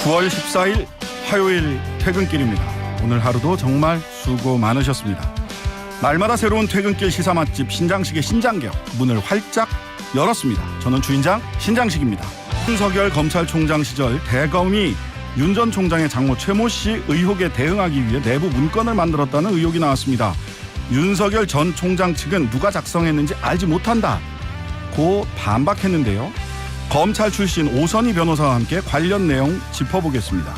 9월 14일 화요일 퇴근길입니다. 오늘 하루도 정말 수고 많으셨습니다. 날마다 새로운 퇴근길 시사 맛집 신장식의 신장개업 문을 활짝 열었습니다. 저는 주인장 신장식입니다. 윤석열 검찰총장 시절 대검이 윤 전 총장의 장모 최모 씨 의혹에 대응하기 위해 내부 문건을 만들었다는 의혹이 나왔습니다. 윤석열 전 총장 측은 누가 작성했는지 알지 못한다고 반박했는데요. 검찰 출신 오선희 변호사와 함께 관련 내용 짚어보겠습니다.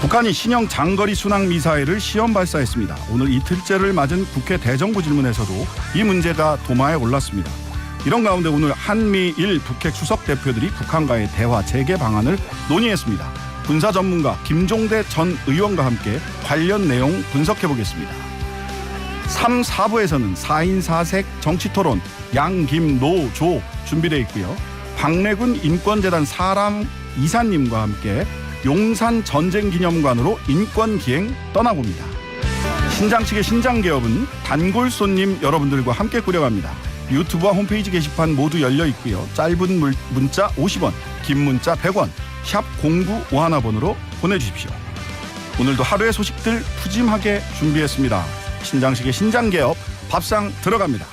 북한이 신형 장거리 순항 미사일을 시험 발사했습니다. 오늘 이틀째를 맞은 국회 대정부 질문에서도 이 문제가 도마에 올랐습니다. 이런 가운데 오늘 한미일 북핵 수석 대표들이 북한과의 대화 재개 방안을 논의했습니다. 군사 전문가 김종대 전 의원과 함께 관련 내용 분석해보겠습니다. 3, 4부에서는 4인 4색 정치토론 양, 김, 노, 조 준비되어 있고요. 박래군 인권재단 사람 이사님과 함께 용산 전쟁기념관으로 인권기행 떠나봅니다. 신장식의 신장개업은 단골 손님 여러분들과 함께 꾸려갑니다. 유튜브와 홈페이지 게시판 모두 열려 있고요. 짧은 문자 50원, 긴 문자 100원, 샵 0951번으로 보내주십시오. 오늘도 하루의 소식들 푸짐하게 준비했습니다. 신장식의 신장개업 밥상 들어갑니다.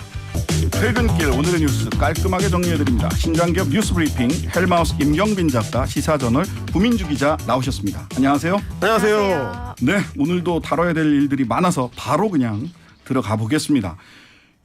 퇴근길 오늘의 뉴스 깔끔하게 정리해드립니다. 신장개업 뉴스브리핑 헬마우스 임경빈 작가, 시사저널 부민주 기자 나오셨습니다. 안녕하세요. 안녕하세요. 네, 오늘도 다뤄야 될 일들이 많아서 바로 그냥 들어가 보겠습니다.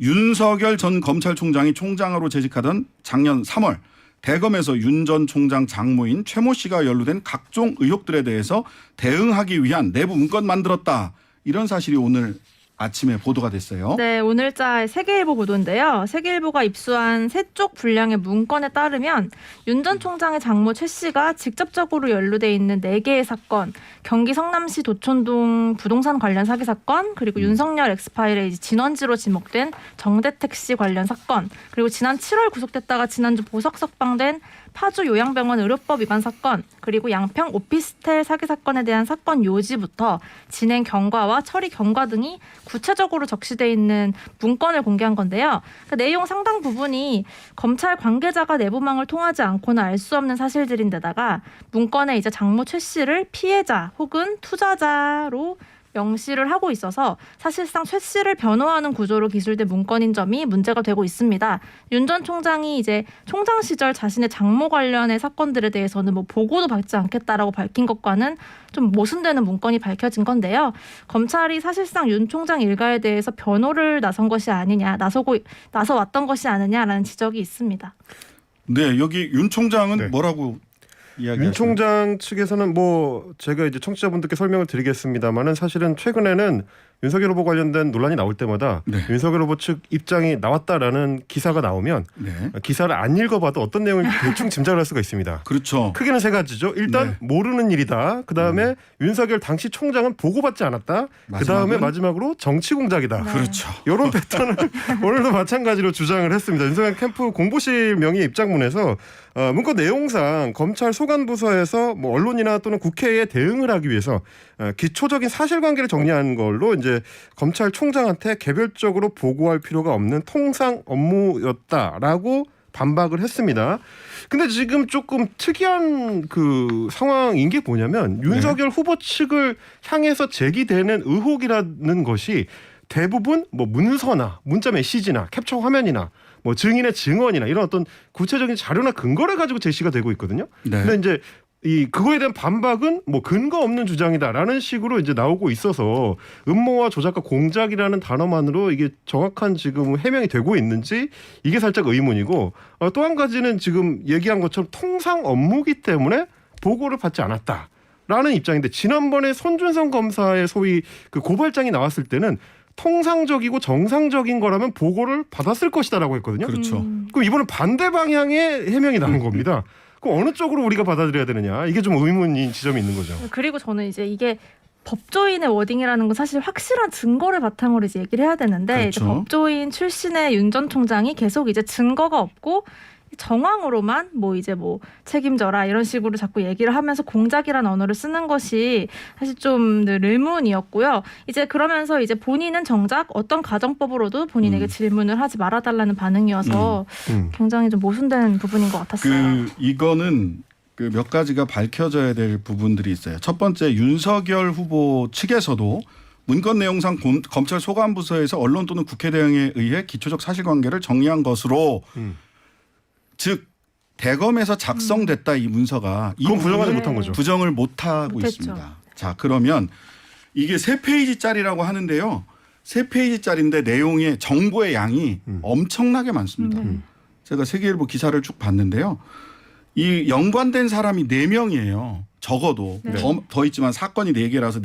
윤석열 전 검찰총장이 총장으로 재직하던 작년 3월 대검에서 윤 전 총장 장모인 최모 씨가 연루된 각종 의혹들에 대해서 대응하기 위한 내부 문건 만들었다. 이런 사실이 오늘 아침에 보도가 됐어요. 네, 오늘자 세계일보 보도인데요. 세계일보가 입수한 세 쪽 분량의 문건에 따르면 윤 전 총장의 장모 최 씨가 직접적으로 연루돼 있는 4개의 사건, 경기 성남시 도촌동 부동산 관련 사기 사건, 그리고 윤석열 엑스파일에 이제 진원지로 지목된 정대택 씨 관련 사건, 그리고 지난 7월 구속됐다가 지난주 보석 석방된 파주 요양병원 의료법 위반 사건, 그리고 양평 오피스텔 사기 사건에 대한 사건 요지부터 진행 경과와 처리 경과 등이 구체적으로 적시되어 있는 문건을 공개한 건데요. 그 내용 상당 부분이 검찰 관계자가 내부망을 통하지 않고는 알 수 없는 사실들인데다가 문건에 이제 장모 최 씨를 피해자 혹은 투자자로 명시를 하고 있어서 사실상 최 씨를 변호하는 구조로 기술된 문건인 점이 문제가 되고 있습니다. 윤 전 총장이 이제 총장 시절 자신의 장모 관련의 사건들에 대해서는 뭐 보고도 받지 않겠다라고 밝힌 것과는 좀 모순되는 문건이 밝혀진 건데요. 검찰이 사실상 윤 총장 일가에 대해서 변호를 나선 것이 아니냐, 나서 왔던 것이 아니냐라는 지적이 있습니다. 네, 여기 윤 총장은 네. 뭐라고 이야기하세요? 윤 총장 측에서는 제가 이제 청취자분들께 설명을 드리겠습니다만은 사실은 최근에는 윤석열 후보 관련된 논란이 나올 때마다 네. 윤석열 후보 측 입장이 나왔다라는 기사가 나오면 네. 기사를 안 읽어봐도 어떤 내용을 대충 짐작을 할 수가 있습니다. 그렇죠. 크게는 세 가지죠. 일단 네. 모르는 일이다. 그다음에 윤석열 당시 총장은 보고받지 않았다. 그다음에 마지막으로 정치 공작이다. 네. 그렇죠. 이런 패턴을 오늘도 마찬가지로 주장을 했습니다. 윤석열 캠프 공보실 명의 입장문에서 문건 내용상 검찰 소관부서에서 뭐 언론이나 또는 국회에 대응을 하기 위해서 기초적인 사실관계를 정리한 걸로 이제 검찰총장한테 개별적으로 보고할 필요가 없는 통상 업무였다라고 반박을 했습니다. 근데 지금 조금 특이한 그 상황인 게 뭐냐면 윤석열 후보 측을 향해서 제기되는 의혹이라는 것이 대부분 뭐 문서나 문자 메시지나 캡처 화면이나 뭐 증인의 증언이나 이런 어떤 구체적인 자료나 근거를 가지고 제시가 되고 있거든요. 네. 근데 이제 그거에 대한 반박은 뭐 근거 없는 주장이다라는 식으로 이제 나오고 있어서 음모와 조작과 공작이라는 단어만으로 이게 정확한 지금 해명이 되고 있는지 이게 살짝 의문이고 또 한 가지는 지금 얘기한 것처럼 통상 업무기 때문에 보고를 받지 않았다라는 입장인데 지난번에 손준성 검사의 소위 그 고발장이 나왔을 때는 통상적이고 정상적인 거라면 보고를 받았을 것이다라고 했거든요. 그렇죠. 그럼 이번엔 반대 방향의 해명이 나온 겁니다. 그럼 어느 쪽으로 우리가 받아들여야 되느냐 이게 좀 의문인 지점이 있는 거죠. 그리고 저는 이제 이게 법조인의 워딩이라는 건 사실 확실한 증거를 바탕으로 이제 얘기를 해야 되는데 그렇죠. 이제 법조인 출신의 윤 전 총장이 계속 이제 증거가 없고 정황으로만 뭐 책임져라 이런 식으로 자꾸 얘기를 하면서 공작이라는 언어를 쓰는 것이 사실 좀 늘 의문이었고요. 이제 그러면서 이제 본인은 정작 어떤 가정법으로도 본인에게 질문을 하지 말아달라는 반응이어서 굉장히 좀 모순된 부분인 것 같았어요. 이거는 그 몇 가지가 밝혀져야 될 부분들이 있어요. 첫 번째 윤석열 후보 측에서도 문건 내용상 검찰 소관부서에서 언론 또는 국회 대응에 의해 기초적 사실관계를 정리한 것으로 즉 대검에서 작성됐다 이 문서가 이 그건 부정하지 부분을 못한 거죠. 부정을 못하고 못했죠. 있습니다. 자 그러면 이게 3페이지짜리라고 하는데요. 3페이지짜리인데 내용의 정보의 양이 엄청나게 많습니다. 제가 세계일보 기사를 쭉 봤는데요. 이 연관된 사람이 4명이에요. 적어도 네. 더 있지만 사건이 4개라서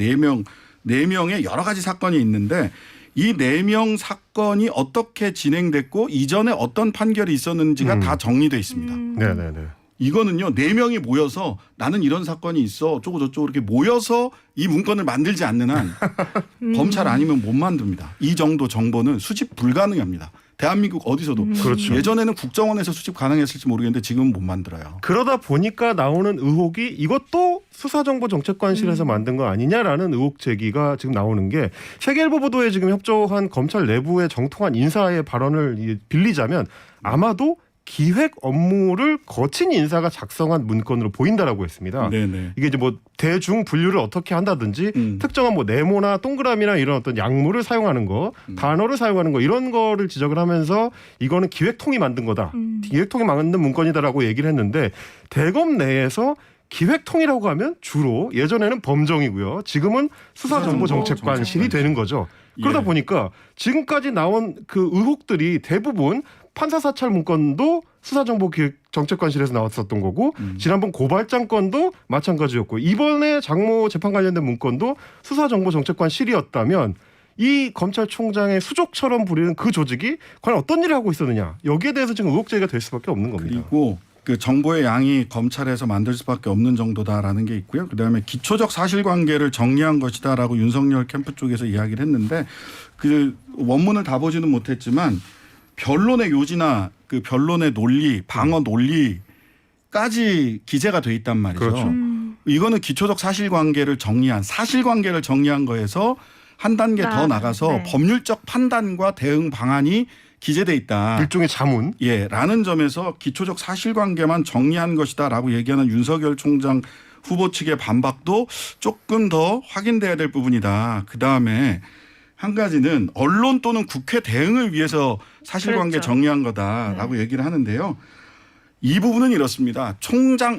4명의 여러 가지 사건이 있는데 이 4명 사건이 어떻게 진행됐고 이전에 어떤 판결이 있었는지가 다 정리되어 있습니다. 네네네. 이거는요 4명이 모여서 나는 이런 사건이 있어 어쩌고 저쩌고 이렇게 모여서 이 문건을 만들지 않는 한 검찰 아니면 못 만듭니다. 이 정도 정보는 수집 불가능합니다. 대한민국 어디서도. 그렇죠. 예전에는 국정원에서 수집 가능했을지 모르겠는데 지금은 못 만들어요. 그러다 보니까 나오는 의혹이 이것도 수사정보정책관실에서 만든 거 아니냐라는 의혹 제기가 지금 나오는 게 세계일보 보도에 지금 협조한 검찰 내부의 정통한 인사의 발언을 빌리자면 아마도 기획 업무를 거친 인사가 작성한 문건으로 보인다라고 했습니다. 네네. 이게 이제 뭐 대중 분류를 어떻게 한다든지 특정한 뭐 네모나 동그라미나 이런 어떤 약물을 사용하는 거, 단어를 사용하는 거 이런 거를 지적을 하면서 이거는 기획통이 만든 거다. 기획통이 만든 문건이다라고 얘기를 했는데 대검 내에서 기획통이라고 하면 주로 예전에는 범정이고요. 지금은 수사정보정책관실이 되는 거죠. 그러다 예. 보니까 지금까지 나온 그 의혹들이 대부분 판사사찰 문건도 수사정보기획정책관실에서 나왔었던 거고 지난번 고발장 건도 마찬가지였고 이번에 장모 재판 관련된 문건도 수사정보정책관실이었다면 이 검찰총장의 수족처럼 부리는 그 조직이 과연 어떤 일을 하고 있었느냐 여기에 대해서 지금 의혹 제기가 될 수밖에 없는 겁니다. 그리고 그 정보의 양이 검찰에서 만들 수밖에 없는 정도다라는 게 있고요. 그다음에 기초적 사실관계를 정리한 것이다라고 윤석열 캠프 쪽에서 이야기를 했는데 그 원문을 다 보지는 못했지만 변론의 요지나 그 변론의 논리, 방어 논리까지 기재가 돼 있단 말이죠. 그렇죠. 이거는 기초적 사실관계를 정리한 거에서 한 단계 더 나가서 네. 법률적 판단과 대응 방안이 기재돼 있다. 일종의 자문. 예, 라는 점에서 기초적 사실관계만 정리한 것이다라고 얘기하는 윤석열 총장 후보 측의 반박도 조금 더 확인돼야 될 부분이다. 그다음에 한 가지는 언론 또는 국회 대응을 위해서 사실관계 그렇죠. 정리한 거다라고 얘기를 하는데요. 이 부분은 이렇습니다.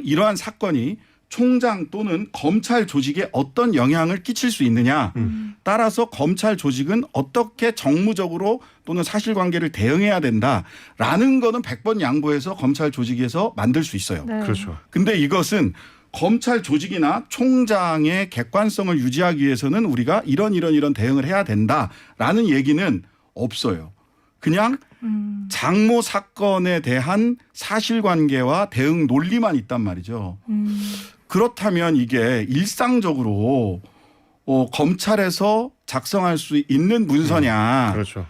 이러한 사건이 총장 또는 검찰 조직에 어떤 영향을 끼칠 수 있느냐 따라서 검찰 조직은 어떻게 정무적으로 또는 사실관계를 대응해야 된다라는 거는 100번 양보해서 검찰 조직에서 만들 수 있어요. 네. 그렇죠. 근데 이것은 검찰 조직이나 총장의 객관성을 유지하기 위해서는 우리가 이런 대응을 해야 된다라는 얘기는 없어요. 그냥 장모 사건에 대한 사실관계와 대응 논리만 있단 말이죠. 그렇다면 이게 일상적으로 검찰에서 작성할 수 있는 문서냐라는 그렇죠.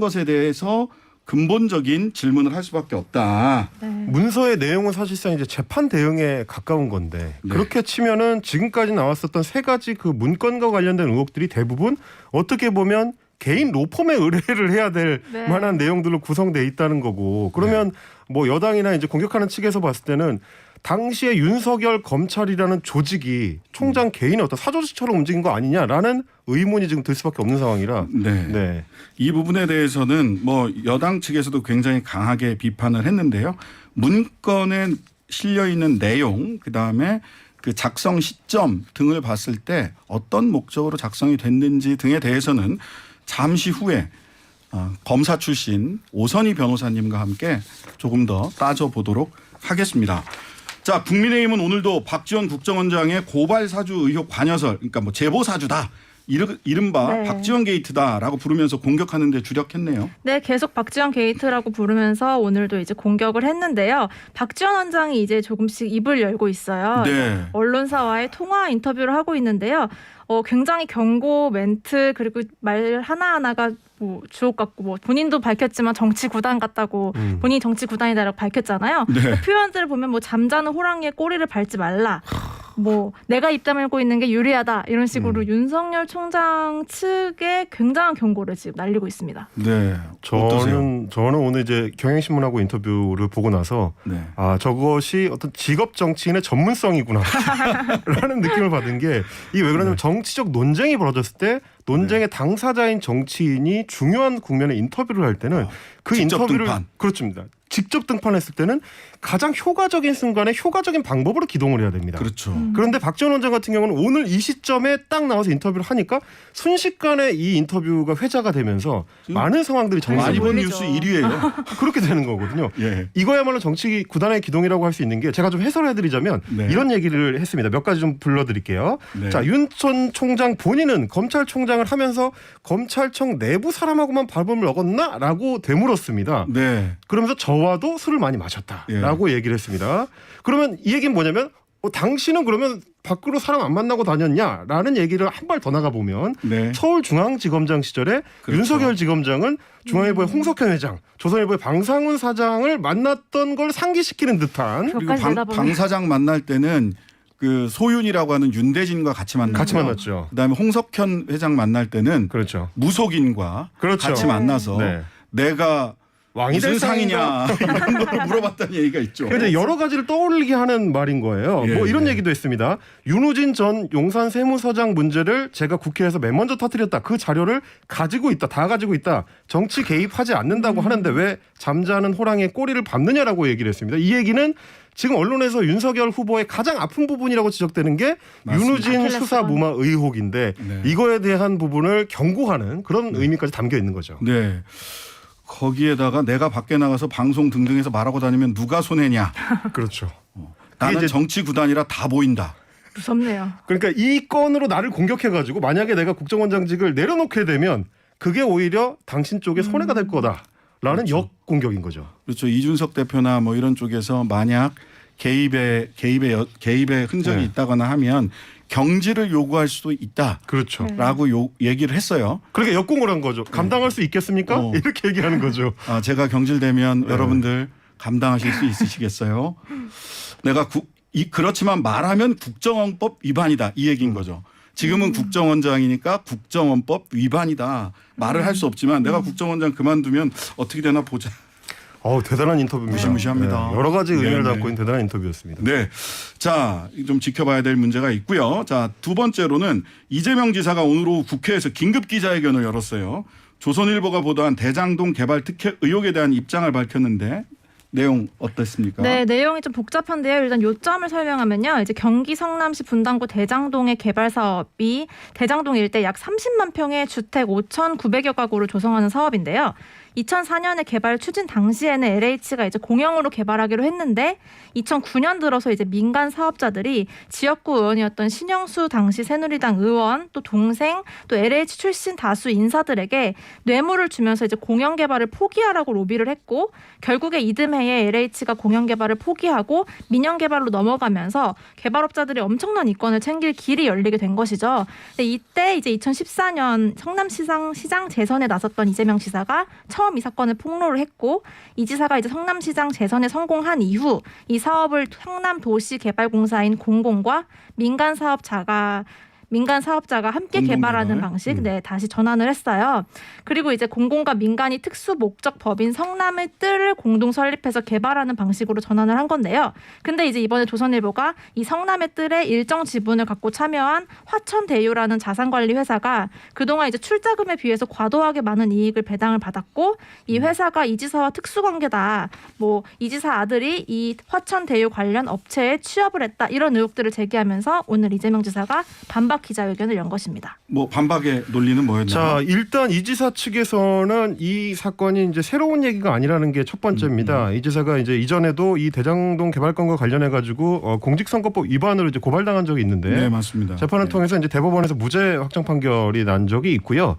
것에 대해서 근본적인 질문을 할 수밖에 없다. 네. 문서의 내용은 사실상 이제 재판 대응에 가까운 건데 네. 그렇게 치면은 지금까지 나왔었던 3가지 그 문건과 관련된 의혹들이 대부분 어떻게 보면 개인 로펌에 의뢰를 해야 될 네. 만한 내용들로 구성돼 있다는 거고 그러면 뭐 여당이나 이제 공격하는 측에서 봤을 때는 당시에 윤석열 검찰이라는 조직이 총장 개인의 어떤 사조직처럼 움직인 거 아니냐라는 의문이 지금 들 수밖에 없는 상황이라 네. 네. 이 부분에 대해서는 뭐 여당 측에서도 굉장히 강하게 비판을 했는데요. 문건에 실려 있는 내용, 그다음에 그 작성 시점 등을 봤을 때 어떤 목적으로 작성이 됐는지 등에 대해서는 잠시 후에 검사 출신 오선희 변호사님과 함께 조금 더 따져보도록 하겠습니다. 자, 국민의힘은 오늘도 박지원 국정원장의 고발 사주 의혹 관여설, 그러니까 뭐 제보 사주다. 이른바 네. 박지원 게이트다라고 부르면서 공격하는 데 주력했네요. 네, 계속 박지원 게이트라고 부르면서 오늘도 이제 공격을 했는데요. 박지원 원장이 이제 조금씩 입을 열고 있어요. 네. 언론사와의 통화 인터뷰를 하고 있는데요. 굉장히 경고 멘트 그리고 말 하나하나가 뭐 주옥 같고 뭐 본인도 밝혔지만 정치 구단 같다고 본인이 정치 구단이다라고 밝혔잖아요. 네. 그 표현들을 보면 뭐 잠자는 호랑이의 꼬리를 밟지 말라. 뭐 내가 입 다물고 있는 게 유리하다 이런 식으로 윤석열 총장 측에 굉장한 경고를 지금 날리고 있습니다. 네. 어떠세요? 저는 오늘 이제 경향신문하고 인터뷰를 보고 나서 네. 아 저것이 어떤 직업 정치인의 전문성이구나라는 느낌을 받은 게 이게 왜 그러냐면 정치적 논쟁이 벌어졌을 때 논쟁의 당사자인 정치인이 중요한 국면에 인터뷰를 할 때는 그 직접 인터뷰를 등판. 그렇습니다. 직접 등판했을 때는 가장 효과적인 순간에 효과적인 방법으로 기동을 해야 됩니다. 그렇죠. 그런데 박지원 원장 같은 경우는 오늘 이 시점에 딱 나와서 인터뷰를 하니까 순식간에 이 인터뷰가 회자가 되면서 많은 상황들이 많이 본 몰리죠. 뉴스 1위예요. 그렇게 되는 거거든요. 예. 이거야말로 정치 구단의 기동이라고 할 수 있는 게 제가 좀 해설해드리자면 네. 이런 얘기를 했습니다. 몇 가지 좀 불러드릴게요. 네. 자, 윤 전 총장 본인은 검찰총장을 하면서 검찰청 내부 사람하고만 밥을 먹었나라고 되물었습니다. 네. 그러면서 저와도 술을 많이 마셨다라고 얘기를 했습니다. 그러면 이 얘기는 뭐냐면 당신은 그러면 밖으로 사람 안 만나고 다녔냐라는 얘기를 한 발 더 나가 보면 네. 서울중앙지검장 시절에 그렇죠. 윤석열 지검장은 중앙일보의 홍석현 회장, 조선일보의 방상훈 사장을 만났던 걸 상기시키는 듯한 그리고 몇 가지 내다보면. 방 사장 만날 때는 그 소윤이라고 하는 윤대진과 같이 만났죠. 같이 만났죠. 그다음에 홍석현 회장 만날 때는 그렇죠. 무속인과 그렇죠. 같이 만나서 네. 내가 왕이 무슨 될 상이냐 이런 걸 물어봤다는 얘기가 있죠. 근데 여러 가지를 떠올리게 하는 말인 거예요. 예, 뭐 이런 예. 얘기도 했습니다. 윤우진 전 용산 세무서장 문제를 제가 국회에서 맨 먼저 터뜨렸다. 그 자료를 가지고 있다. 다 가지고 있다. 정치 개입하지 않는다고 하는데 왜 잠자는 호랑이의 꼬리를 밟느냐라고 얘기를 했습니다. 이 얘기는 지금 언론에서 윤석열 후보의 가장 아픈 부분이라고 지적되는 게 맞습니다. 윤우진 아킬레스건. 수사 무마 의혹인데 네. 이거에 대한 부분을 경고하는 그런 의미까지 담겨 있는 거죠. 네. 거기에다가 내가 밖에 나가서 방송 등등에서 말하고 다니면 누가 손해냐. 그렇죠. 나는 이제- 정치 구단이라 다 보인다. 무섭네요. 그러니까 이 건으로 나를 공격해가지고 만약에 내가 국정원장직을 내려놓게 되면 그게 오히려 당신 쪽에 손해가 될 거다라는 그렇죠. 역공격인 거죠. 그렇죠. 이준석 대표나 뭐 이런 쪽에서 만약 개입의 흔적이 네. 있다거나 하면 경질을 요구할 수도 있다라고 그렇죠. 네. 얘기를 했어요. 그러니까 역공을 한 거죠. 감당할 수 있겠습니까? 어. 이렇게 얘기하는 거죠. 제가 경질되면 네. 여러분들 감당하실 수 있으시겠어요? 내가 그렇지만 말하면 국정원법 위반이다 이 얘기인 거죠. 지금은 국정원장이니까 국정원법 위반이다. 말을 할 수 없지만 내가 국정원장 그만두면 어떻게 되나 보자. 대단한 인터뷰입니다. 무시무시합니다. 네, 여러 가지 의미를 네, 담고 네. 있는 대단한 인터뷰였습니다. 네. 자, 좀 지켜봐야 될 문제가 있고요. 자, 두 번째로는 이재명 지사가 오늘 오후 국회에서 긴급 기자회견을 열었어요. 조선일보가 보도한 대장동 개발 특혜 의혹에 대한 입장을 밝혔는데 내용 어떻습니까? 네, 내용이 좀 복잡한데요. 일단 요점을 설명하면요. 이제 경기 성남시 분당구 대장동의 개발 사업이 대장동 일대 약 30만 평의 주택 5,900여 가구를 조성하는 사업인데요. 2004년에 개발 추진 당시에는 LH가 이제 공영으로 개발하기로 했는데 2009년 들어서 이제 민간 사업자들이 지역구 의원이었던 신영수 당시 새누리당 의원 또 동생 또 LH 출신 다수 인사들에게 뇌물을 주면서 이제 공영 개발을 포기하라고 로비를 했고 결국에 이듬해에 LH가 공영 개발을 포기하고 민영 개발로 넘어가면서 개발업자들이 엄청난 이권을 챙길 길이 열리게 된 것이죠. 근데 이때 이제 2014년 성남시장 재선에 나섰던 이재명 지사가 처음 이 사건을 폭로를 했고 이 지사가 이제 성남시장 재선에 성공한 이후 이 사업을 성남도시개발공사인 공공과 민간 사업자가 함께 공동 개발하는 개발? 방식, 다시 전환을 했어요. 그리고 이제 공공과 민간이 특수 목적 법인 성남의 뜰을 공동 설립해서 개발하는 방식으로 전환을 한 건데요. 근데 이제 이번에 조선일보가 이 성남의 뜰에 일정 지분을 갖고 참여한 화천대유라는 자산관리 회사가 그동안 이제 출자금에 비해서 과도하게 많은 이익을 배당을 받았고 이 회사가 이 지사와 특수관계다. 뭐 이 지사 아들이 이 화천대유 관련 업체에 취업을 했다. 이런 의혹들을 제기하면서 오늘 이재명 지사가 반박 기자회견을 연 것입니다. 뭐 반박의 논리는 뭐였나요? 자, 일단 이 지사 측에서는 이 사건이 이제 새로운 얘기가 아니라는 게 첫 번째입니다. 이 지사가 이제 이전에도 이 대장동 개발건과 관련해 가지고 공직선거법 위반으로 이제 고발당한 적이 있는데 네, 맞습니다. 재판을 네. 통해서 이제 대법원에서 무죄 확정 판결이 난 적이 있고요.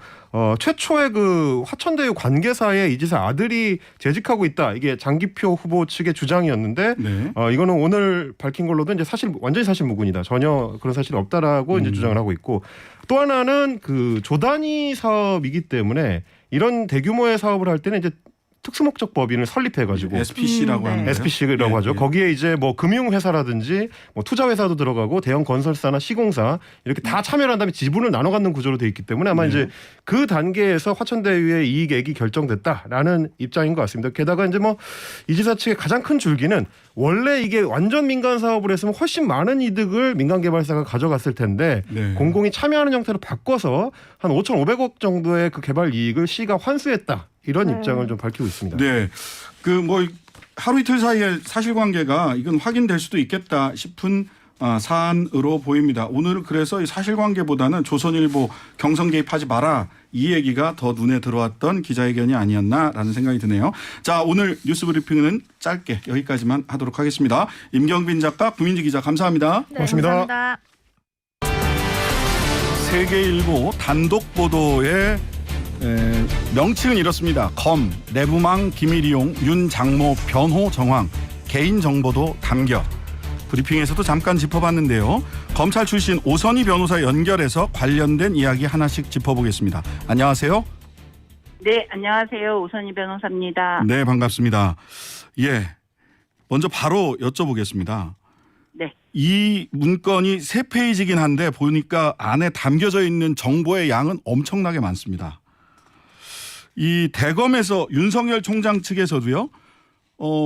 최초의 그 화천대유 관계사에 이 지사 아들이 재직하고 있다. 이게 장기표 후보 측의 주장이었는데 네. 이거는 오늘 밝힌 걸로도 이제 완전히 사실 무근이다. 전혀 그런 사실이 없다라고 이제 주장을 하고 있고 또 하나는 그 조단위 사업이기 때문에 이런 대규모의 사업을 할 때는 이제 특수목적 법인을 설립해가지고 SPC라고 네. 하는 거예요. SPC라고 예, 하죠. 예. 거기에 이제 뭐 금융회사라든지 뭐 투자회사도 들어가고 대형 건설사나 시공사 이렇게 다 참여를 한 다음에 지분을 나눠 갖는 구조로 돼 있기 때문에 아마 네. 이제 그 단계에서 화천대유의 이익액이 결정됐다라는 입장인 것 같습니다. 게다가 이제 뭐 이 지사 측의 가장 큰 줄기는 원래 이게 완전 민간 사업을 했으면 훨씬 많은 이득을 민간 개발사가 가져갔을 텐데 네. 공공이 참여하는 형태로 바꿔서 한 5,500억 정도의 그 개발 이익을 시가 환수했다. 이런 네. 입장을 좀 밝히고 있습니다. 네. 그 뭐 하루 이틀 사이에 사실관계가 이건 확인될 수도 있겠다 싶은 사안으로 보입니다. 오늘은 그래서 이 사실관계보다는 조선일보 경선 개입하지 마라 이 얘기가 더 눈에 들어왔던 기자회견이 아니었나라는 생각이 드네요. 자, 오늘 뉴스브리핑은 짧게 여기까지만 하도록 하겠습니다. 임경빈 작가, 구민지 기자 감사합니다. 네, 고맙습니다. 감사합니다. 세계일보 단독 보도의 명칭은 이렇습니다. 검, 내부망 기밀 이용, 윤 장모 변호 정황, 개인 정보도 담겨. 브리핑에서도 잠깐 짚어봤는데요. 검찰 출신 오선희 변호사 연결해서 관련된 이야기 하나씩 짚어보겠습니다. 안녕하세요. 네, 안녕하세요. 오선희 변호사입니다. 네, 반갑습니다. 예, 먼저 바로 여쭤보겠습니다. 네. 이 문건이 3페이지긴 한데 보니까 안에 담겨져 있는 정보의 양은 엄청나게 많습니다. 이 대검에서 윤석열 총장 측에서도요.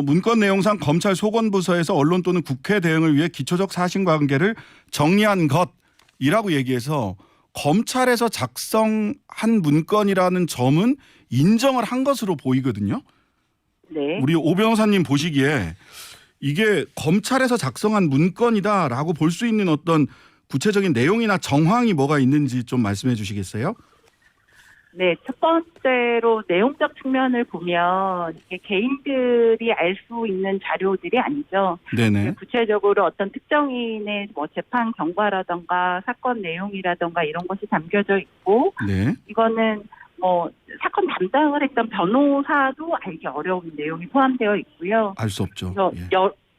문건 내용상 검찰 소관부서에서 언론 또는 국회 대응을 위해 기초적 사실관계를 정리한 것이라고 얘기해서 검찰에서 작성한 문건이라는 점은 인정을 한 것으로 보이거든요. 네. 우리 오 변호사님 보시기에 이게 검찰에서 작성한 문건이다라고 볼 수 있는 어떤 구체적인 내용이나 정황이 뭐가 있는지 좀 말씀해 주시겠어요? 네, 첫 번째로 내용적 측면을 보면 이게 개인들이 알 수 있는 자료들이 아니죠. 네네. 구체적으로 어떤 특정인의 뭐 재판 경과라던가 사건 내용이라던가 이런 것이 담겨져 있고 네. 이거는 뭐 사건 담당을 했던 변호사도 알기 어려운 내용이 포함되어 있고요. 알 수 없죠. 그래서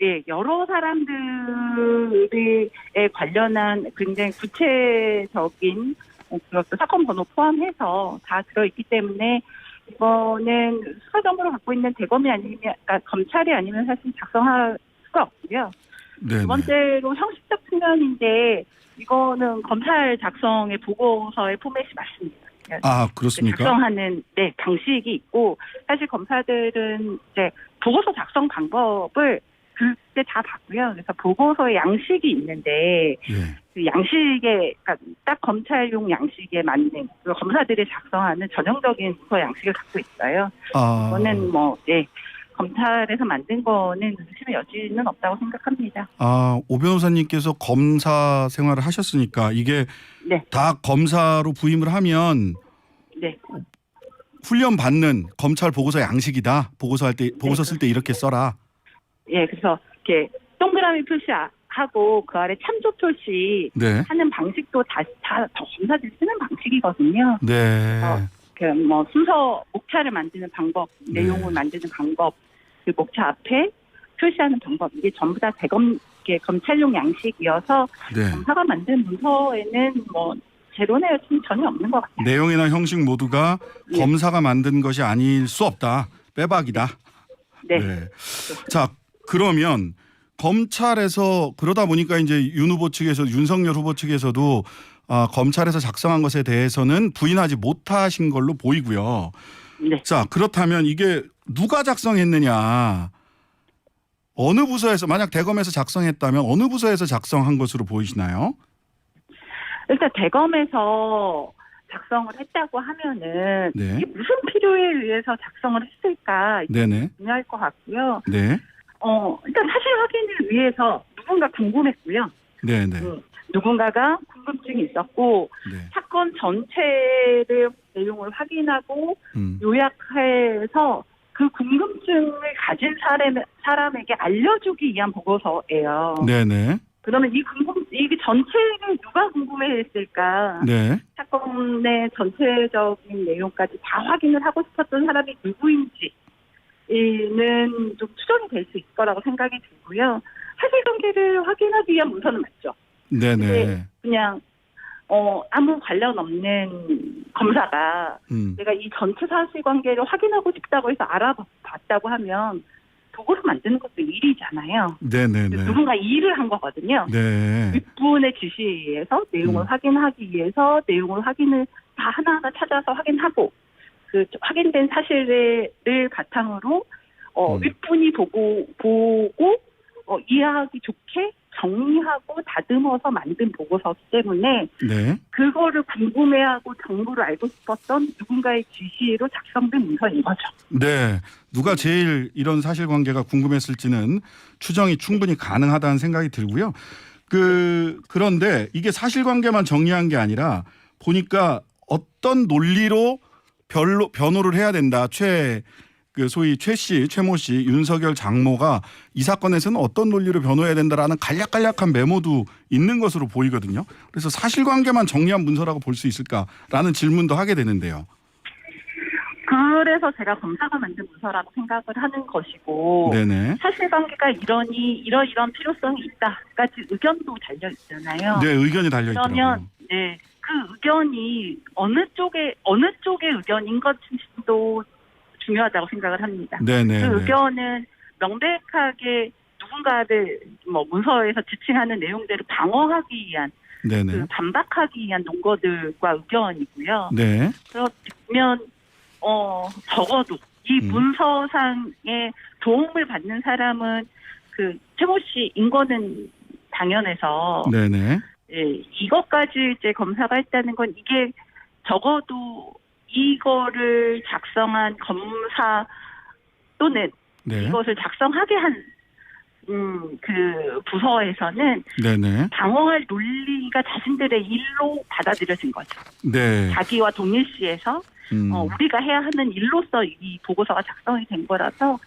예. 여러 사람들에 관련한 굉장히 구체적인 그것도 사건 번호 포함해서 다 들어있기 때문에 이거는 수사정보를 갖고 있는 대검이 아니면 그러니까 검찰이 아니면 사실 작성할 수가 없고요. 네네. 두 번째로 형식적 측면인데 이거는 검찰 작성의 보고서의 포맷이 맞습니다. 아, 그렇습니까? 작성하는 방식이 있고 사실 검사들은 이제 보고서 작성 방법을 그때 다 봤고요. 그래서 보고서에 양식이 있는데 예. 그 양식에 그러니까 딱 검찰용 양식에 맞는 그 검사들이 작성하는 전형적인 문서 양식을 갖고 있어요. 아, 이거는 검찰에서 만든 거는 의심의 여지는 없다고 생각합니다. 오 변호사님께서 검사 생활을 하셨으니까 이게 네. 다 검사로 부임을 하면 네. 훈련 받는 검찰 보고서 양식이다. 보고서 쓸 때 이렇게 써라. 예, 그래서 이렇게 동그라미 표시하고 그 아래 참조 표시 네. 하는 방식도 다 검사들이 쓰는 방식이거든요. 네. 순서 목차를 만드는 방법, 내용을 만드는 방법, 그 목차 앞에 표시하는 방법 이게 전부 다 검찰용 양식이어서 네. 검사가 만든 문서에는 제로의 여지는 전혀 없는 것 같아요. 내용이나 형식 모두가 네. 검사가 만든 것이 아닐 수 없다. 빼박이다. 네. 네. 자, 그러면 검찰에서 그러다 보니까 이제 윤석열 후보 측에서도 검찰에서 작성한 것에 대해서는 부인하지 못하신 걸로 보이고요. 네. 자, 그렇다면 이게 누가 작성했느냐? 어느 부서에서 만약 대검에서 작성했다면 어느 부서에서 작성한 것으로 보이시나요? 일단 대검에서 작성을 했다고 하면은 네. 이게 무슨 필요에 의해서 작성을 했을까 네네. 중요할 것 같고요. 네. 일단 사실 확인을 위해서 누군가 궁금했고요. 네네. 누군가가 궁금증이 있었고 네. 사건 전체의 내용을 확인하고 요약해서 그 궁금증을 가진 사람에게 알려주기 위한 보고서예요. 네네. 그러면 이 전체를 누가 궁금해했을까? 네. 사건의 전체적인 내용까지 다 확인을 하고 싶었던 사람이 누구인지는 좀 추정이 될 수 있을 거라고 생각이 들고요. 사실관계를 확인하기 위한 문서는 맞죠. 네네. 그냥 아무 관련 없는 검사가 음. 내가 이 전체 사실관계를 확인하고 싶다고 해서 알아봤다고 하면 도구를 만드는 것도 일이잖아요. 네네네. 누군가 일을 한 거거든요. 네. 윗분의 지시에 의해서 내용을 확인하기 위해서 내용을 확인을 다 하나하나 찾아서 확인하고 그 확인된 사실을 바탕으로 윗분이 보고 이해하기 좋게 정리하고 다듬어서 만든 보고서기 때문에 네. 그거를 궁금해하고 정보를 알고 싶었던 누군가의 지시로 작성된 문서인 거죠. 네. 누가 제일 이런 사실관계가 궁금했을지는 추정이 충분히 가능하다는 생각이 들고요. 그런데 이게 사실관계만 정리한 게 아니라 보니까 어떤 논리로 변호를 해야 된다. 소위 최모 씨, 윤석열 장모가 이 사건에서는 어떤 논리로 변호해야 된다라는 간략간략한 메모도 있는 것으로 보이거든요. 그래서 사실관계만 정리한 문서라고 볼 수 있을까라는 질문도 하게 되는데요. 그래서 제가 검사가 만든 문서라고 생각을 하는 것이고 네네. 사실관계가 이런 필요성이 있다까지 의견도 달려 있잖아요. 네, 의견이 달려 있더라고요. 그러면 네, 그 의견이 어느 쪽의 의견인 것도 중요하다고 생각을 합니다. 네네. 그 의견은 명백하게 누군가를 문서에서 지칭하는 내용대로 방어하기 위한 네네. 그 반박하기 위한 논거들과 의견이고요. 네. 그렇다면 적어도 이 문서상의 도움을 받는 사람은 그 최모 씨인 거는 당연해서 네네. 예, 이것까지 이제 검사가 했다는 건 이게 적어도 이거를 작성한 검사 또는 네. 이것을 작성하게 한 그 부서에서는 네네. 방어할 논리가 자신들의 일로 받아들여진 거죠. 네. 자기와 동일시해서 우리가 해야 하는 일로서 이 보고서가 작성이 된 거라서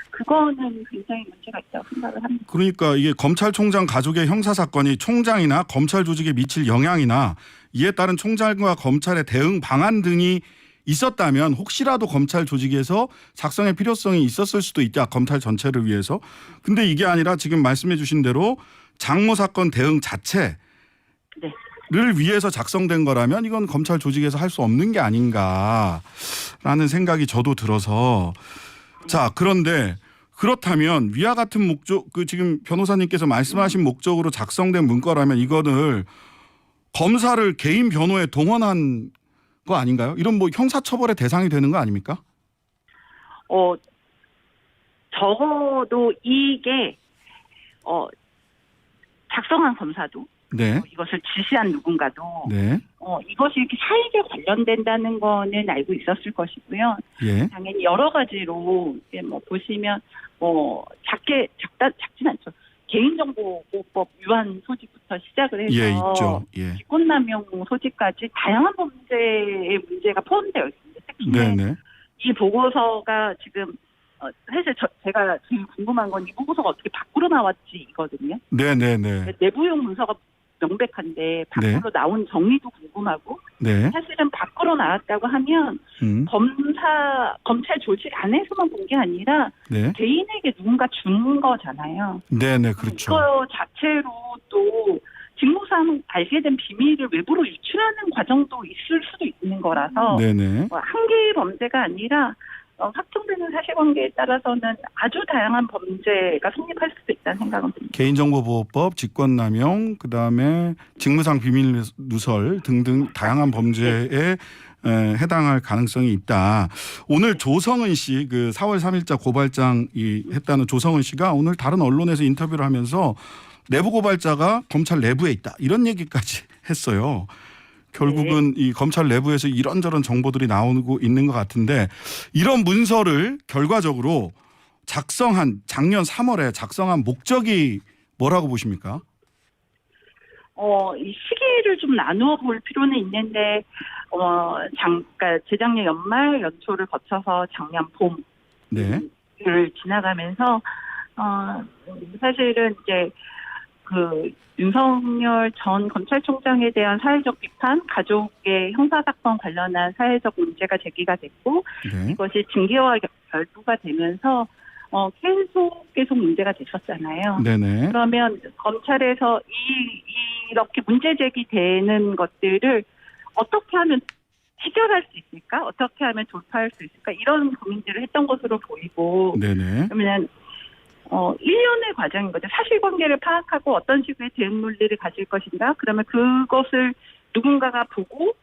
그거는 굉장히 문제가 있다고 생각을 합니다. 그러니까 이게 검찰총장 가족의 형사 사건이 총장이나 검찰 조직에 미칠 영향이나 이에 따른 총장과 검찰의 대응 방안 등이 있었다면 혹시라도 검찰 조직에서 작성의 필요성이 있었을 수도 있다. 검찰 전체를 위해서. 근데 이게 아니라 지금 말씀해 주신 대로 장모 사건 대응 자체를 위해서 작성된 거라면 이건 검찰 조직에서 할 수 없는 게 아닌가라는 생각이 저도 들어서 자, 그런데 그렇다면 위와 같은 목적 지금 변호사님께서 말씀하신 목적으로 작성된 문건라면 이거를 검사를 개인 변호에 동원한 거 아닌가요? 이런 형사처벌의 대상이 되는 거 아닙니까? 적어도 이게 작성한 검사도 네. 이것을 지시한 누군가도 네. 이것이 이렇게 사익에 관련된다는 거는 알고 있었을 것이고요. 예. 당연히 여러 가지로 이제 보시면 작진 않죠. 개인정보보호법 위반 소지부터 시작을 해서 예, 있죠. 예. 직권남용 소지까지 다양한 범죄의 문제가 포함되어 있습니다. 특히 네네. 이 보고서가 지금 사실 제가 제일 궁금한 건 이 보고서가 어떻게 밖으로 나왔지 이거든요. 네네네. 내부용 문서가 명백한데 밖으로 나온 정의도 궁금하고 네. 사실은 밖으로 나왔다고 하면 검찰 조직 안에서만 본 게 아니라 네. 개인에게 누군가 준 거잖아요. 네네, 그렇죠. 이거 자체로 또 직무상 알게 된 비밀을 외부로 유출하는 과정도 있을 수도 있는 거라서 네네. 한 개의 범죄가 아니라 확정되는 사실관계에 따라서는 아주 다양한 범죄가 성립할 수도 있다는 생각은 듭니다. 개인정보보호법, 직권남용, 그다음에 직무상 비밀 누설 등등 다양한 범죄에 해당할 가능성이 있다. 오늘 조성은 씨, 4월 3일자 고발장이 했다는 조성은 씨가 오늘 다른 언론에서 인터뷰를 하면서 내부 고발자가 검찰 내부에 있다. 이런 얘기까지 했어요. 결국은 이 검찰 내부에서 이런저런 정보들이 나오고 있는 것 같은데 이런 문서를 결과적으로 작년 3월에 작성한 목적이 뭐라고 보십니까? 이 시기를 좀 나누어 볼 필요는 있는데, 그러니까 재작년 연말 연초를 거쳐서 작년 봄을 네. 지나가면서, 사실은 이제 윤석열 전 검찰총장에 대한 사회적 비판, 가족의 형사사건 관련한 사회적 문제가 제기가 됐고, 네. 이것이 징계와 결부가 되면서, 계속 문제가 됐었잖아요. 네네. 그러면 검찰에서 이렇게 문제 제기되는 것들을 어떻게 하면 해결할 수 있을까? 어떻게 하면 돌파할 수 있을까? 이런 고민들을 했던 것으로 보이고 네네. 그러면 1년의 과정인 거죠. 사실관계를 파악하고 어떤 식의 대응 논리를 가질 것인가? 그러면 그것을 누군가가 보고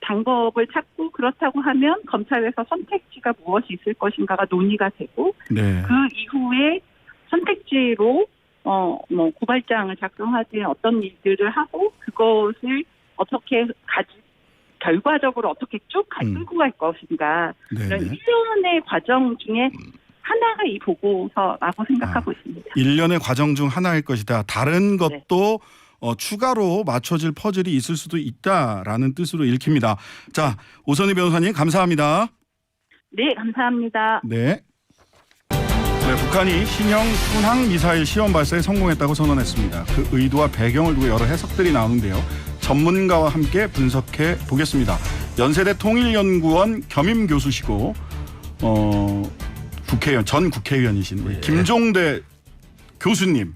방법을 찾고 그렇다고 하면 검찰에서 선택지가 무엇이 있을 것인가가 논의가 되고 네. 그 이후에 선택지로 뭐 고발장을 작성하지 어떤 일들을 하고 그것을 어떻게 결과적으로 어떻게 쭉 끌고 갈 것인가 이런 네네. 1년의 과정 중에 하나가 이 보고서라고 생각하고 있습니다. 1년의 과정 중 하나일 것이다. 다른 것도 추가로 맞춰질 퍼즐이 있을 수도 있다라는 뜻으로 읽힙니다. 자, 오선희 변호사님 감사합니다. 네, 감사합니다. 네. 네, 북한이 신형 순항 미사일 시험 발사에 성공했다고 선언했습니다. 그 의도와 배경을 두고 여러 해석들이 나오는데요. 전문가와 함께 분석해 보겠습니다. 연세대 통일연구원 겸임 교수시고 전 국회의원이신 우리 김종대 교수님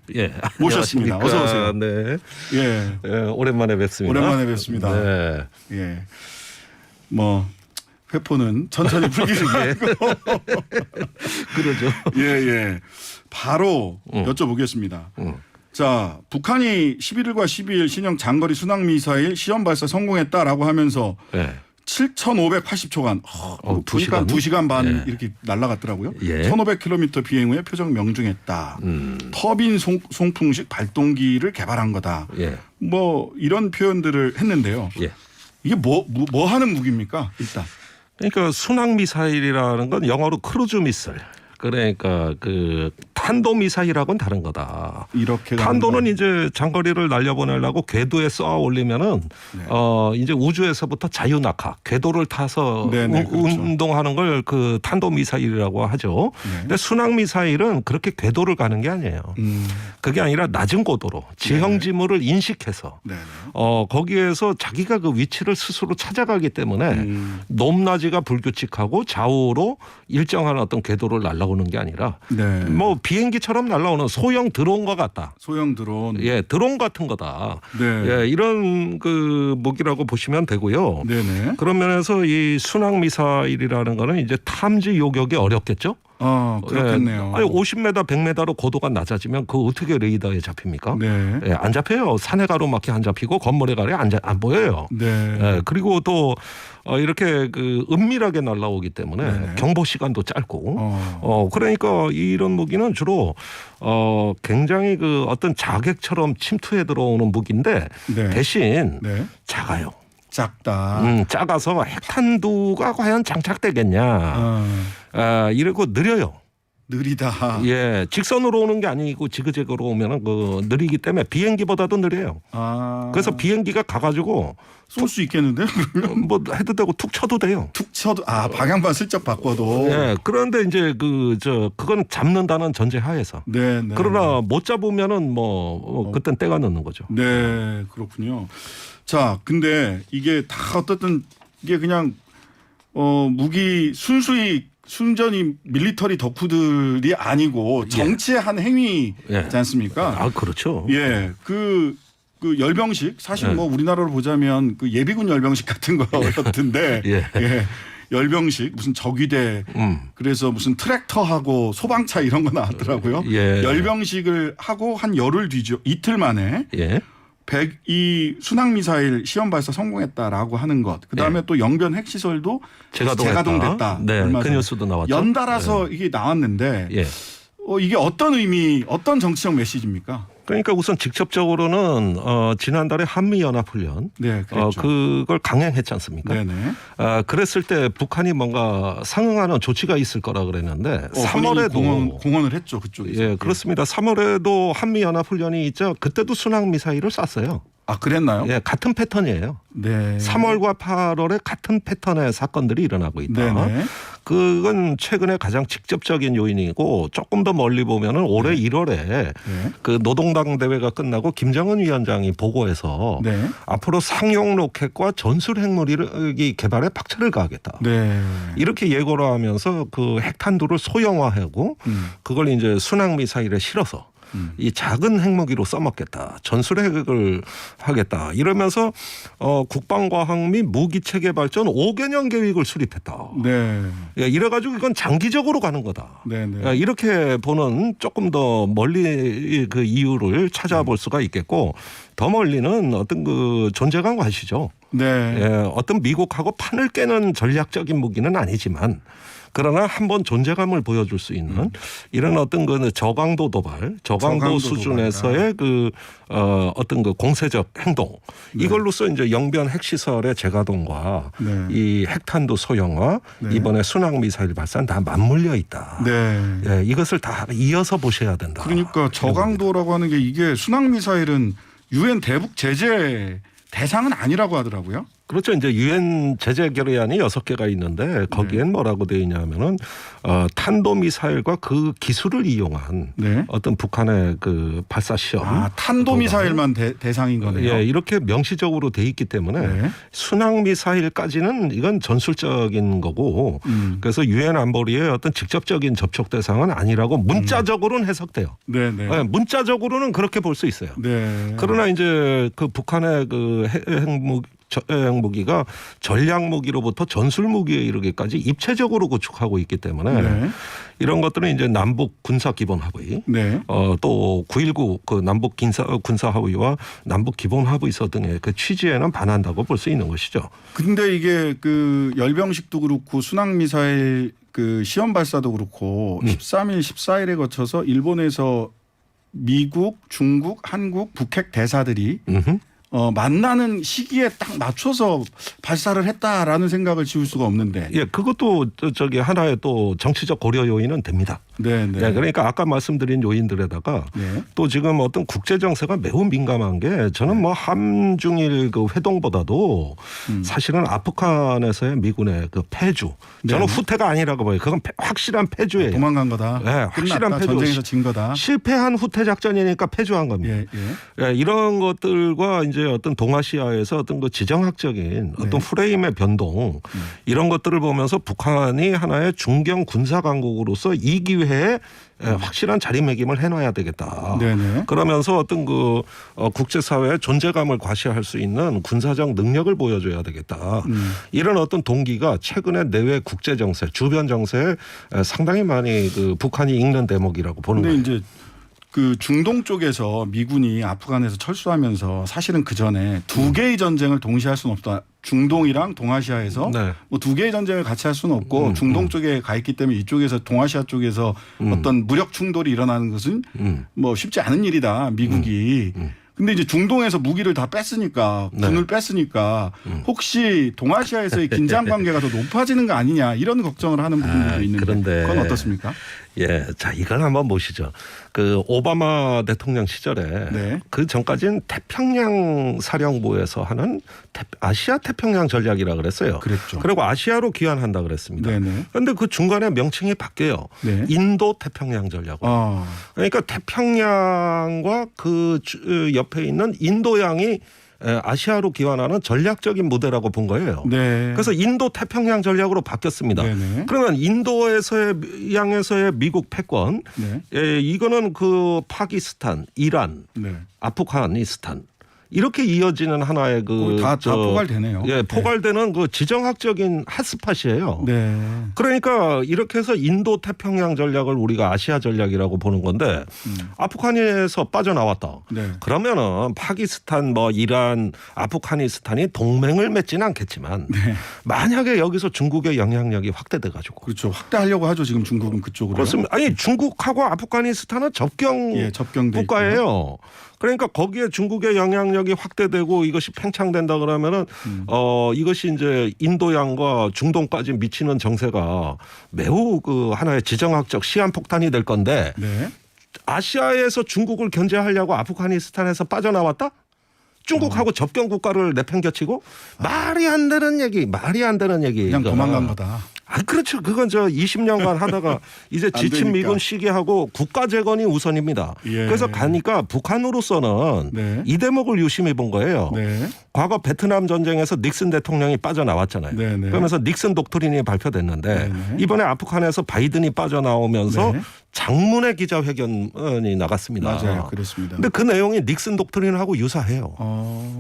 모셨습니다. 어서 오세요. 네. 예. 오랜만에 뵙습니다. 오랜만에 뵙습니다. 네. 예. 뭐 회포는 천천히 풀기로 하고. 그러죠. 예. 바로 여쭤보겠습니다. 자, 북한이 11일과 12일 신형 장거리 순항 미사일 시험 발사 성공했다라고 하면서 7,580초간 보니까 2시간 반 이렇게 날아갔더라고요. 1,500km 비행 후에 표적 명중했다. 터빈 송풍식 발동기를 개발한 거다. 뭐 이런 표현들을 했는데요. 이게 뭐 하는 무기입니까? 일단. 그러니까 순항 미사일이라는 건 영어로 크루즈 미사일. 그러니까 그 탄도 미사일하고는 다른 거다. 이렇게 탄도는 이제 장거리를 날려보내려고 궤도에 쏘아 올리면은 이제 우주에서부터 자유낙하 궤도를 타서 그렇죠. 운동하는 걸 그 탄도 미사일이라고 하죠. 근데 순항 미사일은 그렇게 궤도를 가는 게 아니에요. 그게 아니라 낮은 고도로 지형 지물을 인식해서 거기에서 자기가 그 위치를 스스로 찾아가기 때문에 높낮이가 불규칙하고 좌우로 일정한 어떤 궤도를 날아오는 게 아니라 뭐 비행기처럼 날아오는 소형 드론과 같다. 소형 드론. 예, 드론 같은 거다. 네. 예, 이런 그 무기라고 보시면 되고요. 네네. 그런 면에서 이 순항 미사일이라는 거는 이제 탐지 요격이 어렵겠죠. 그렇겠네요. 아니 50m, 100m로 고도가 낮아지면 그 어떻게 레이더에 잡힙니까? 네. 예, 안 잡혀요. 산에 가로막히 안 잡히고 건물에 가로 안 보여요. 네. 예, 그리고 또 이렇게 그 은밀하게 날아오기 때문에 경보 시간도 짧고 그러니까 이런 무기는 주로 굉장히 그 어떤 자객처럼 침투해 들어오는 무기인데 대신 작아요. 작다. 작아서 핵탄두가 과연 장착되겠냐. 이러고 느려요. 느리다. 예, 직선으로 오는 게 아니고 지그재그로 오면은 그 느리기 때문에 비행기보다도 느려요. 그래서 비행기가 가가지고 쏠 수 있겠는데? 뭐 해도 되고 툭 쳐도 돼요. 툭 쳐도 방향만 슬쩍 바꿔도. 예, 그런데 이제 그건 잡는다는 전제하에서. 그러나 못 잡으면은 그땐 때가 늦는 거죠. 네, 그렇군요. 자, 근데 이게 다 어떻든 이게 그냥 무기 순전히 밀리터리 덕후들이 아니고 정치의 한 행위지 않습니까? 그렇죠. 예, 그 열병식 사실 뭐 우리나라로 보자면 그 예비군 열병식 같은 거였던데 열병식 무슨 적위대 그래서 무슨 트랙터하고 소방차 이런 거 나왔더라고요. 열병식을 하고 한 열흘 뒤죠. 이틀 만에 이 순항 미사일 시험 발사 성공했다라고 하는 것. 그다음에 또 영변 핵시설도 재가동됐다. 그 뉴스도 나왔죠. 연달아서 이게 나왔는데 이게 어떤 정치적 메시지입니까? 그러니까 우선 직접적으로는 지난달에 한미연합훈련 그걸 강행했지 않습니까? 그랬을 때 북한이 뭔가 상응하는 조치가 있을 거라 그랬는데 3월에도 공언을 했죠. 그쪽에서. 예, 그렇습니다. 3월에도 한미연합훈련이 있죠. 그때도 순항 미사일을 쐈어요. 그랬나요? 예, 같은 패턴이에요. 3월과 8월에 같은 패턴의 사건들이 일어나고 있다. 그건 최근에 가장 직접적인 요인이고 조금 더 멀리 보면은 올해 1월에 그 노동당 대회가 끝나고 김정은 위원장이 보고해서 앞으로 상용 로켓과 전술 핵무기 개발에 박차를 가하겠다. 이렇게 예고를 하면서 그 핵탄두를 소형화하고 그걸 이제 순항 미사일에 실어서 이 작은 핵무기로 써먹겠다. 전술핵을 하겠다. 이러면서 국방과학 및 무기체계 발전 5개년 계획을 수립했다. 네. 예, 이래가지고 이건 장기적으로 가는 거다. 네, 네. 예, 이렇게 보는 조금 더 멀리 그 이유를 찾아볼 수가 있겠고 더 멀리는 어떤 그 존재감 과시죠. 네. 예, 어떤 미국하고 판을 깨는 전략적인 무기는 아니지만 그러나 한번 존재감을 보여줄 수 있는 이런 어떤 그 저강도 도발, 저강도 수준에서의 그 어떤 그 공세적 행동 네. 이걸로써 이제 영변 핵시설의 재가동과 네. 이 핵탄두 소형화 네. 이번에 순항 미사일 발사는 다 맞물려 있다. 네. 예, 이것을 다 이어서 보셔야 된다. 그러니까 저강도라고 하는 게 이게 순항 미사일은 유엔 대북 제재 대상은 아니라고 하더라고요. 그렇죠. 이제 유엔 제재 결의안이 6개가 있는데 거기엔 뭐라고 되어 있냐면은 탄도 미사일과 그 기술을 이용한 네. 어떤 북한의 그 발사 시험. 탄도 미사일만 대상인 거네요. 예, 이렇게 명시적으로 돼 있기 때문에 네. 순항 미사일까지는 이건 전술적인 거고 그래서 유엔 안보리의 어떤 직접적인 접촉 대상은 아니라고 문자적으로는 해석돼요. 네, 네. 예, 문자적으로는 그렇게 볼 수 있어요. 네. 그러나 이제 그 북한의 그 핵무기가 전략무기로부터 전술무기에 이르기까지 입체적으로 구축하고 있기 때문에 네. 이런 것들은 이제 남북 군사 기본 합의, 네. 또 9.19 그 남북 군사 합의와 남북 기본 합의서 등의 그 취지에는 반한다고 볼 수 있는 것이죠. 근데 이게 그 열병식도 그렇고 순항 미사일 그 시험 발사도 그렇고 13일, 14일에 거쳐서 일본에서 미국, 중국, 한국, 북핵 대사들이 만나는 시기에 딱 맞춰서 발사를 했다라는 생각을 지울 수가 없는데. 예, 그것도 저기 하나의 또 정치적 고려 요인은 됩니다. 네, 네. 네, 그러니까 아까 말씀드린 요인들에다가 네. 또 지금 어떤 국제 정세가 매우 민감한 게 저는 뭐 한중일 그 회동보다도 사실은 아프간에서의 미군의 그 패주 저는 네. 후퇴가 아니라고 봐요. 그건 확실한 패주예요. 도망간 거다. 네, 확실한 끝났다. 패주. 전쟁에서 진 거다. 실패한 후퇴 작전이니까 패주한 겁니다. 예, 예. 예, 이런 것들과 이제 어떤 동아시아에서 어떤 그 지정학적인 어떤 프레임의 변동 이런 것들을 보면서 북한이 하나의 중견 군사 강국으로서 이 기회에 확실한 자리매김을 해놔야 되겠다. 네네. 그러면서 어떤 그 국제사회의 존재감을 과시할 수 있는 군사적 능력을 보여줘야 되겠다. 이런 어떤 동기가 최근에 내외 국제 정세, 주변 정세에 상당히 많이 그 북한이 읽는 대목이라고 보는 근데 거예요. 이제 그 중동 쪽에서 미군이 아프간에서 철수하면서 사실은 그 전에 두 개의 전쟁을 동시에 할 수는 없다. 중동이랑 동아시아에서 네. 뭐 두 개의 전쟁을 같이 할 수는 없고 중동 쪽에 가 있기 때문에 이쪽에서 동아시아 쪽에서 어떤 무력 충돌이 일어나는 것은 뭐 쉽지 않은 일이다. 미국이. 근데 이제 중동에서 무기를 다 뺐으니까 군을 뺐으니까 혹시 동아시아에서의 긴장 관계가 더 높아지는 거 아니냐 이런 걱정을 하는 부분들도 있는데 그런데 그건 어떻습니까? 예, 자 이걸 한번 보시죠. 그 오바마 대통령 시절에 네. 그 전까지는 태평양 사령부에서 하는 아시아 태평양 전략이라 그랬어요. 그랬죠. 그리고 아시아로 귀환한다 그랬습니다. 네네. 그런데 그 중간에 명칭이 바뀌어요. 네. 인도 태평양 전략으로. 그러니까 태평양과 그 옆에 있는 인도양이 아시아로 기환하는 전략적인 무대라고 본 거예요. 네. 그래서 인도 태평양 전략으로 바뀌었습니다. 네네. 그러면 인도에서의 양에서의 미국 패권, 네. 이거는 그 파키스탄, 이란, 네. 아프가니스탄 이렇게 이어지는 하나의 그 다 포괄되네요. 예, 포괄되는 그 지정학적인 핫스팟이에요. 네. 그러니까 이렇게 해서 인도 태평양 전략을 우리가 아시아 전략이라고 보는 건데 아프간에서 빠져나왔다. 네. 그러면은 파키스탄 뭐 이란 아프가니스탄이 동맹을 맺지는 않겠지만 만약에 여기서 중국의 영향력이 확대돼 가지고 그렇죠. 확대하려고 하죠. 지금 중국은 그쪽으로. 그렇습니다. 아니 중국하고 아프가니스탄은 접경 접경돼 국가예요. 있고요. 그러니까 거기에 중국의 영향력이 확대되고 이것이 팽창된다 그러면은 이것이 이제 인도양과 중동까지 미치는 정세가 매우 그 하나의 지정학적 시한폭탄이 될 건데 네. 아시아에서 중국을 견제하려고 아프가니스탄에서 빠져나왔다? 중국하고 접경 국가를 내팽겨치고 말이 안 되는 얘기. 그냥 도망간 거다. 아, 그렇죠. 그건 저 20년간 하다가 이제 안 지친 되니까. 미군 시기하고 국가 재건이 우선입니다. 예. 그래서 가니까 북한으로서는 네. 이 대목을 유심히 본 거예요. 네. 과거 베트남 전쟁에서 닉슨 대통령이 빠져나왔잖아요. 네, 네. 그러면서 닉슨 독트린이 발표됐는데 네, 네. 이번에 아프간에서 바이든이 빠져나오면서 네. 장문의 기자회견이 나갔습니다. 맞아요. 그렇습니다. 근데 그 내용이 닉슨 독트린하고 유사해요.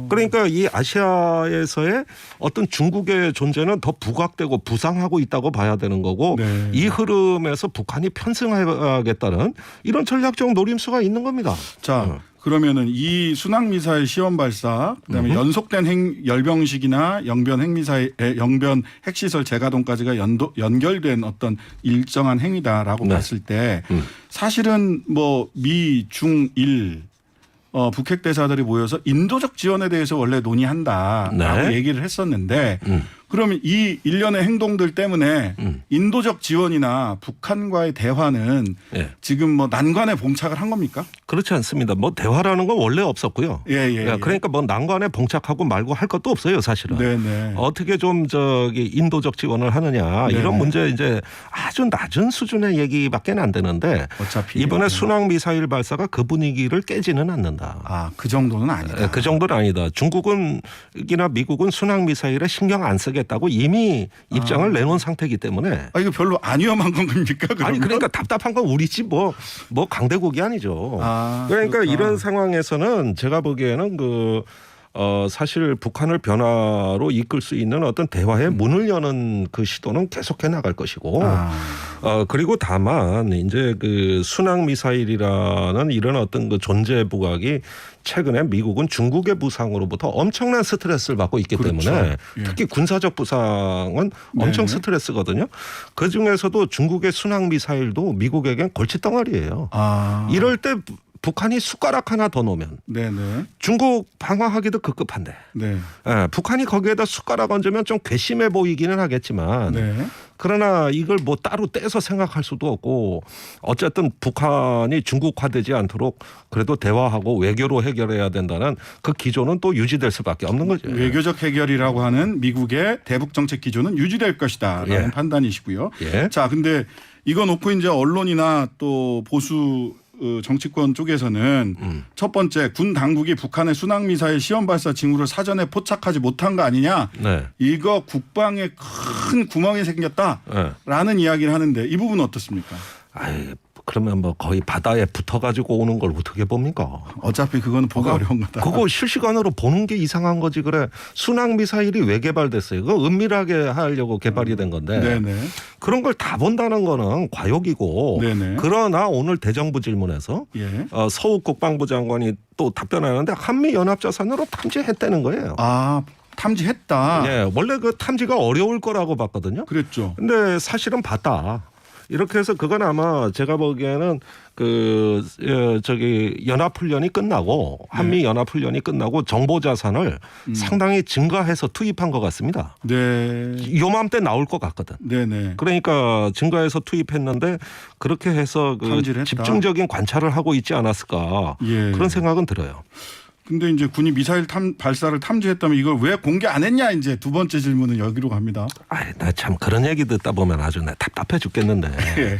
그러니까 이 아시아에서의 어떤 중국의 존재는 더 부각되고 부상하고 있다고 봐야 되는 거고 네. 이 흐름에서 북한이 편승하겠다는 이런 전략적 노림수가 있는 겁니다. 자, 그러면은 이 순항미사일 시험 발사, 그다음에 연속된 열병식이나 영변 핵시설 재가동까지가 연결된 어떤 일정한 행위다라고 네. 봤을 때 사실은 뭐 미, 중, 일 북핵 대사들이 모여서 인도적 지원에 대해서 원래 논의한다라고 네. 얘기를 했었는데 그러면 이 일련의 행동들 때문에 인도적 지원이나 북한과의 대화는 예. 지금 뭐 난관에 봉착을 한 겁니까? 그렇지 않습니다. 뭐 대화라는 건 원래 없었고요. 예. 그러니까 뭐 난관에 봉착하고 말고 할 것도 없어요, 사실은. 네네. 어떻게 좀 인도적 지원을 하느냐 네네. 이런 문제 이제 아주 낮은 수준의 얘기밖에 안 되는데 어차피 이번에 순항 미사일 발사가 그 분위기를 깨지는 않는다. 아, 그 정도는 아니다. 그 정도는 아니다. 중국이나 미국은 순항 미사일에 신경 안 쓰겠다고 이미 입장을 내놓은 상태이기 때문에. 이거 별로 안 위험한 겁니까? 아니 그러니까 답답한 건 우리지 뭐 강대국이 아니죠. 그러니까 그렇다. 이런 상황에서는 제가 보기에는 사실 북한을 변화로 이끌 수 있는 어떤 대화의 문을 여는 그 시도는 계속해 나갈 것이고, 그리고 다만 이제 그 순항 미사일이라는 이런 어떤 그 존재 부각이 최근에 미국은 중국의 부상으로부터 엄청난 스트레스를 받고 있기 그렇죠. 때문에 예. 특히 군사적 부상은 엄청 네네. 스트레스거든요. 그 중에서도 중국의 순항 미사일도 미국에겐 골칫덩어리예요. 이럴 때 북한이 숟가락 하나 더 놓으면 네네. 중국 방어하기도 급급한데 네. 북한이 거기에다 숟가락 얹으면 좀 괘씸해 보이기는 하겠지만 네. 그러나 이걸 뭐 따로 떼서 생각할 수도 없고 어쨌든 북한이 중국화되지 않도록 그래도 대화하고 외교로 해결해야 된다는 그 기조는 또 유지될 수밖에 없는 거죠. 외교적 해결이라고 하는 미국의 대북 정책 기조는 유지될 것이다라는 예. 판단이시고요. 예. 자, 근데 이거 놓고 이제 언론이나 또 보수 정치권 쪽에서는 첫 번째 군 당국이 북한의 순항미사일 시험 발사 징후를 사전에 포착하지 못한 거 아니냐. 네. 이거 국방에 큰 구멍이 생겼다라는 이야기를 하는데 이 부분은 어떻습니까? 아이, 그러면 뭐 거의 바다에 붙어가지고 오는 걸 어떻게 봅니까? 어차피 그거는 보기 어려운 거다. 그거 실시간으로 보는 게 이상한 거지. 그래. 순항 미사일이 왜 개발됐어요? 그거 은밀하게 하려고 개발이 된 건데. 네네. 그런 걸 다 본다는 거는 과욕이고. 네네. 그러나 오늘 대정부 질문에서 예. 서욱 국방부 장관이 또 답변하는데 한미 연합자산으로 탐지했다는 거예요. 아, 탐지했다. 예, 원래 그 탐지가 어려울 거라고 봤거든요. 그랬죠. 근데 사실은 봤다. 이렇게 해서 그건 아마 제가 보기에는 연합훈련이 끝나고 한미 연합훈련이 끝나고 정보자산을 상당히 증가해서 투입한 것 같습니다. 네. 요맘때 나올 것 같거든. 네네. 그러니까 증가해서 투입했는데 그렇게 해서 탐지를 했다. 집중적인 관찰을 하고 있지 않았을까 예. 그런 생각은 들어요. 근데 이제 군이 미사일 발사를 탐지했다면 이걸 왜 공개 안 했냐 이제 두 번째 질문은 여기로 갑니다. 나 참 그런 얘기 듣다 보면 아주 답답해 죽겠는데 예.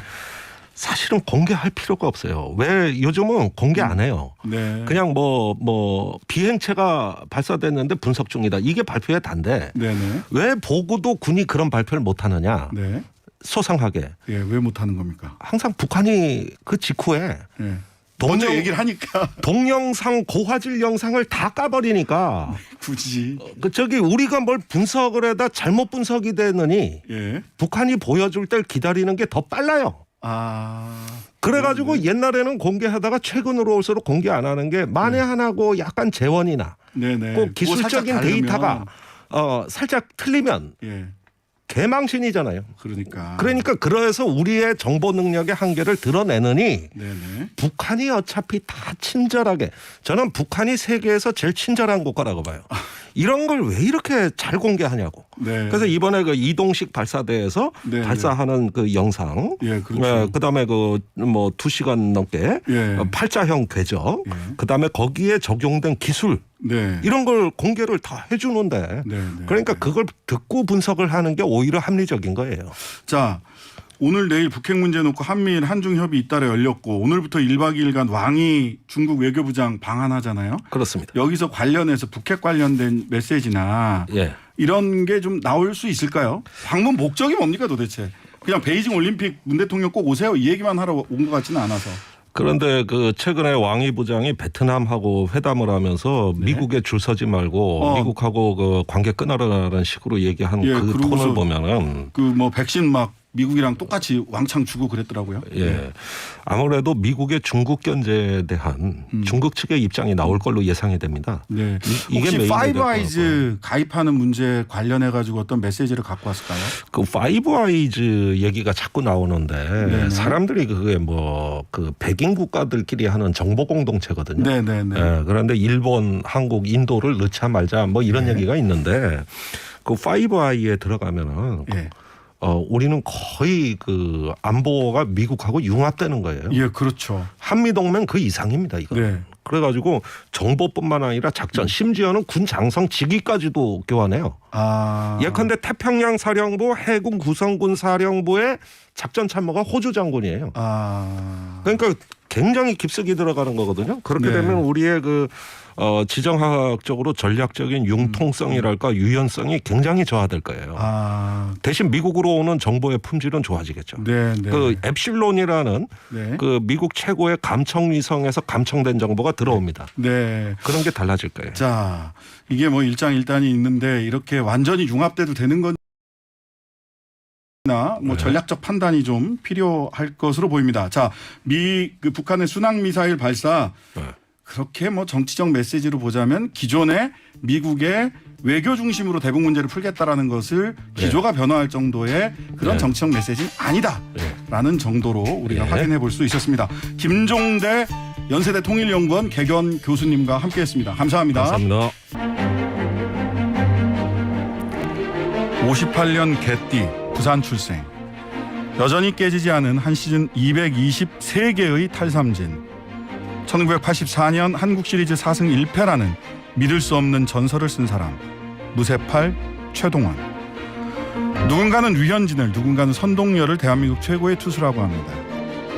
사실은 공개할 필요가 없어요. 왜 요즘은 공개 안 해요. 네. 그냥 뭐 비행체가 발사됐는데 분석 중이다. 이게 발표의 단데 네네. 왜 보고도 군이 그런 발표를 못 하느냐. 네. 소상하게. 예, 왜 못하는 겁니까? 항상 북한이 그 직후에 예. 먼저 얘기를 하니까 동영상 고화질 영상을 다 까버리니까 굳이. 우리가 뭘 분석을 해다 잘못 분석이 되느니 예. 북한이 보여줄 때를 기다리는 게 더 빨라요. 그래가지고 옛날에는 공개하다가 최근으로 올수록 공개 안 하는 게 만에 하나고 약간 재원이나 네네. 꼭 기술적인 그거 살짝 데이터가 살짝 틀리면 예. 개망신이잖아요. 그러니까 그래서 우리의 정보 능력의 한계를 드러내느니 네네. 북한이 어차피 다 친절하게 저는 북한이 세계에서 제일 친절한 국가라고 봐요. 이런 걸 왜 이렇게 잘 공개하냐고. 네. 그래서 이번에 그 이동식 발사대에서 네, 발사하는 그 영상, 예, 그렇죠. 그다음에 그 뭐 2시간 넘게 예. 팔자형 궤적, 예. 그다음에 거기에 적용된 기술 네. 이런 걸 공개를 다 해주는데 네. 그러니까 그걸 듣고 분석을 하는 게 오히려 합리적인 거예요. 자, 오늘 내일 북핵 문제 놓고 한미일 한중 협의 잇따라 열렸고 오늘부터 1박 2일간 왕이 중국 외교부장 방한하잖아요. 그렇습니다. 여기서 관련해서 북핵 관련된 메시지나 예. 이런 게 좀 나올 수 있을까요? 방문 목적이 뭡니까 도대체? 그냥 베이징 올림픽 문 대통령 꼭 오세요 이 얘기만 하러 온 것 같지는 않아서. 그런데 그 최근에 왕이 부장이 베트남하고 회담을 하면서 네. 미국에 줄 서지 말고 미국하고 그 관계 끊어라라는 식으로 얘기한 예, 그 그러고서 톤을 보면은 그 뭐 백신 막 미국이랑 똑같이 왕창 주고 그랬더라고요. 예. 아무래도 미국의 중국 견제에 대한 중국 측의 입장이 나올 걸로 예상이 됩니다. 네. 이게 혹시 메인이 파이브 될 아이즈 가입하는 문제 관련해 가지고 어떤 메시지를 갖고 왔을까요? 그 파이브 아이즈 얘기가 자꾸 나오는데 네네. 사람들이 그게 뭐 그 백인 국가들끼리 하는 정보 공동체거든요. 네네네. 예, 그런데 일본, 한국, 인도를 넣자 말자 뭐 이런 네. 얘기가 있는데 그 파이브 아이에 들어가면은 예. 우리는 거의 그 안보가 미국하고 융합되는 거예요. 예, 그렇죠. 한미동맹 그 이상입니다, 이거. 네. 그래가지고 정보뿐만 아니라 작전, 심지어는 군 장성 직위까지도 교환해요. 아. 예컨대 태평양 사령부, 해군 구성군 사령부의 작전 참모가 호주 장군이에요. 아. 그러니까 굉장히 깊숙이 들어가는 거거든요. 그렇게 네. 되면 우리의 그 지정학적으로 전략적인 융통성이랄까 유연성이 굉장히 저하될 거예요. 아. 대신 미국으로 오는 정보의 품질은 좋아지겠죠. 네, 네. 그 엡실론이라는 네. 그 미국 최고의 감청 위성에서 감청된 정보가 들어옵니다. 네. 그런 게 달라질 거예요. 자, 이게 뭐 일장일단이 있는데 이렇게 완전히 융합돼도 되는 건나 뭐 네. 전략적 판단이 좀 필요할 것으로 보입니다. 자, 그 북한의 순항 미사일 발사 네. 그렇게 뭐 정치적 메시지로 보자면 기존의 미국의 외교 중심으로 대북 문제를 풀겠다라는 것을 기조가 변화할 정도의 그런 네. 정치적 메시지는 아니다라는 정도로 우리가 네. 확인해 볼 수 있었습니다. 김종대 연세대 통일연구원 개견 교수님과 함께했습니다. 감사합니다. 감사합니다. 58년 개띠 부산 출생. 여전히 깨지지 않은 한 시즌 223개의 탈삼진. 1984년 한국 시리즈 4승 1패라는 믿을 수 없는 전설을 쓴 사람. 무쇠팔 최동원. 누군가는 류현진을 누군가는 선동열을 대한민국 최고의 투수라고 합니다.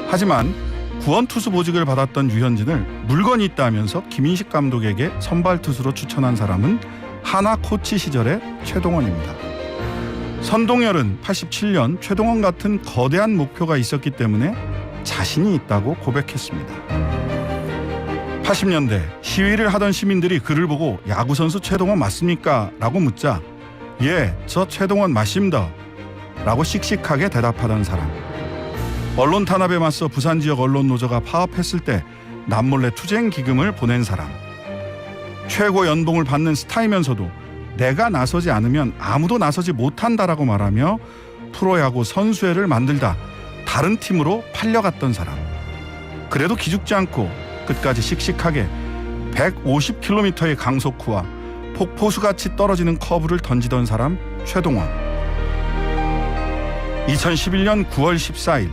하지만 구원 투수 보직을 받았던 류현진을 물건이 있다 하면서 김인식 감독에게 선발 투수로 추천한 사람은 하나 코치 시절의 최동원입니다. 선동열은 87년 최동원 같은 거대한 목표가 있었기 때문에 자신이 있다고 고백했습니다. 80년대 시위를 하던 시민들이 그를 보고 야구선수 최동원 맞습니까? 라고 묻자 예, 저 최동원 맞습니다 라고 씩씩하게 대답하던 사람. 언론 탄압에 맞서 부산 지역 언론 노조가 파업했을 때 남몰래 투쟁 기금을 보낸 사람. 최고 연봉을 받는 스타이면서도 내가 나서지 않으면 아무도 나서지 못한다라고 말하며 프로야구 선수회를 만들다 다른 팀으로 팔려갔던 사람. 그래도 기죽지 않고 끝까지 씩씩하게 150km의 강속구와 폭포수같이 떨어지는 커브를 던지던 사람 최동원. 2011년 9월 14일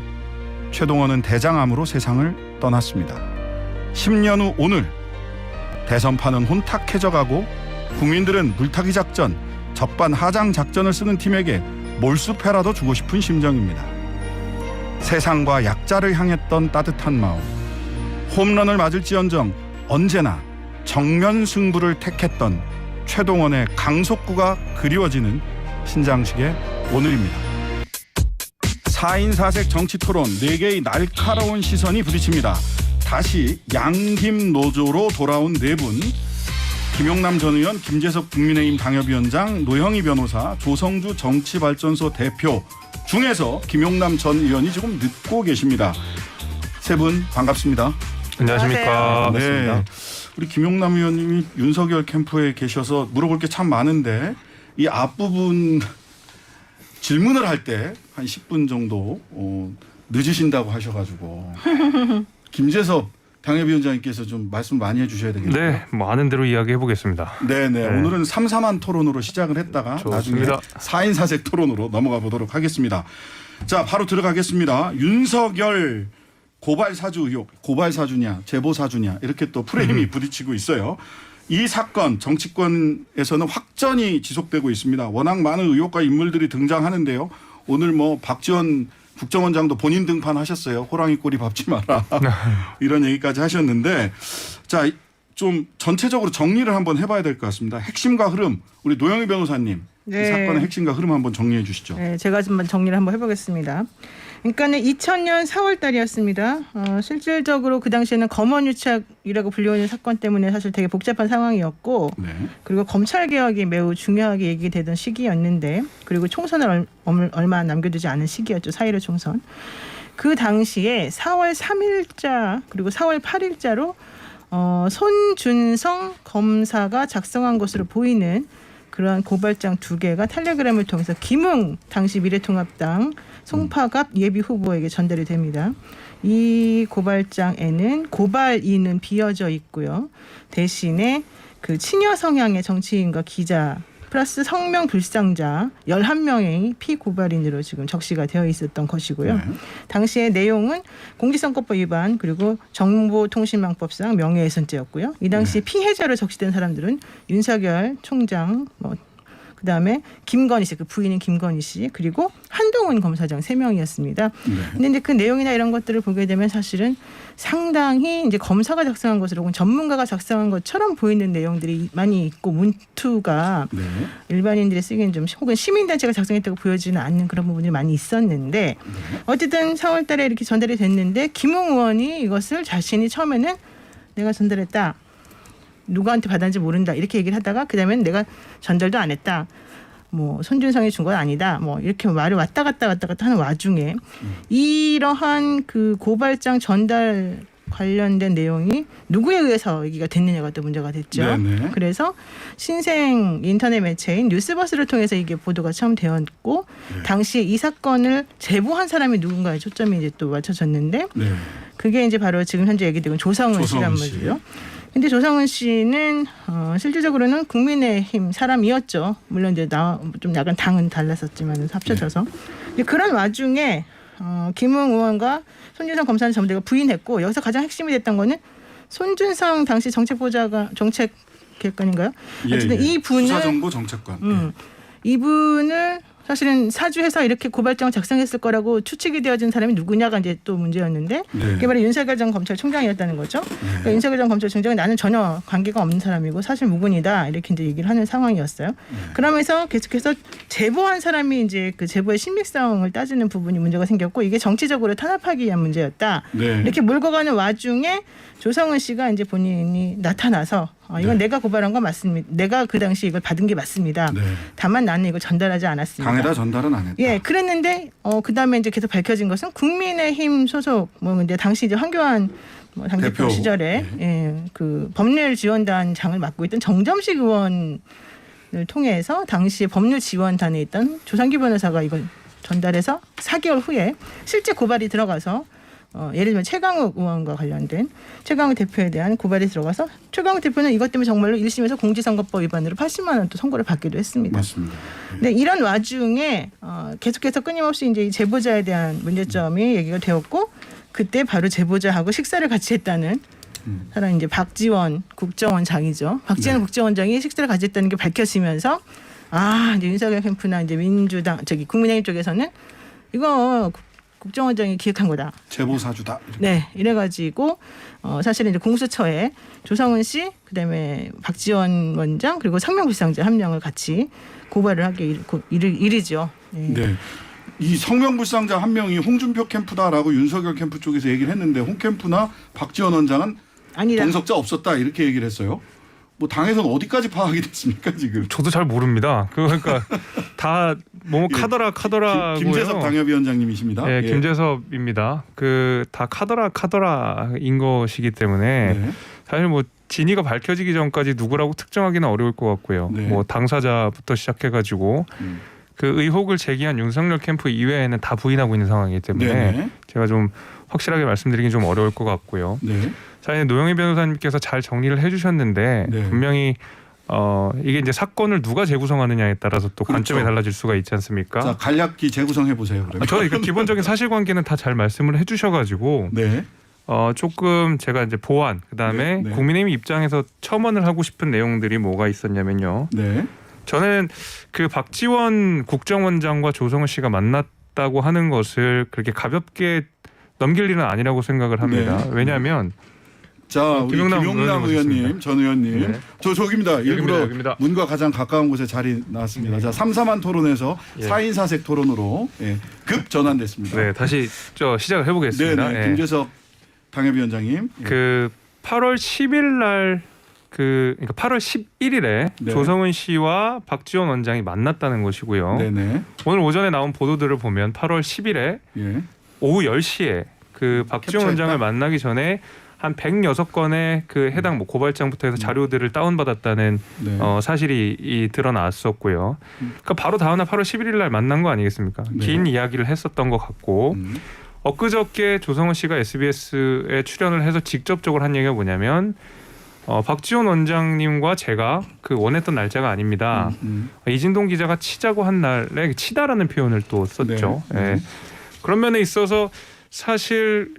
최동원은 대장암으로 세상을 떠났습니다. 10년 후 오늘 대선판은 혼탁해져가고 국민들은 물타기 작전, 적반 하장 작전을 쓰는 팀에게 몰수패라도 주고 싶은 심정입니다. 세상과 약자를 향했던 따뜻한 마음, 홈런을 맞을지언정 언제나 정면 승부를 택했던 최동원의 강속구가 그리워지는 신장식의 오늘입니다. 4인 4색 정치토론 4개의 날카로운 시선이 부딪힙니다. 다시 양김 노조로 돌아온 4분. 김용남 전 의원, 김재석 국민의힘 당협위원장, 노영희 변호사, 조성주 정치발전소 대표 중에서 김용남 전 의원이 조금 늦고 계십니다. 세 분 반갑습니다. 안녕하십니까. 네, 우리 김용남 의원님이 윤석열 캠프에 계셔서 물어볼 게 참 많은데 이 앞부분 질문을 할 때 한 10분 정도 늦으신다고 하셔가지고 김재석 당협위원장님께서 좀 말씀 많이 해주셔야 되겠네요. 네, 뭐 아는 대로 이야기해 보겠습니다. 네네. 오늘은 삼삼한 토론으로 시작을 했다가 좋습니다. 나중에 4인 4색 토론으로 넘어가 보도록 하겠습니다. 자, 바로 들어가겠습니다. 윤석열 고발 사주 의혹, 고발 사주냐, 제보 사주냐 이렇게 또 프레임이 부딪히고 있어요. 이 사건 정치권에서는 확전이 지속되고 있습니다. 워낙 많은 의혹과 인물들이 등장하는데요. 오늘 뭐 박지원 국정원장도 본인 등판하셨어요. 호랑이 꼬리 밟지 마라. 이런 얘기까지 하셨는데 자, 좀 전체적으로 정리를 한번 해봐야 될 것 같습니다. 핵심과 흐름, 우리 노영희 변호사님 이 사건의 핵심과 흐름 한번 정리해 주시죠. 네, 제가 좀 정리를 한번 해보겠습니다. 그러니까는 2000년 4월 달이었습니다. 실질적으로 그 당시에는 검언유착이라고 불리우는 사건 때문에 사실 되게 복잡한 상황이었고, 네. 그리고 검찰 개혁이 매우 중요하게 얘기되던 시기였는데, 그리고 총선을 얼마 남겨두지 않은 시기였죠. 4.15 총선. 그 당시에 4월 3일자 그리고 4월 8일자로 손준성 검사가 작성한 것으로 보이는 그러한 고발장 2개가 텔레그램을 통해서 김웅 당시 미래통합당 송파갑 예비 후보에게 전달이 됩니다. 이 고발장에는 고발인은 비어져 있고요. 대신에 그 친여 성향의 정치인과 기자 플러스 성명 불상자 11명의 피고발인으로 지금 적시가 되어 있었던 것이고요. 네. 당시의 내용은 공직선거법 위반 그리고 정보통신망법상 명예훼손죄였고요. 이 당시 피해자로 적시된 사람들은 윤석열 총장, 그다음에 김건희 씨, 그 부인인 김건희 씨, 그리고 한동훈 검사장 3명이었습니다. 근데 이제 그 내용이나 이런 것들을 보게 되면 사실은 상당히 이제 검사가 작성한 것으로 혹은 전문가가 작성한 것처럼 보이는 내용들이 많이 있고 문투가 네. 일반인들이 쓰기엔 좀 혹은 시민단체가 작성했다고 보여지는 않는 그런 부분이 많이 있었는데 어쨌든 4월 달에 이렇게 전달이 됐는데 김웅 의원이 이것을 자신이 처음에는 내가 전달했다. 누구한테 받았는지 모른다 이렇게 얘기를 하다가 그다음엔 내가 전달도 안 했다. 손준성이 준 건 아니다. 이렇게 말을 왔다 갔다 하는 와중에 이러한 그 고발장 전달 관련된 내용이 누구에 의해서 얘기가 됐느냐가 또 문제가 됐죠. 네네. 그래서 신생 인터넷 매체인 뉴스버스를 통해서 이게 보도가 처음 되었고 당시에 이 사건을 제보한 사람이 누군가에 초점이 이제 또 맞춰졌는데 네. 그게 이제 바로 지금 현재 얘기되고 조성은 씨란 말이죠. 근데 조성은 씨는 실질적으로는 국민의힘 사람이었죠. 물론 이제 좀 약간 당은 달랐었지만 합쳐져서 그런 와중에 김웅 의원과 손준성 검사는 전부 다 부인했고 여기서 가장 핵심이 됐던 거는 손준성 당시 정책개혁관인가요? 어쨌든 이분을 수사정보정책관. 이분을 사실은 사주해서 이렇게 고발장을 작성했을 거라고 추측이 되어진 사람이 누구냐가 이제 또 문제였는데 그게 바로 윤석열 전 검찰총장이었다는 거죠. 그러니까 윤석열 전 검찰총장은 나는 전혀 관계가 없는 사람이고 사실 무근이다 이렇게 이제 얘기를 하는 상황이었어요. 그러면서 계속해서 제보한 사람이 이제 그 제보의 신빙성을 따지는 부분이 문제가 생겼고 이게 정치적으로 탄압하기 위한 문제였다. 네. 이렇게 몰고 가는 와중에 조성은 씨가 이제 본인이 나타나서 이건 내가 고발한 건 맞습니다. 내가 그 당시 이걸 받은 게 맞습니다. 네. 다만 나는 이걸 전달하지 않았습니다. 당에다 전달은 안 했다. 예, 그랬는데 그다음에 이제 계속 밝혀진 것은 국민의힘 소속 이제 당시 이제 황교안 당대표 시절에 그 법률 지원단장을 맡고 있던 정점식 의원을 통해서 당시 법률 지원단에 있던 조상기 변호사가 이걸 전달해서 4개월 후에 실제 고발이 들어가서 예를 들면 최강욱 의원과 관련된 최강욱 대표에 대한 고발이 들어가서 최강욱 대표는 이것 때문에 정말로 1심에서 공직선거법 위반으로 80만 원 또 선고를 받기도 했습니다. 맞습니다. 네, 이런 와중에 계속해서 끊임없이 이제 이 제보자에 대한 문제점이 얘기가 되었고 그때 바로 제보자하고 식사를 같이 했다는 사람 이제 박지원 국정원장이죠. 박지원 국정원장이 식사를 같이 했다는 게 밝혀지면서 이제 윤석열 캠프나 이제 민주당 국민의힘 쪽에서는 이거 국정원장이 기획한 거다. 제보 사주다. 네, 이래가지고 사실은 이제 공수처에 조성은 씨, 그다음에 박지원 원장 그리고 성명불상자 1명을 같이 고발을 하게 이르죠. 네. 이 성명불상자 1명이 홍준표 캠프다라고 윤석열 캠프 쪽에서 얘기를 했는데 홍 캠프나 박지원 원장은 아니다. 동석자 없었다 이렇게 얘기를 했어요. 당에서는 어디까지 파악이 됐습니까 지금? 저도 잘 모릅니다. 그러니까 다 카더라고요. 김재섭 당협위원장님이십니다. 네, 김재섭입니다. 그 다 카더라인 것이기 때문에 사실 진위가 밝혀지기 전까지 누구라고 특정하기는 어려울 것 같고요. 당사자부터 시작해가지고 그 의혹을 제기한 윤석열 캠프 이외에는 다 부인하고 있는 상황이기 때문에 제가 좀 확실하게 말씀드리긴 좀 어려울 것 같고요. 사실 노영희 변호사님께서 잘 정리를 해주셨는데 분명히 이게 이제 사건을 누가 재구성하느냐에 따라서 또 관점이 달라질 수가 있지 않습니까? 자, 간략히 재구성해 보세요. 그러면. 저는 기본적인 사실관계는 다 잘 말씀을 해주셔가지고 조금 제가 이제 보완 그다음에 국민의힘 입장에서 첨언을 하고 싶은 내용들이 뭐가 있었냐면요. 저는 그 박지원 국정원장과 조성은 씨가 만났다고 하는 것을 그렇게 가볍게 넘길 일은 아니라고 생각을 합니다. 왜냐하면 자, 우리 김용남 의원님, 전 의원님. 네. 저기입니다. 일부러 여기입니다. 문과 가장 가까운 곳에 자리 나왔습니다. 자, 삼삼한 토론에서 4인 4색 토론으로 급 전환됐습니다. 네, 다시 시작을 해보겠습니다. 네. 김재석 당협위원장님. 그 8월 10일 날 그러니까 8월 11일에 네. 조성은 씨와 박지원 원장이 만났다는 것이고요. 네네. 오늘 오전에 나온 보도들을 보면 8월 10일에 예. 오후 10시에 그 박지원 캡처했다? 원장을 만나기 전에 한 106건의 그 해당 뭐 고발장부터 해서 자료들을 다운받았다는 네. 사실이 드러났었고요. 그러니까 바로 다음날 8월 11일 날 만난 거 아니겠습니까? 네. 긴 이야기를 했었던 것 같고 엊그저께 조성은 씨가 SBS에 출연을 해서 직접적으로 한 얘기가 뭐냐면 박지원 원장님과 제가 그 원했던 날짜가 아닙니다. 이진동 기자가 치자고 한 날에 치다라는 표현을 또 썼죠. 네. 예. 그런 면에 있어서 사실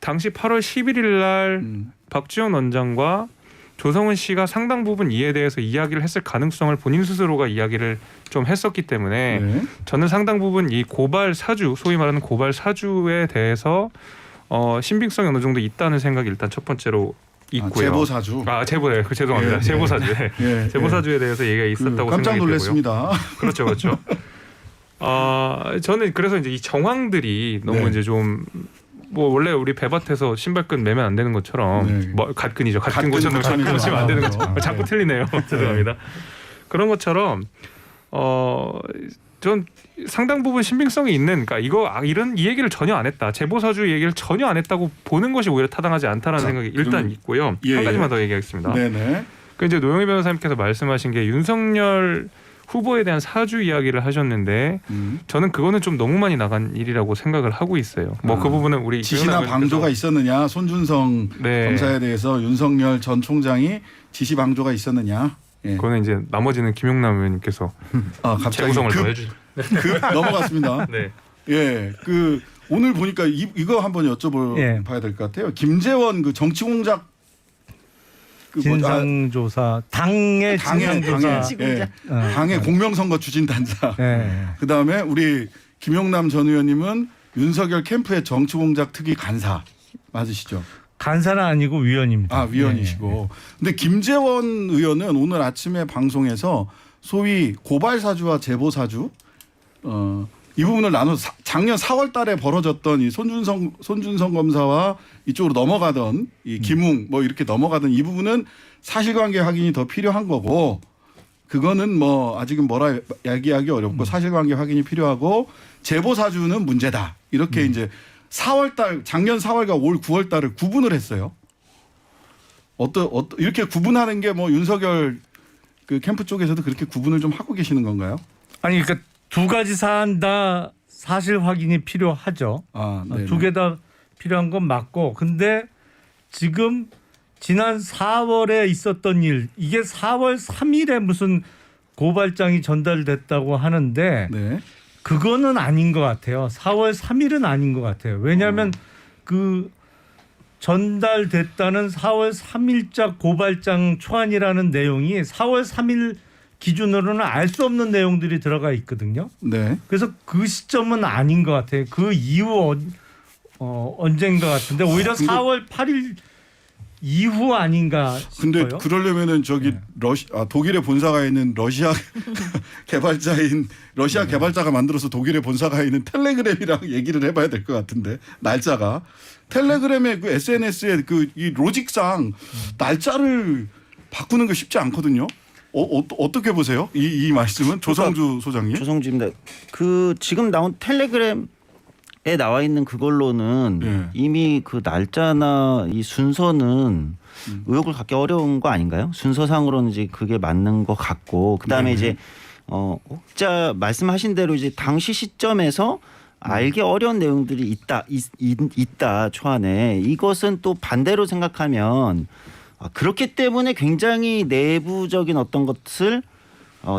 당시 8월 11일 날 박지원 원장과 조성은 씨가 상당 부분 이에 대해서 이야기를 했을 가능성을 본인 스스로가 이야기를 좀 했었기 때문에 네. 저는 상당 부분 이 고발 사주, 소위 말하는 고발 사주에 대해서 신빙성이 어느 정도 있다는 생각이 일단 첫 번째로 있고요. 제보 사주. 제보네. 죄송합니다. 예, 제보 사주. 예, 제보 사주에 대해서 얘기가 있었다고 깜짝 생각이 되고요. 놀랐습니다. 그렇죠. 저는 그래서 이제 이 정황들이 너무 네. 이제 좀 뭐 원래 우리 배밭에서 신발끈 매면 안 되는 것처럼 네. 뭐 갓끈이죠. 갓끈 갓끈 고치면 고치면 안 되는 안 것처럼 돼요. 자꾸 틀리네요. 죄송합니다. 그런 것처럼 전 상당 부분 신빙성이 있는 그러니까 이 얘기를 전혀 안 했다. 제보 사주 얘기를 전혀 안 했다고 보는 것이 오히려 타당하지 않다라는 생각이 일단 있고요. 한 가지만 더 얘기하겠습니다. 네네. 그 이제 노영희 변호사님께서 말씀하신 게 윤석열 후보에 대한 사주 이야기를 하셨는데 저는 그거는 좀 너무 많이 나간 일이라고 생각을 하고 있어요. 뭐 그 부분은 우리 지시나 방조가 있었느냐, 손준성 네. 검사에 대해서 윤석열 전 지시 방조가 있었느냐. 예. 그거는 이제 나머지는 김용남 의원님께서 갑자기 재구성을 더 해주죠. 넘어갔습니다. 네. 예, 오늘 보니까 이거 한번 여쭤봐야 될 것 같아요. 김재원 그 정치공작 진상조사 당의 진상조사 당의 공명선거 추진단사. 네. 그다음에 우리 김용남 전 의원님은 윤석열 캠프의 정치공작 특위 간사 맞으시죠? 간사는 아니고 위원입니다. 위원이시고. 근데 김재원 의원은 오늘 아침에 방송에서 소위 고발 사주와 제보 사주 이 부분을 나눠서 작년 4월 달에 벌어졌던 이 손준성 검사와 이쪽으로 넘어가던 이 김웅 뭐 이렇게 넘어가던 이 부분은 사실관계 확인이 더 필요한 거고 그거는 뭐 아직은 뭐라 얘기하기 어렵고 사실관계 확인이 필요하고 제보 사주는 문제다. 이렇게 이제 4월 달 작년 4월과 올 9월 달을 구분을 했어요. 이렇게 구분하는 게 뭐 윤석열 그 캠프 쪽에서도 그렇게 구분을 좀 하고 계시는 건가요? 아니 그러니까 두 가지 사안 다 사실 확인이 필요하죠. 두 개 다 필요한 건 맞고 근데 지금 지난 4월에 있었던 일 이게 4월 3일에 무슨 고발장이 전달됐다고 하는데 네. 그거는 아닌 것 같아요. 4월 3일은 아닌 것 같아요. 왜냐하면 그 전달됐다는 4월 3일자 고발장 초안이라는 내용이 4월 3일 기준으로는 알 수 없는 내용들이 들어가 있거든요. 네. 그래서 그 시점은 아닌 것 같아요. 그 이후 언젠가 같은데 오히려 4월 8일 이후 아닌가 싶어요. 근데 그러려면은 독일에 본사가 있는 러시아 개발자가 만들어서 독일에 본사가 있는 텔레그램이랑 얘기를 해봐야 될 것 같은데 날짜가 텔레그램의 그 SNS의 이 로직상 날짜를 바꾸는 거 쉽지 않거든요. 어떻게 보세요? 이 말씀은 조성주 소장님. 조성주입니다. 지금 나온 텔레그램에 나와 있는 그걸로는 이미 그 날짜나 이 순서는 의혹을 갖기 어려운 거 아닌가요? 순서상으로는 이제 그게 맞는 것 같고 그다음에 이제 혹자 말씀하신 대로 이제 당시 시점에서 알기 어려운 내용들이 있다 초안에 이것은 또 반대로 생각하면 그렇기 때문에 굉장히 내부적인 어떤 것을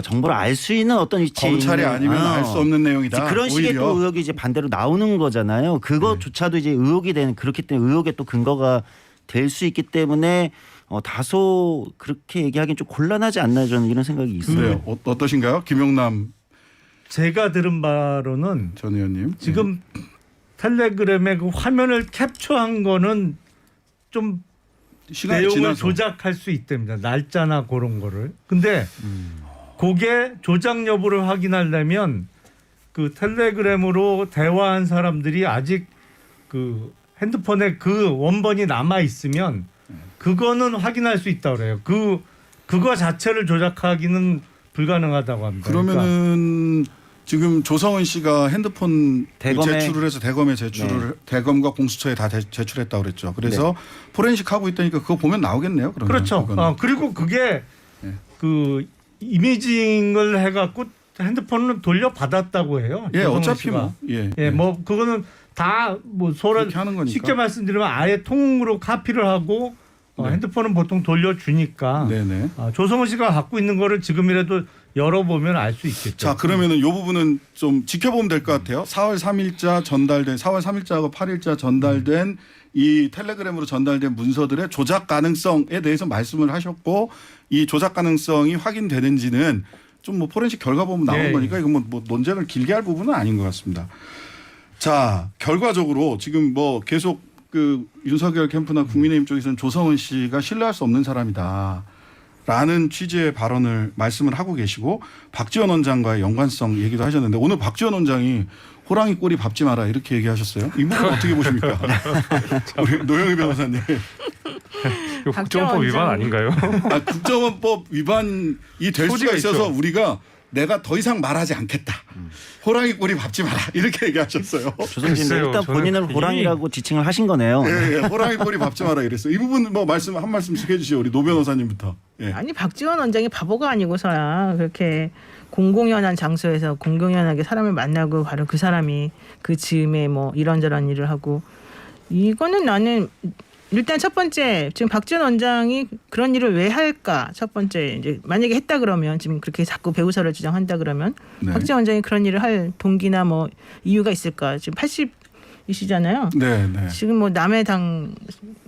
정보를 알 수 있는 어떤 위치에 검찰이 아니면 알 수 없는 내용이다. 그런 식의 오히려. 또 의혹이 이제 반대로 나오는 거잖아요. 그것조차도 이제 의혹이 되는 그렇기 때문에 의혹의 또 근거가 될 수 있기 때문에 다소 그렇게 얘기하기는 좀 곤란하지 않나 저는 이런 생각이 있어요. 그래요. 어떠신가요, 김용남 제가 들은 바로는 전 의원님. 지금 텔레그램의 그 화면을 캡처한 거는 좀 시간이 내용을 지나서. 조작할 수 있답니다. 날짜나 그런 거를. 근데 그게 조작 여부를 확인하려면 그 텔레그램으로 대화한 사람들이 아직 그 핸드폰에 그 원본이 남아 있으면 그거는 확인할 수 있다고 그래요. 그거 자체를 조작하기는 불가능하다고 합니다. 그러면은 지금 조성은 씨가 핸드폰 대검에 제출을 해서 대검에 제출을 대검과 공수처에 다 제출했다고 그랬죠. 그래서 포렌식 하고 있다니까 그거 보면 나오겠네요. 그러면. 그렇죠. 그리고 그게 그 이미징을 해갖고 핸드폰을 돌려받았다고 해요. 예, 조성은 어차피 씨가. 뭐. 예, 뭐 그거는 다 뭐 소란 그렇게 하는 거니까. 쉽게 말씀드리면 아예 통으로 카피를 하고 핸드폰은 보통 돌려주니까 네네. 조성은 씨가 갖고 있는 거를 지금이라도 열어보면 알 수 있겠죠. 자, 그러면은 이 부분은 좀 지켜보면 될 것 같아요. 4월 3일자 전달된 4월 3일자하고 8일자 전달된 이 텔레그램으로 전달된 문서들의 조작 가능성에 대해서 말씀을 하셨고 이 조작 가능성이 확인되는지는 좀 뭐 포렌식 결과 보면 나온 네. 거니까 이건 뭐 논쟁을 길게 할 부분은 아닌 것 같습니다. 자, 결과적으로 지금 뭐 계속 그 윤석열 캠프나 국민의힘 쪽에서는 조성은 씨가 신뢰할 수 없는 사람이다. 라는 취지의 발언을 말씀을 하고 계시고 박지원 원장과의 연관성 얘기도 하셨는데 오늘 박지원 원장이 호랑이 꼬리 밟지 마라 이렇게 얘기하셨어요. 이 부분 어떻게 보십니까? 우리 노영희 변호사님. 이거 국정원법 위반 아닌가요? 국정원법 위반이 될 수가 소지가 있어서 있죠. 우리가 내가 더 이상 말하지 않겠다. 호랑이 꼬리 밟지 마라 이렇게 얘기하셨어요. 조성진 글쎄요, 일단 저는 본인을 호랑이라고 지칭을 하신 거네요. 예, 예, 호랑이 꼬리 밟지 마라 이랬어요. 이 부분 뭐 말씀 한 말씀씩 해주시죠. 우리 노 변호사님부터. 예. 아니 박지원 원장이 바보가 아니고서야 그렇게 공공연한 장소에서 공공연하게 사람을 만나고 바로 그 사람이 그 즈음에 뭐 이런저런 일을 하고 이거는 나는 일단 첫 번째 지금 박지원 원장이 그런 일을 왜 할까 첫 번째 이제 만약에 했다 그러면 지금 그렇게 자꾸 배우설을 주장한다 그러면 네. 박지원 원장이 그런 일을 할 동기나 뭐 이유가 있을까 지금 80이시잖아요. 네, 네. 지금 뭐 남의 당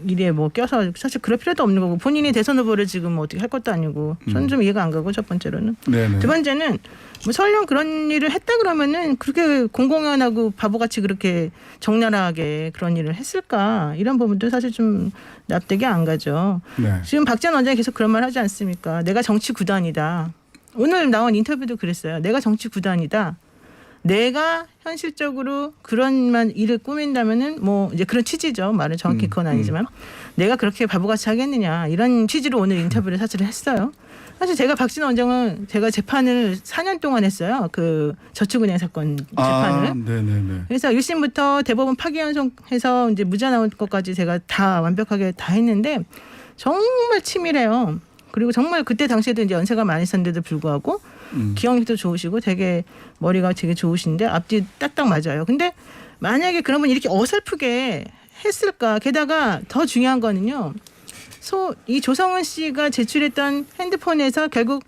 일에 뭐 껴서 사실 그럴 필요도 없는 거고 본인이 대선 후보를 지금 뭐 어떻게 할 것도 아니고 저는 좀 이해가 안 가고 첫 번째로는 네, 네. 두 번째는 뭐 설령 그런 일을 했다 그러면은 그렇게 공공연하고 바보같이 그렇게 적나라하게 그런 일을 했을까 이런 부분도 사실 좀 납득이 안 가죠. 네. 지금 박지원 원장이 계속 그런 말 하지 않습니까? 내가 정치 구단이다. 오늘 나온 인터뷰도 그랬어요. 내가 정치 구단이다. 내가 현실적으로 그런 일을 꾸민다면은 뭐 이제 그런 취지죠. 말은 정확히 그건 아니지만 내가 그렇게 바보같이 하겠느냐 이런 취지로 오늘 인터뷰를 사실 했어요. 사실 제가 박지원 원장은 제가 재판을 4년 동안 했어요. 그 저축은행 사건 재판을. 네네네. 그래서 1심부터 대법원 파기환송해서 이제 무죄 나온 것까지 제가 다 완벽하게 다 했는데 정말 치밀해요. 그리고 정말 그때 당시에도 이제 연세가 많이 있었는데도 불구하고 기억력도 좋으시고 되게 머리가 되게 좋으신데 앞뒤 딱딱 맞아요. 근데 만약에 그런 분이 이렇게 어설프게 했을까? 게다가 더 중요한 거는요. 이 조성은 씨가 제출했던 핸드폰에서 결국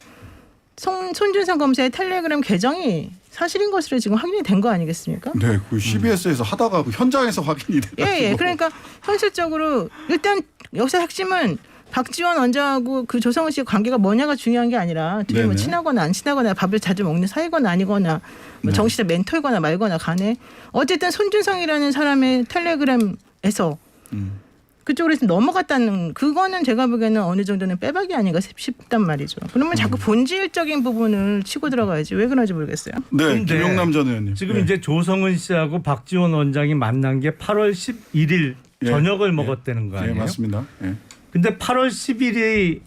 손준성 검사의 텔레그램 계정이 사실인 것으로 지금 확인이 된 거 아니겠습니까? 네, 그 CBS에서 하다가 그 현장에서 확인이 돼가지고. 예. 그러니까 현실적으로 일단 여기서 핵심은 박지원 원장하고 그 조성은 씨의 관계가 뭐냐가 중요한 게 아니라 둘이 뭐 네네. 친하거나 안 친하거나 밥을 자주 먹는 사이거나 아니거나 뭐 네. 정치적 멘토이거나 말거나 간에 어쨌든 손준성이라는 사람의 텔레그램에서 그쪽으로 해서 넘어갔다는 그거는 제가 보기에는 어느 정도는 빼박이 아닌가 싶단 말이죠. 그러면 자꾸 본질적인 부분을 치고 들어가야지 왜 그런지 모르겠어요. 네, 근데 김용남 전 의원님. 지금 네. 이제 조성은 씨하고 박지원 원장이 만난 게 8월 11일 예. 저녁을 예. 먹었다는 거 네, 아니에요? 맞습니다. 예. 근데 8월 10일이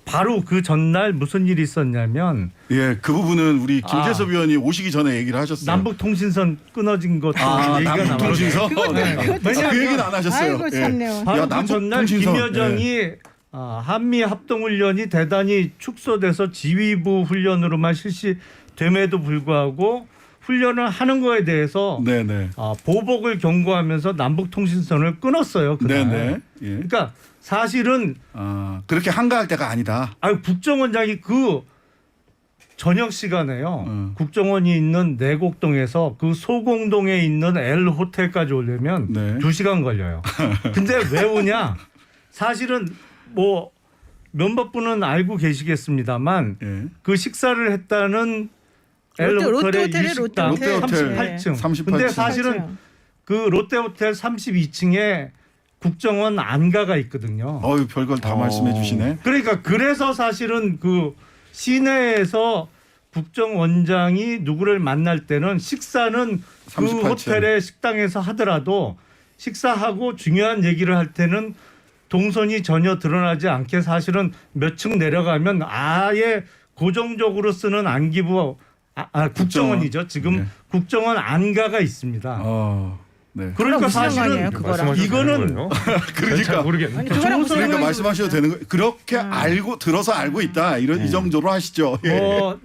바로 그 전날 무슨 일이 있었냐면 예, 그 부분은 우리 김재섭 의원이 오시기 전에 얘기를 하셨어요. 남북통신선 끊어진 것도 얘기가 남북통신선. 나와요. 네. 왜냐하면 그 얘기는 안 하셨어요. 아이고 예. 참네요. 바로 야, 그 전날 남북통신선. 김여정이 한미 합동훈련이 대단히 축소돼서 지휘부 훈련으로만 실시됨에도 불구하고 훈련을 하는 거에 대해서 네네. 보복을 경고하면서 남북통신선을 끊었어요. 그날. 네네. 예. 그러니까 사실은 그렇게 한가할 때가 아니다. 국정원장이 그 저녁 시간에요. 국정원이 있는 내곡동에서 그 소공동에 있는 L 호텔까지 오려면 네. 2시간 걸려요. 근데 왜 오냐? 사실은 뭐 몇몇 분은 알고 계시겠습니다만 예. 그 식사를 했다는 L 호텔의 유식당 롯데호텔 38층. 38층. 근데 사실은 그 롯데호텔 32층에 국정원 안가가 있거든요. 어유 별걸 다 말씀해 주시네. 그러니까 그래서 사실은 그 시내에서 국정원장이 누구를 만날 때는 식사는 그 38층. 호텔의 식당에서 하더라도 식사하고 중요한 얘기를 할 때는 동선이 전혀 드러나지 않게 사실은 몇 층 내려가면 아예 고정적으로 쓰는 안기부 국정원이죠. 지금 네. 국정원 안가가 있습니다. 네. 그러니까 사실은 그거랑. 이거는 그러니까 잘 모르겠네. 아니, 그거랑 무슨 그러니까 상관이- 말씀하셔도 되는 거예요. 그렇게 알고 들어서 알고 있다. 이런 이 정도로 하시죠. 예.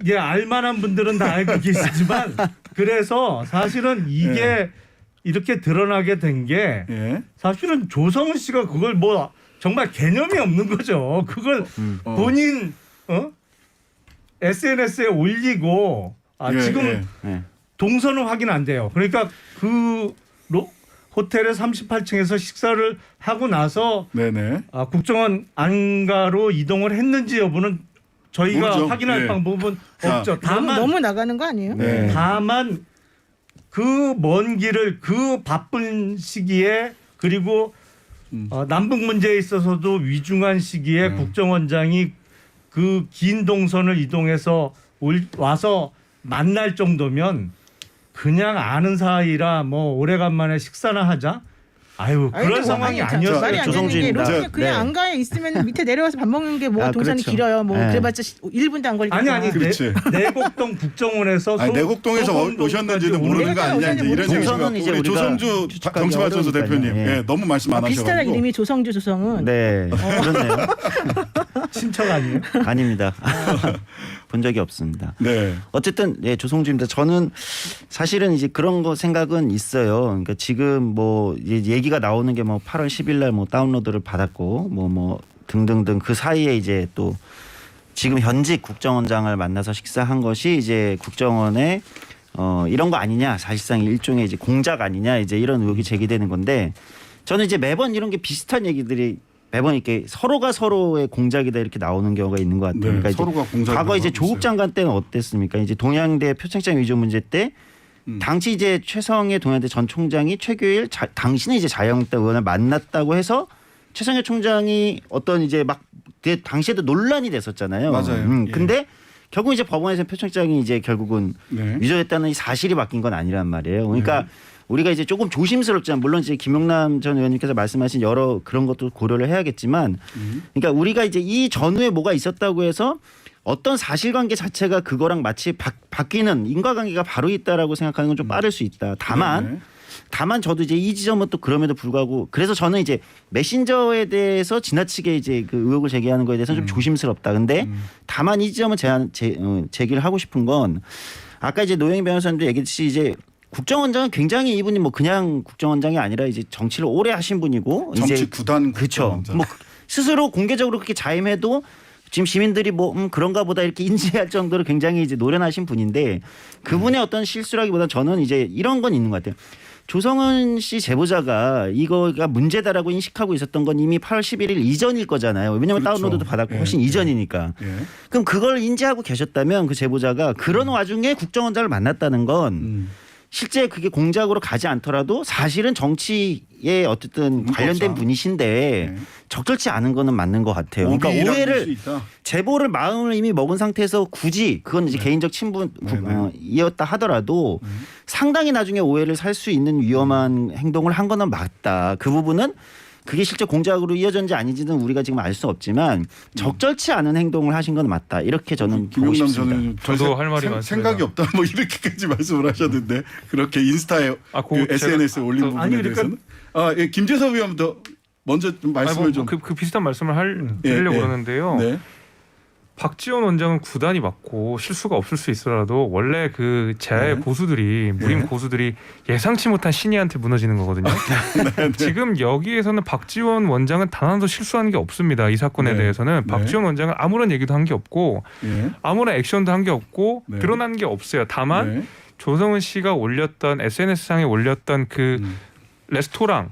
예, 알만한 분들은 다 알고 계시지만 그래서 사실은 이게 이렇게 드러나게 된 게 예. 사실은 조성은 씨가 그걸 뭐 정말 개념이 없는 거죠. 그걸 본인 SNS에 올리고 예, 지금 예. 동선은 확인 안 돼요. 그러니까 그 호텔의 38층에서 식사를 하고 나서 네네. 국정원 안가로 이동을 했는지 여부는 저희가 모르죠. 확인할 예. 방법은 자, 없죠. 다만 너무 나가는 거 아니에요? 네. 다만 그 먼 길을 그 바쁜 시기에 그리고 남북 문제에 있어서도 위중한 시기에 국정원장이 그 긴 동선을 이동해서 와서 만날 정도면 그냥 아는 사이라 뭐 오래간만에 식사나 하자. 아유 그런 아니, 상황이 아니, 아니었어요. 말이 안 되는 게 조성주입니다. 이렇게 그냥 네. 안가에 있으면 밑에 내려와서 밥 먹는 게 뭐 아, 동선이 그렇죠. 길어요. 뭐 네. 그래봤자 1분도 안 걸리니까. 아니 그렇지. 내곡동 국정원에서 아니, 내곡동에서 오셨는지도 모르는 거 아니냐 이제 이런 동선은 얘기가 이제 우리 우리가 조성주 추측하기 정치발 선수 어려우니까요. 대표님 예. 예, 너무 말씀 안 비슷하다 하셔가지고 이름이 조성주 조성은. 네, 그렇네요. 친척 아니에요? 아닙니다. 본 적이 없습니다. 네. 어쨌든 예, 조성주입니다. 저는 사실은 이제 그런 거 생각은 있어요. 그러니까 지금 뭐 얘기가 나오는 게 뭐 8월 10일 날 뭐 다운로드를 받았고 뭐 등등등 그 사이에 이제 또 지금 현직 국정원장을 만나서 식사한 것이 이제 국정원의 이런 거 아니냐, 사실상 일종의 이제 공작 아니냐, 이제 이런 의혹이 제기되는 건데 저는 이제 매번 이런 게 비슷한 얘기들이 매번 이렇게 서로가 서로의 공작이다 이렇게 나오는 경우가 있는 것 같아요. 네, 그러니까 이제 서로가 공작이라고 과거 이제 하고 조국 있어요. 장관 때는 어땠습니까? 이제 동양대 표창장 위조 문제 때 당시 이제 최성해 동양대 전 총장이 최규일 당신은 이제 자유한국당 의원을 만났다고 해서 최성해 총장이 어떤 이제 막 당시에도 논란이 됐었잖아요. 맞아요. 예. 근데 결국 이제 법원에서 표창장이 이제 결국은 네. 위조했다는 사실이 바뀐 건 아니란 말이에요. 그러니까 우리가 이제 조금 조심스럽지만 물론 이제 김용남 전 의원님께서 말씀하신 여러 그런 것도 고려를 해야겠지만 그러니까 우리가 이제 이 전후에 뭐가 있었다고 해서 어떤 사실관계 자체가 그거랑 마치 바뀌는 인과관계가 바로 있다라고 생각하는 건 좀 빠를 수 있다. 다만 저도 이제 이 지점은 또 그럼에도 불구하고 그래서 저는 이제 메신저에 대해서 지나치게 이제 그 의혹을 제기하는 거에 대해서 좀 조심스럽다. 근데 다만 이 지점은 제기를 하고 싶은 건 아까 이제 노영희 변호사님도 얘기했듯이 이제 국정원장은 굉장히 이분이 뭐 그냥 국정원장이 아니라 이제 정치를 오래 하신 분이고 정치 이제 구단 그렇죠. 국정원장. 뭐 스스로 공개적으로 그렇게 자임해도 지금 시민들이 뭐 그런가 보다 이렇게 인지할 정도로 굉장히 이제 노련하신 분인데 그분의 어떤 실수라기보다 저는 이제 이런 건 있는 것 같아요. 조성은 씨 제보자가 이거가 문제다라고 인식하고 있었던 건 이미 8월 11일 이전일 거잖아요. 왜냐하면 그렇죠. 다운로드도 받았고 예, 훨씬 예. 이전이니까. 예. 그럼 그걸 인지하고 계셨다면 그 제보자가 그런 와중에 국정원장을 만났다는 건 실제 그게 공작으로 가지 않더라도 사실은 정치에 어쨌든 관련된 분이신데 적절치 않은 거는 맞는 것 같아요. 그러니까 오해를 오해를 제보를 마음을 이미 먹은 상태에서 굳이 그건 이제 개인적 친분이었다 하더라도 상당히 나중에 오해를 살 수 있는 위험한 행동을 한 거는 맞다. 그 부분은 그게 실제 공작으로 이어졌는지 아닌지는 우리가 지금 알 수 없지만 적절치 않은 행동을 하신 건 맞다. 이렇게 저는 보고 김용남 싶습니다. 저는 저도 할 말이 많습니다. 생각이 없다 뭐 이렇게까지 말씀을 하셨는데 그렇게 인스타에 그 SNS에 올린 부분에 아니, 그러니까 대해서는 예, 김재섭 의원부터 먼저 좀 말씀을 좀 그 비슷한 말씀을 드리려고 예. 그러는데요. 네. 박지원 원장은 구단이 맞고 실수가 없을 수 있더라도 원래 그 제야의 보수들이 무림 고수들이 예상치 못한 신이한테 무너지는 거거든요. 지금 여기에서는 박지원 원장은 단 하나도 실수한 게 없습니다. 이 사건에 대해서는 박지원 원장은 아무런 얘기도 한 게 없고 아무런 액션도 한 게 없고 드러난 게 없어요. 다만 조성은 씨가 올렸던 SNS상에 올렸던 그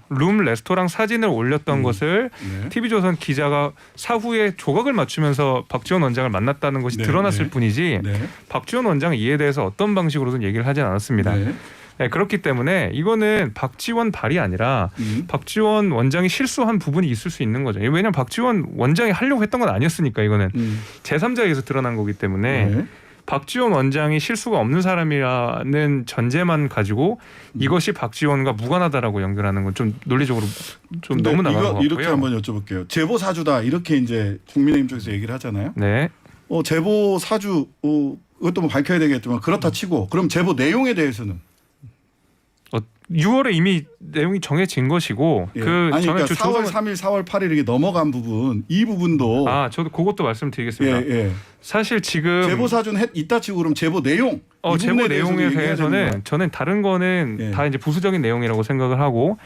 룸 레스토랑 사진을 올렸던 것을 TV조선 기자가 사후에 조각을 맞추면서 박지원 원장을 만났다는 것이 드러났을 뿐이지 박지원 원장은 이에 대해서 어떤 방식으로든 얘기를 하진 않았습니다. 네, 그렇기 때문에 이거는 박지원 발이 아니라 박지원 원장이 실수한 부분이 있을 수 있는 거죠. 왜냐하면 박지원 원장이 하려고 했던 건 아니었으니까 이거는 제3자에 의해서 드러난 거기 때문에 박지원 원장이 실수가 없는 사람이라는 전제만 가지고 이것이 박지원과 무관하다라고 연결하는 건 좀 논리적으로 좀 너무 나간 것 같고요. 이렇게 한번 여쭤볼게요. 제보 사주다 이렇게 이제 국민의힘 쪽에서 얘기를 하잖아요. 네. 제보 사주 그것도 뭐 밝혀야 되겠지만 그렇다 치고 그럼 제보 내용에 대해서는 6월에 이미 내용이 정해진 것이고 아니 그러니까 4월 3일, 4월 8일 이게 넘어간 부분 이 부분도 저도 그것도 말씀드리겠습니다. 사실 지금 제보 사주는 있다 치고 그럼 제보 내용 제보 내용에 대해서는 저는 다른 거는 다 이제 부수적인 내용이라고 생각을 하고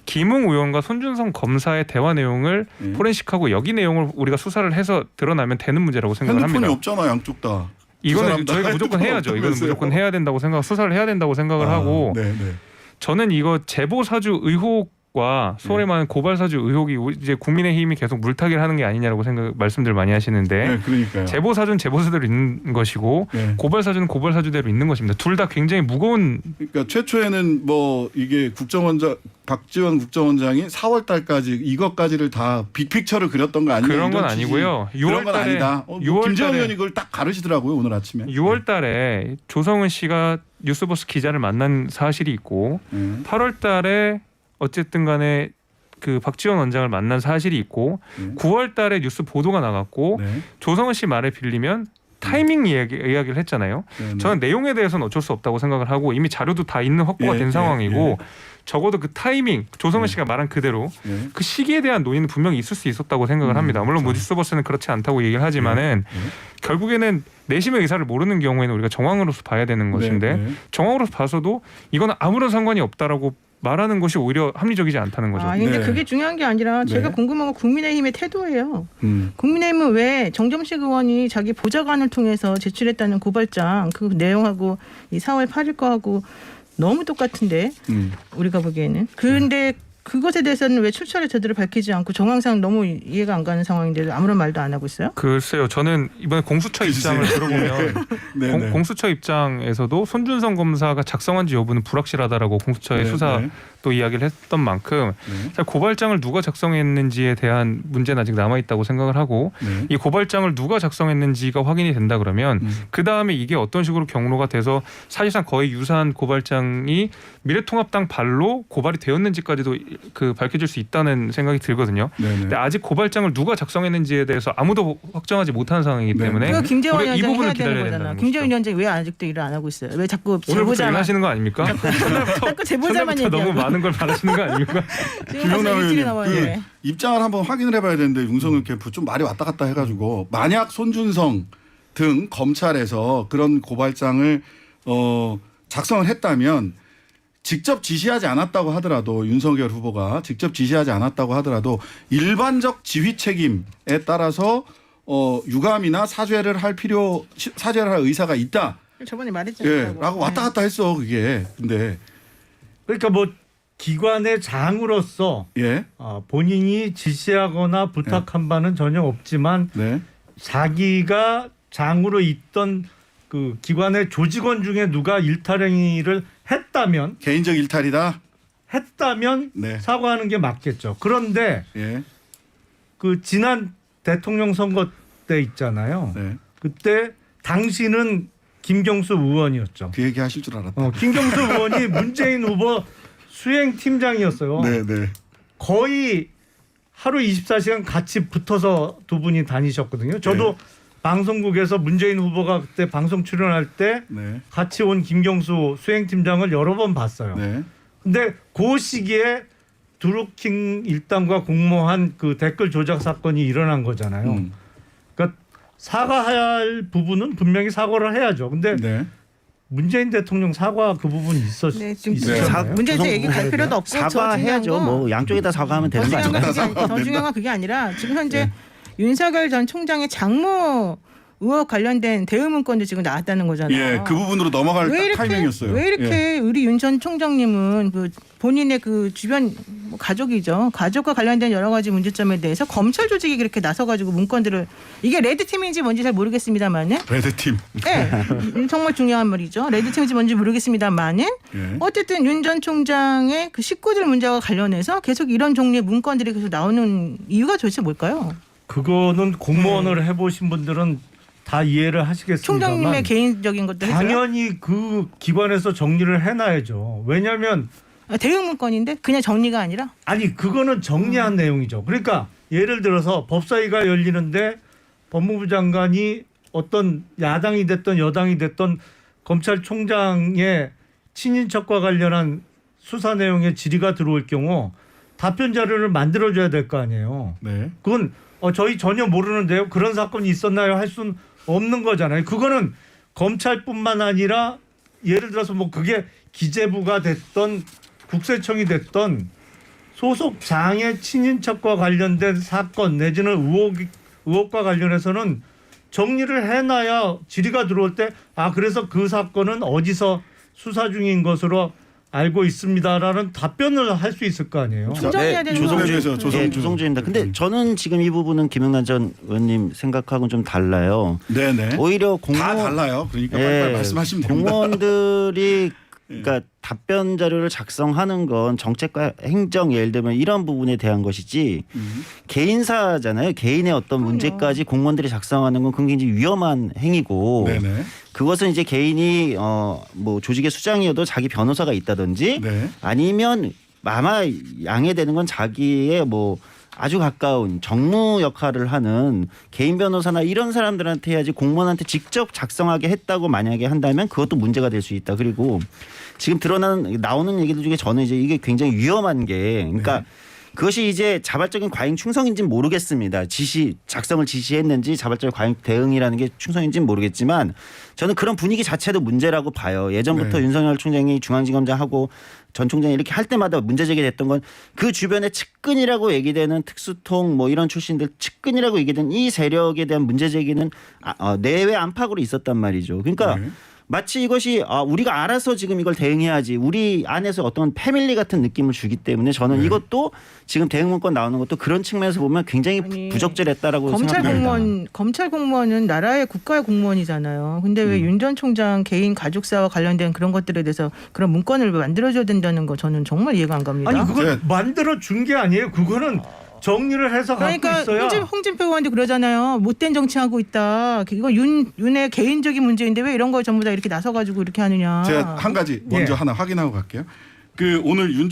김웅 의원과 손준성 검사의 대화 내용을 포렌식하고 여기 내용을 우리가 수사를 해서 드러나면 되는 문제라고 생각을 합니다. 핸드폰이 없잖아 양쪽 다. 이거는 저희가 무조건 해야죠. 이거는 무조건 해야 된다고 수사를 해야 된다고 생각을 하고 저는 이거 제보 사주 의혹과 소위 말하는 고발 사주 의혹이 이제 국민의힘이 계속 물타기를 하는 게 아니냐라고 말씀들 많이 하시는데 제보 사주는 제보 사주대로 있는 것이고 고발 사주는 고발 사주대로 있는 것입니다. 둘 다 굉장히 무거운. 그러니까 최초에는 뭐 이게 박지원 국정원장이 4월 달까지 이것까지를 다 빅픽처를 그렸던 거 아니냐 그런 건 아니고요. 6월 달에 아니다. 김재원 의원이 그걸 딱 가르치더라고요 오늘 아침에. 6월 달에 조성은 씨가 뉴스버스 기자를 만난 사실이 있고 8월 달에 어쨌든 간에 그 박지원 원장을 만난 사실이 있고 9월 달에 뉴스 보도가 나갔고 조성은 씨 말에 빌리면 타이밍 이야기를 했잖아요. 저는 내용에 대해서는 어쩔 수 없다고 생각을 하고 이미 자료도 다 있는 확보가 된 상황이고 적어도 그 타이밍 조성은 씨가 말한 그대로 그 시기에 대한 논의는 분명히 있을 수 있었다고 생각을 합니다. 물론 뉴스버스는 그렇지 않다고 얘기를 하지만은 결국에는 내심의 의사를 모르는 경우에는 우리가 정황으로서 봐야 되는 것인데 정황으로서 봐서도 이거는 아무런 상관이 없다라고 말하는 것이 오히려 합리적이지 않다는 거죠. 근데 그게 중요한 게 아니라 제가 궁금한 건 국민의힘의 태도예요. 국민의힘은 왜 정점식 의원이 자기 보좌관을 통해서 제출했다는 고발장 그 내용하고 이 4월 8일 거하고 너무 똑같은데 우리가 보기에는. 그런데 그것에 대해서는 왜 출처를 제대로 밝히지 않고 정황상 너무 이해가 안 가는 상황인데 아무런 말도 안 하고 있어요? 글쎄요. 저는 이번에 공수처 입장을 들어보면 공수처 입장에서도 손준성 검사가 작성한지 여부는 불확실하다라고 공수처의 수사 또 이야기를 했던 만큼 고발장을 누가 작성했는지에 대한 문제는 아직 남아있다고 생각을 하고 이 고발장을 누가 작성했는지가 확인이 된다 그러면 그다음에 이게 어떤 식으로 경로가 돼서 사실상 거의 유사한 고발장이 미래통합당 발로 고발이 되었는지까지도 그 밝혀질 수 있다는 생각이 들거든요. 근데 아직 고발장을 누가 작성했는지에 대해서 아무도 확정하지 못한 상황이기 때문에 그거 김재원 이 위원장이 부분을 해야 기다려야 되는 거잖아. 된다는 김재원 것이죠. 위원장이 왜 아직도 일을 안 하고 있어요? 왜 자꾸 오늘부터 제보자만 일하시는 거 아닙니까? 자꾸 제보자만 첫날부터 너무 얘기하고. 많은 걸 바라시는 거 아닙니까? 김영남 의원님 입장을 한번 확인을 해봐야 되는데 윤석열 캠프 좀 말이 왔다 갔다 해가지고 만약 손준성 등 검찰에서 그런 고발장을 작성을 했다면 직접 지시하지 않았다고 하더라도 윤석열 후보가 직접 지시하지 않았다고 하더라도 일반적 지휘 책임에 따라서 유감이나 사죄를 할 의사가 있다. 저번에 말했잖아요. 라고 왔다 갔다 했어 그게. 근데 그러니까 뭐 기관의 장으로서 본인이 지시하거나 부탁한 바는 전혀 없지만 자기가 장으로 있던 그 기관의 조직원 중에 누가 일탈행위를 했다면 개인적 일탈이다. 했다면 사과하는 게 맞겠죠. 그런데 그 지난 대통령 선거 때 있잖아요. 그때 당시는 김경수 의원이었죠. 그 얘기 하실 줄 알았다. 김경수 의원이 문재인 후보 수행팀장이었어요. 거의 하루 24시간 같이 붙어서 두 분이 다니셨거든요. 저도 방송국에서 문재인 후보가 그때 방송 출연할 때 같이 온 김경수 수행팀장을 여러 번 봤어요. 근데 그 시기에 드루킹 일당과 공모한 그 댓글 조작 사건이 일어난 거잖아요. 그러니까 사과할 부분은 분명히 사과를 해야죠. 근데 문재인 대통령 사과 그 부분이 있었어요. 문재인 얘기 갈 필요도 없고 사과해야죠. 뭐 양쪽에 다 사과하면 되는 거 아닌가요? 더 중요한 건 그게 아니라 지금 현재 윤석열 전 총장의 장모 의혹 관련된 대응 문건도 지금 나왔다는 거잖아요. 예, 그 부분으로 넘어갈 타이밍이었어요. 왜 이렇게 예. 우리 윤 전 총장님은 그 본인의 그 주변 가족이죠. 가족과 관련된 여러 가지 문제점에 대해서 검찰 조직이 그렇게 나서가지고 문건들을 이게 레드팀인지 뭔지 잘 모르겠습니다만은 레드팀. 네, 정말 중요한 말이죠. 레드팀인지 뭔지 모르겠습니다만은 예. 어쨌든 윤 전 총장의 그 식구들 문제와 관련해서 계속 이런 종류의 문건들이 계속 나오는 이유가 도대체 뭘까요? 그거는 공무원을 해보신 분들은 다 이해를 하시겠습니다만 총장님의 개인적인 것도 해서요? 당연히 그 기관에서 정리를 해놔야죠. 왜냐하면 대응 문건인데 그냥 정리가 아니라 아니 그거는 정리한 내용이죠. 그러니까 예를 들어서 법사위가 열리는데 법무부 장관이 어떤 야당이 됐던 여당이 됐던 검찰총장의 친인척과 관련한 수사 내용의 질의가 들어올 경우 답변 자료를 만들어줘야 될 거 아니에요. 네. 그건 저희 전혀 모르는데요. 그런 사건이 있었나요? 할 수는 없는 거잖아요. 그거는 검찰뿐만 아니라 예를 들어서 뭐 그게 기재부가 됐던 국세청이 됐던 소속 장의 친인척과 관련된 사건 내지는 의혹과 관련해서는 정리를 해놔야 질의가 들어올 때 그래서 그 사건은 어디서 수사 중인 것으로 알고 있습니다라는 답변을 할 수 있을 거 아니에요. 조정해야 되는 거죠. 조성주입니다. 근데 저는 지금 이 부분은 김영란 전 의원님 생각하고는 좀 달라요. 네네. 오히려 다 달라요. 그러니까 빨리 말씀하시면 됩니다. 공무원들이 그러니까 답변 자료를 작성하는 건 정책과 행정 예를 들면 이런 부분에 대한 것이지 개인사잖아요. 개인의 어떤 문제까지 공무원들이 작성하는 건 굉장히 위험한 행위고 네네. 그것은 이제 개인이 뭐 조직의 수장이어도 자기 변호사가 있다든지 네. 아니면 아마 양해되는 건 자기의 뭐 아주 가까운 정무 역할을 하는 개인 변호사나 이런 사람들한테 해야지 공무원한테 직접 작성하게 했다고 만약에 한다면 그것도 문제가 될 수 있다. 그리고 지금 나오는 얘기들 중에 저는 이제 이게 굉장히 위험한 게 그러니까 그것이 이제 자발적인 과잉 충성인지는 모르겠습니다. 작성을 지시했는지 자발적 과잉 대응이라는 게 충성인지는 모르겠지만 저는 그런 분위기 자체도 문제라고 봐요. 예전부터 윤석열 총장이 중앙지검장하고 전 총장이 이렇게 할 때마다 문제 제기됐던 건 그 주변에 측근이라고 얘기되는 특수통 뭐 이런 출신들 측근이라고 얘기되는 이 세력에 대한 문제 제기는 내외 안팎으로 있었단 말이죠. 그러니까 마치 이것이 우리가 알아서 지금 이걸 대응해야지 우리 안에서 어떤 패밀리 같은 느낌을 주기 때문에 저는 이것도 지금 대응 문건 나오는 것도 그런 측면에서 보면 굉장히 부적절했다라고 생각합니다. 검찰 공무원은 나라의 국가의 공무원이잖아요. 근데 왜 윤 전 총장 개인 가족사와 관련된 그런 것들에 대해서 그런 문건을 만들어줘야 된다는 거 저는 정말 이해가 안 갑니다. 아니 그걸 만들어 준 게 아니에요. 그거는 정리를 해서 갖고 그러니까 있어야. 홍준표 의원도 그러잖아요. 못된 정치하고 있다. 이거 윤의 개인적인 문제인데 왜 이런 거 전부 다 이렇게 나서가지고 이렇게 하느냐. 제가 한 가지 먼저 하나 확인하고 갈게요. 그 오늘 윤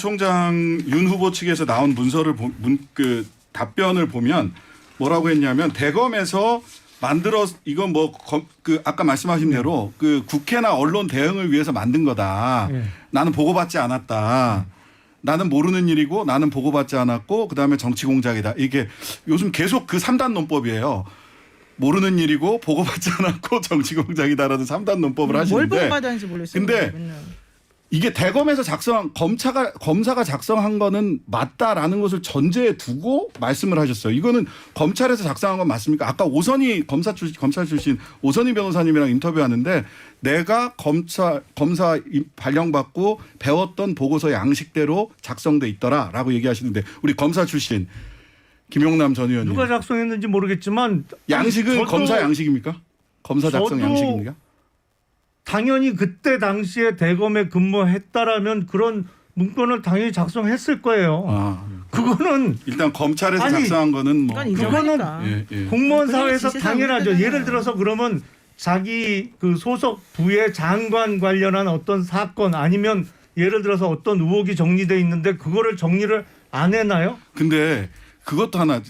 후보 측에서 나온 문서를 그 답변을 보면 뭐라고 했냐면 대검에서 이건 뭐 그 아까 말씀하신 대로 그 국회나 언론 대응을 위해서 만든 거다. 나는 보고받지 않았다. 나는 모르는 일이고 나는 보고받지 않았고 그다음에 정치 공작이다. 이게 요즘 계속 그 3단 논법이에요. 모르는 일이고 보고받지 않았고 정치 공작이다라는 3단 논법을 하시는데. 뭘 보고받았는지 모르겠어요. 근데 이게 대검에서 검사가 작성한 거는 맞다라는 것을 전제에 두고 말씀을 하셨어요. 이거는 검찰에서 작성한 건 맞습니까? 아까 오선희 검찰 출신 오선희 변호사님이랑 인터뷰하는데 내가 검사 발령받고 배웠던 보고서 양식대로 작성돼 있더라라고 얘기하시는데 우리 검사 출신 김용남 전 의원님 누가 작성했는지 모르겠지만 양식은 검사 양식입니까? 검사 작성 양식입니까? 당연히 그때 당시에 대검에 근무했다라면 그런 문건을 당연히 작성했을 거예요. 그거는 일단 검찰에서 작성한 거는 뭐 그거는 공무원 사회에서 당연하죠. 예를 들어서 그러면 자기 그 소속 부의 장관 관련한 어떤 사건 아니면 예를 들어서 어떤 의혹이 정리돼 있는데 그거를 정리를 안 해나요? 근데 그것도 하나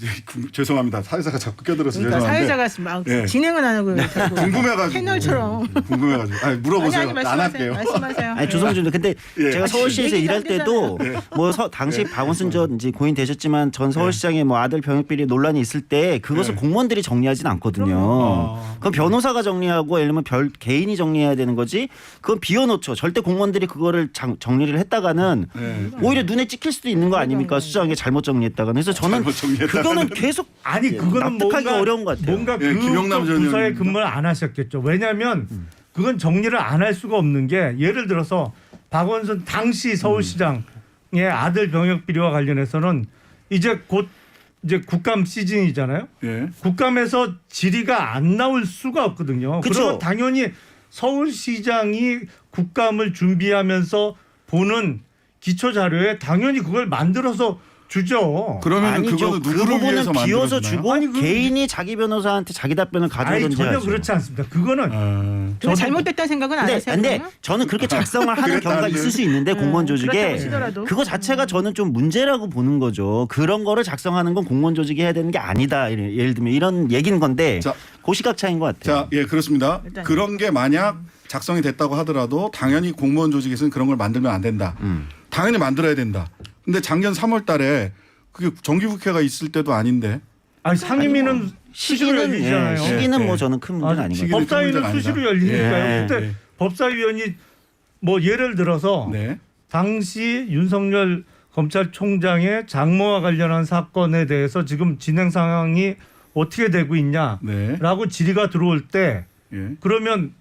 죄송합니다. 사회자가 자꾸 껴들어서 그러니까 죄송한데 사회자가 진행은 안 하고 궁금해가지고 패널처럼 궁금해가지고 물어보세요. 안 할게요. 말씀하세요. 아니 조성준 근데 제가 서울시에서 일할 때도 뭐 당시 박원순 전 이제 고인 되셨지만 전 서울시장의 뭐 아들 병역 비리 논란이 있을 때 그것을 공무원들이 정리하진 않거든요. 그건 변호사가 정리하고 예를 들면 개인이 정리해야 되는 거지. 그건 비워놓죠. 절대 공무원들이 그거를 정리를 했다가는 오히려 눈에 찍힐 수도 있는 거 아닙니까? 수장이 잘못 정리했다가는. 그래서 저는 잘못 정리했다. 그거는 계속 아니 그거는 납득하기 뭔가 어려운 것 같아요. 뭔가 예, 김영남 전 부서에 의원입니다. 근무를 안 하셨겠죠. 왜냐하면 그건 정리를 안 할 수가 없는 게 예를 들어서 박원순 당시 서울시장의 아들 병역 비리와 관련해서는 이제 곧 이제 국감 시즌이잖아요. 예. 국감에서 질의가 안 나올 수가 없거든요. 그쵸. 그러면 당연히 서울시장이 국감을 준비하면서 보는 기초 자료에 당연히 그걸 만들어서 주죠. 그러면 아니죠. 그거는 그 누구를 위해서 부분은 비워서 만들어주나요? 주고 아니, 그- 개인이 자기 변호사한테 자기 답변을 아니 가져오든지 전혀 하죠. 그렇지 않습니다. 그거는 근데 잘못됐다는 생각은 안 하세요? 근데 그러면? 저는 그렇게 작성을 하는 그랬다는 경우가 있을 수 있는데 공무원 그렇다고 조직에 치더라도. 그거 자체가 저는 좀 문제라고 보는 거죠. 그런 거를 작성하는 건 공무원 조직이 해야 되는 게 아니다. 예를 들면 이런 얘기인 건데 자, 그 시각차이인 것 같아요. 자, 예, 그렇습니다. 일단- 그런 게 만약 작성이 됐다고 하더라도 당연히 공무원 조직에서는 그런 걸 만들면 안 된다. 당연히 만들어야 된다. 근데 작년 3월 달에 그게 정기국회가 있을 때도 아닌데 아니 상임위는 수시로 열리잖아요. 시기는 예, 뭐 예. 저는 큰 문제는 아닌 것 시기는 같아요. 법사위는 큰 문제가 수시로 아니다. 열리니까요. 예, 그때 예. 법사위원이 뭐 예를 들어서 네. 당시 윤석열 검찰총장의 장모와 관련한 사건에 대해서 지금 진행 상황이 어떻게 되고 있냐라고 네. 질의가 들어올 때 예. 그러면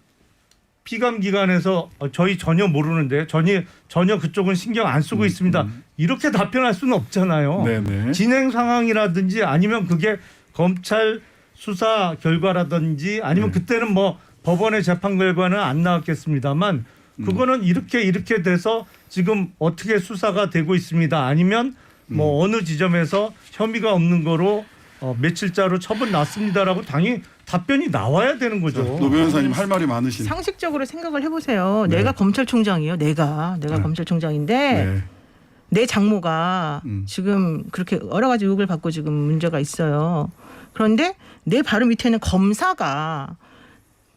피감 기관에서 저희 전혀 모르는데 전혀 그쪽은 신경 안 쓰고 있습니다. 이렇게 답변할 수는 없잖아요. 네, 네. 진행 상황이라든지 아니면 그게 검찰 수사 결과라든지 아니면 그때는 뭐 법원의 재판 결과는 안 나왔겠습니다만 그거는 이렇게 돼서 지금 어떻게 수사가 되고 있습니다. 아니면 뭐 어느 지점에서 혐의가 없는 거로 며칠자로 처분 났습니다라고 당연히 답변이 나와야 되는 거죠. 노 변호사님 할 말이 많으신. 상식적으로 생각을 해보세요. 네. 내가 검찰총장이에요. 내가 검찰총장인데 네. 내 장모가 지금 그렇게 여러 가지 의혹을 받고 지금 문제가 있어요. 그런데 내 바로 밑에는 검사가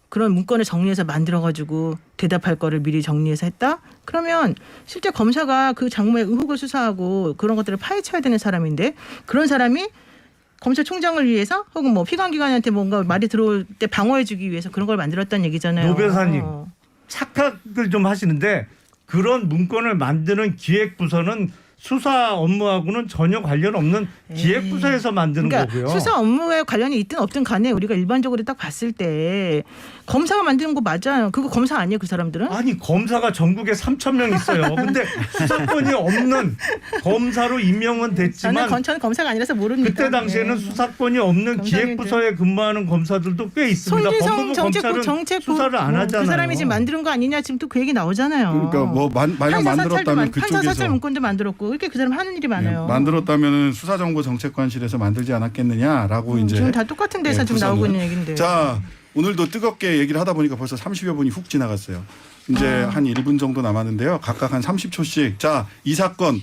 그런 문건을 정리해서 만들어가지고 대답할 거를 미리 정리해서 했다? 그러면 실제 검사가 그 장모의 의혹을 수사하고 그런 것들을 파헤쳐야 되는 사람인데 그런 사람이 검찰총장을 위해서 혹은 뭐 피감기관한테 뭔가 말이 들어올 때 방어해주기 위해서 그런 걸 만들었다는 얘기잖아요. 노 변호사님. 착각을 좀 하시는데 그런 문건을 만드는 기획부서는 수사 업무하고는 전혀 관련 없는 기획부서에서 만드는 그러니까 거고요. 수사 업무에 관련이 있든 없든 간에 우리가 일반적으로 딱 봤을 때 검사가 만드는 거 맞아요. 그거 검사 아니에요, 그 사람들은? 아니 검사가 전국에 3,000명 있어요. 근데 수사권이 없는 검사로 임명은 됐지만 저는 검사가 아니라서 모릅니다. 그때 당시에는 네. 수사권이 없는 검사님들. 기획부서에 근무하는 검사들도 꽤 있습니다. 손준성 법무부 정책부 검찰은 수사를 안 하잖아요. 그 사람이 지금 만드는 거 아니냐 지금 또 그 얘기 나오잖아요. 그러니까 뭐 만약 만들었다면 판사 사찰 그쪽에서 문건도 만들었고 이렇게 그 사람 하는 일이 많아요. 만들었다면 수사정보정책관실에서 만들지 않았겠느냐라고 이제 지금 다 똑같은 데서 예, 지금 나오고 부서는. 있는 얘긴데. 자, 오늘도 뜨겁게 얘기를 하다 보니까 벌써 30여 분이 훅 지나갔어요. 이제 한 1분 정도 남았는데요. 각각 한 30초씩. 자, 이 사건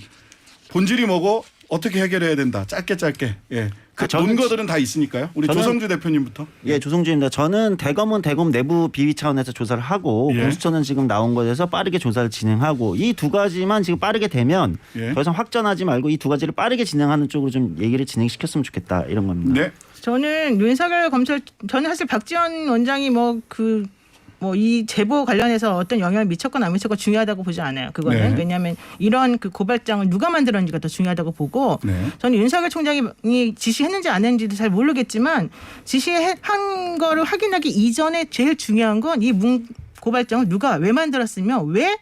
본질이 뭐고 어떻게 해결해야 된다. 짧게. 예. 그 논거들은 다 있으니까요. 우리 조성주 대표님부터. 예, 조성주입니다. 저는 대검은 대검 내부 비위 차원에서 조사를 하고 예. 공수처는 지금 나온 것에서 빠르게 조사를 진행하고 이 두 가지만 지금 빠르게 되면 예. 더 이상 확전하지 말고 이 두 가지를 빠르게 진행하는 쪽으로 좀 얘기를 진행시켰으면 좋겠다 이런 겁니다. 네. 저는 윤석열 검찰 저는 사실 박지원 원장이 이 제보 관련해서 어떤 영향을 미쳤거나 안 미쳤거나 중요하다고 보지 않아요. 그거는 네. 왜냐하면 이런 그 고발장을 누가 만들었는지가 더 중요하다고 보고 네. 저는 윤석열 총장이 지시했는지 안 했는지도 잘 모르겠지만 지시한 거를 확인하기 이전에 제일 중요한 건 이 고발장을 누가 왜 만들었으며 왜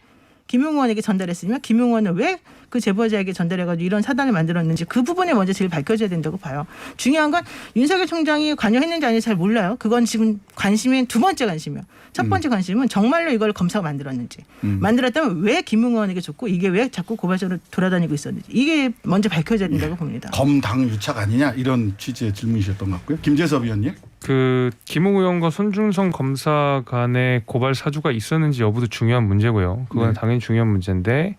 김용원에게 전달했으며 김용원은 왜 그 제보자에게 전달해가지고 이런 사단을 만들었는지 그 부분에 먼저 제일 밝혀져야 된다고 봐요. 중요한 건 윤석열 총장이 관여했는지 아닌지 잘 몰라요. 그건 지금 관심이 두 번째 관심이에요. 첫 번째 관심은 정말로 이걸 검사가 만들었는지 만들었다면 왜 김용원에게 줬고 이게 왜 자꾸 고발장으로 돌아다니고 있었는지 이게 먼저 밝혀져야 된다고 봅니다. 검당 유착 아니냐 이런 취지의 질문이셨던 것 같고요. 김재섭 의원님. 그 김웅 의원과 손준성 검사 간의 고발 사주가 있었는지 여부도 중요한 문제고요. 그건 당연히 중요한 문제인데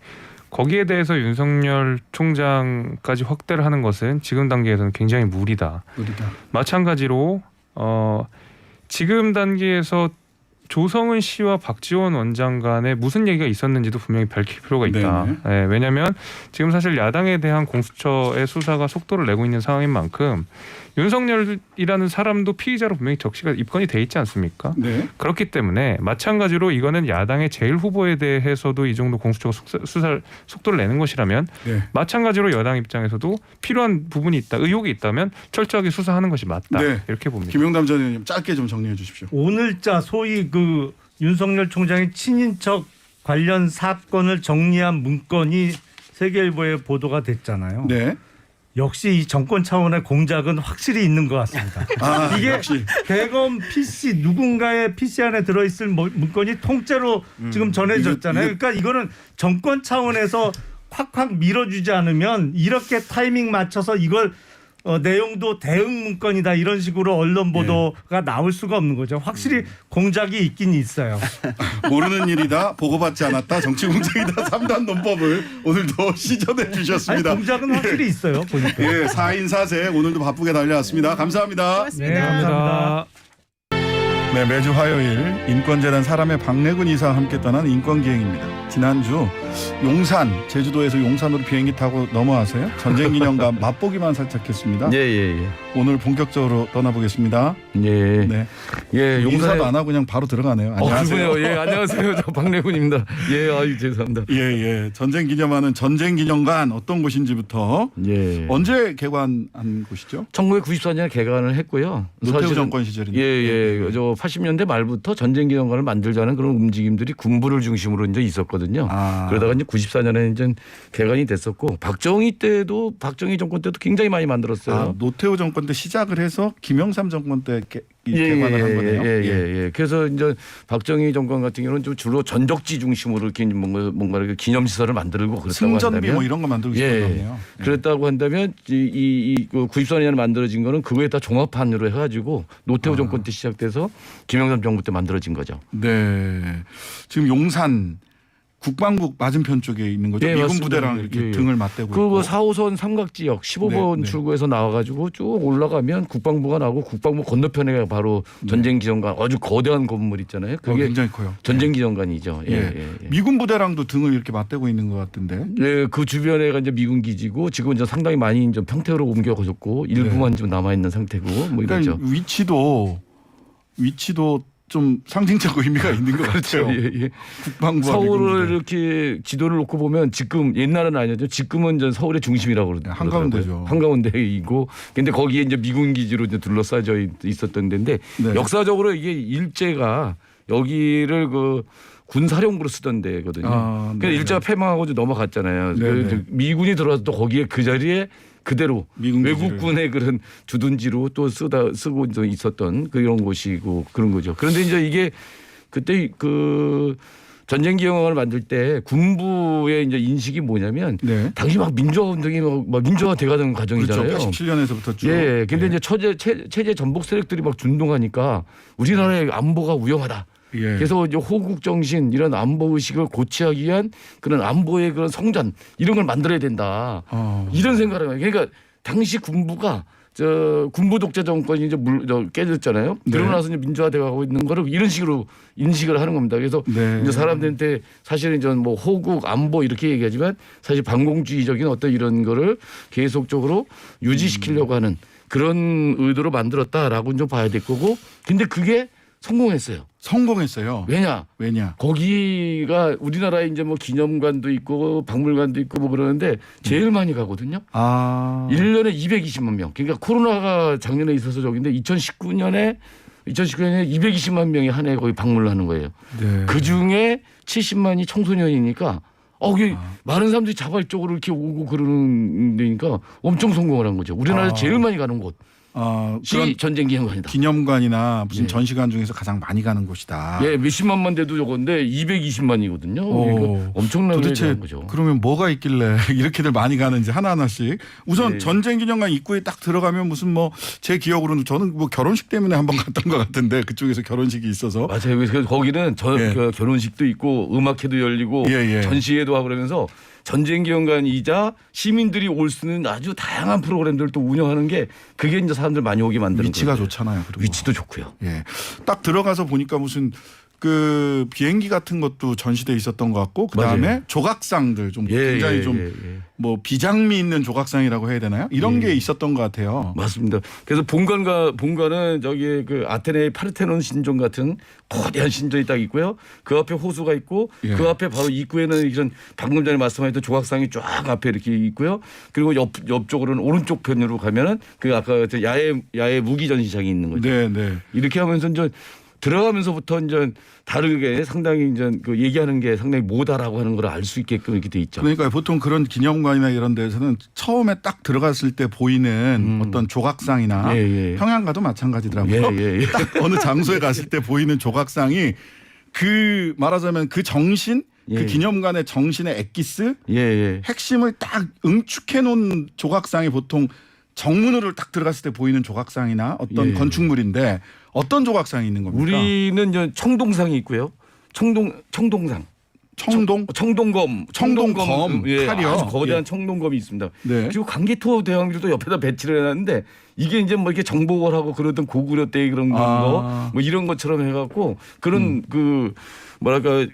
거기에 대해서 윤석열 총장까지 확대를 하는 것은 지금 단계에서는 굉장히 무리다. 마찬가지로 지금 단계에서 조성은 씨와 박지원 원장 간에 무슨 얘기가 있었는지도 분명히 밝힐 필요가 있다. 네, 왜냐하면 지금 사실 야당에 대한 공수처의 수사가 속도를 내고 있는 상황인 만큼 윤석열이라는 사람도 피의자로 분명히 적시가 입건이 돼 있지 않습니까? 네. 그렇기 때문에 마찬가지로 이거는 야당의 제일 후보에 대해서도 이 정도 공수처가 수사 속도를 내는 것이라면 네. 마찬가지로 여당 입장에서도 필요한 부분이 있다, 의혹이 있다면 철저하게 수사하는 것이 맞다. 네. 이렇게 봅니다. 김영남 전 의원님 짧게 좀 정리해 주십시오. 오늘자 소위 그 윤석열 총장의 친인척 관련 사건을 정리한 문건이 세계일보에 보도가 됐잖아요. 네. 역시 이 정권 차원의 공작은 확실히 있는 것 같습니다. 이게 역시. 대검 PC 누군가의 PC 안에 들어있을 문건이 통째로 지금 전해졌잖아요. 그러니까 이거는 정권 차원에서 콱콱 밀어주지 않으면 이렇게 타이밍 맞춰서 이걸 내용도 대응 문건이다 이런 식으로 언론 보도가 나올 수가 없는 거죠. 확실히 공작이 있긴 있어요. 모르는 일이다, 보고받지 않았다, 정치 공작이다 3단 논법을 오늘도 시전해 주셨습니다. 아니, 공작은 확실히 있어요. 보니까. 예, 4인 4세 오늘도 바쁘게 달려왔습니다. 감사합니다. 고맙습니다. 네, 감사합니다. 네, 매주 화요일 인권재단 사람의 박래군 이사와 함께 떠나는 인권기행입니다. 지난주 용산, 제주도에서 용산으로 비행기 타고 넘어와서요. 전쟁기념관 맛보기만 살짝 했습니다. 예. 오늘 본격적으로 떠나보겠습니다. 예. 네. 예, 인사도 안 하고 그냥 바로 들어가네요. 안녕하세요. 그렇군요. 예, 안녕하세요. 저 박래군입니다. 예, 아유 죄송합니다. 예. 전쟁기념하는 전쟁기념관 어떤 곳인지부터 예. 언제 개관한 곳이죠? 1994년에 개관을 했고요. 노태우 사실은 정권 시절인데. 예. 저 80년대 말부터 전쟁기념관을 만들자는 그런 움직임들이 군부를 중심으로 이제 있었거든요. 그러다가 이제 94년에 이제 개관이 됐었고 박정희 정권 때도 굉장히 많이 만들었어요. 노태우 정권 때 시작을 해서 김영삼 정권 때 개관을 한 거네요. 예. 그래서 이제 박정희 정권 같은 경우는 좀 주로 전적지 중심으로 이렇게 뭔가 이렇게 기념시설을 만들고 그랬다고 승전비 한다면 뭐 이런 거 만들고 싶었거든요. 그랬다고 한다면 이 94년에 만들어진 거는 그거에 다 종합판으로 해가지고 노태우 정권 때 시작돼서 김영삼 정부 때 만들어진 거죠. 네. 지금 용산 국방국 맞은편 쪽에 있는 거죠. 예, 미군 맞습니다. 부대랑 이렇게 등을 맞대고 그거 있고. 4호선 삼각지역 15번 네. 출구에서 나와가지고 쭉 올라가면 국방부가 나오고 국방부 건너편에 바로 전쟁기념관 아주 거대한 건물 있잖아요. 그게 굉장히 커요. 전쟁기념관이죠. 예. 미군 부대랑도 등을 이렇게 맞대고 있는 것 같은데. 예, 그 주변에가 이제 미군 기지고 지금 이제 상당히 많이 이제 평택으로 옮겨졌고 일부만 좀 남아 있는 상태고 뭐 이러죠. 그러니까 위치도 좀 상징적 의미가 있는 것 같아요. 예. 국방부와 서울을 미군 부대. 이렇게 지도를 놓고 보면 지금 옛날은 아니었죠. 지금은 이제 서울의 중심이라고 그러더라고요. 한가운데죠. 한가운데이고, 근데 거기에 이제 미군 기지로 이제 둘러싸져 있었던 데인데 네. 역사적으로 이게 일제가 여기를 그 군사령부로 쓰던 데거든요. 그러니까 일제가 패망하고 이제 넘어갔잖아요. 네네. 미군이 들어와서 또 거기에 그 자리에 그대로 미군 기지를. 외국군의 그런 주둔지로 또 쓰고 있었던 그런 곳이고 그런 거죠. 그런데 이제 이게 그때 그 전쟁기념관을 만들 때 군부의 이제 인식이 뭐냐면 당시 막 민주화 운동이 막 민주화 돼가는 과정이잖아요. 그렇죠. 87년에서부터 쭉. 예. 근데 이제 체제 전복 세력들이 막 준동하니까 우리나라의 안보가 위험하다. 그래서 이제 호국 정신 이런 안보 의식을 고취하기 위한 그런 안보의 그런 성전 이런 걸 만들어야 된다. 이런 생각을 해요. 그러니까 당시 군부가 군부 독재 정권이 이제 깨졌잖아요. 그러고 나서 이제 민주화돼가고 있는 거를 이런 식으로 인식을 하는 겁니다. 그래서 이제 사람들한테 사실은 이제 뭐 호국 안보 이렇게 얘기하지만 사실 반공주의적인 어떤 이런 거를 계속적으로 유지시키려고 하는 그런 의도로 만들었다라고 좀 봐야 될 거고. 근데 그게 성공했어요. 왜냐? 거기가 우리나라에 이제 뭐 기념관도 있고 박물관도 있고 뭐 그러는데 제일 많이 가거든요. 1년에 220만 명. 그러니까 코로나가 작년에 있어서 저긴데 2019년에 220만 명이 한 해 거기 방문을 하는 거예요. 그 중에 70만이 청소년이니까 많은 사람들이 자발적으로 이렇게 오고 그러는 데니까 엄청 성공을 한 거죠. 우리나라에서 제일 많이 가는 곳. 전쟁기념관이다. 기념관이나 무슨 전시관 중에서 가장 많이 가는 곳이다. 예, 몇십만만 돼도 저건데 220만이거든요. 엄청나게 도대체 거죠. 그러면 뭐가 있길래 이렇게들 많이 가는지 하나하나씩. 우선 전쟁기념관 입구에 딱 들어가면 무슨 뭐 제 기억으로는 저는 뭐 결혼식 때문에 한번 갔던 것 같은데 그쪽에서 결혼식이 있어서. 맞아요. 그래서 거기는 그 결혼식도 있고 음악회도 열리고 전시회도 하고 그러면서 전쟁기념관이자 시민들이 올 수 있는 아주 다양한 프로그램들을 또 운영하는 게 그게 이제 사람들 많이 오게 만드는 위치가 거예요. 좋잖아요. 그리고. 위치도 좋고요. 딱 들어가서 보니까 무슨 그 비행기 같은 것도 전시돼 있었던 것 같고 그다음에 맞아요. 조각상들 좀 굉장히 좀 뭐 비장미 있는 조각상이라고 해야 되나요? 이런 게 있었던 것 같아요. 맞습니다. 그래서 본관은 저기 그 아테네의 파르테논 신전 같은 거대한 신전이 딱 있고요. 그 앞에 호수가 있고 그 앞에 바로 입구에는 이런 방금 전에 말씀하셨던 조각상이 쫙 앞에 이렇게 있고요. 그리고 옆쪽으로는 오른쪽 편으로 가면은 그 아까 야외 무기 전시장이 있는 거죠. 네. 이렇게 하면서 이제 들어가면서부터 이제 다르게 상당히 이제 그 얘기하는 게 상당히 뭐다라고 하는 걸 알 수 있게끔 이렇게 돼 있죠. 그러니까 보통 그런 기념관이나 이런 데서는 처음에 딱 들어갔을 때 보이는 어떤 조각상이나 평양가도 마찬가지더라고요. 딱 어느 장소에 갔을 때 보이는 조각상이 그 말하자면 그 정신, 그 기념관의 정신의 엑기스, 핵심을 딱 응축해 놓은 조각상이 보통 정문으로 딱 들어갔을 때 보이는 조각상이나 어떤 건축물인데 어떤 조각상이 있는 겁니까? 우리는 이제 청동상이 있고요. 청동상. 청동검 칼이요. 아주 거대한 청동검이 있습니다. 그리고 강개토 대왕들도 옆에다 배치를 해놨는데 이게 이제 뭐 이렇게 정복을 하고 그러던 고구려 때 그런 거 뭐 이런 것처럼 해갖고 그런 그 뭐랄까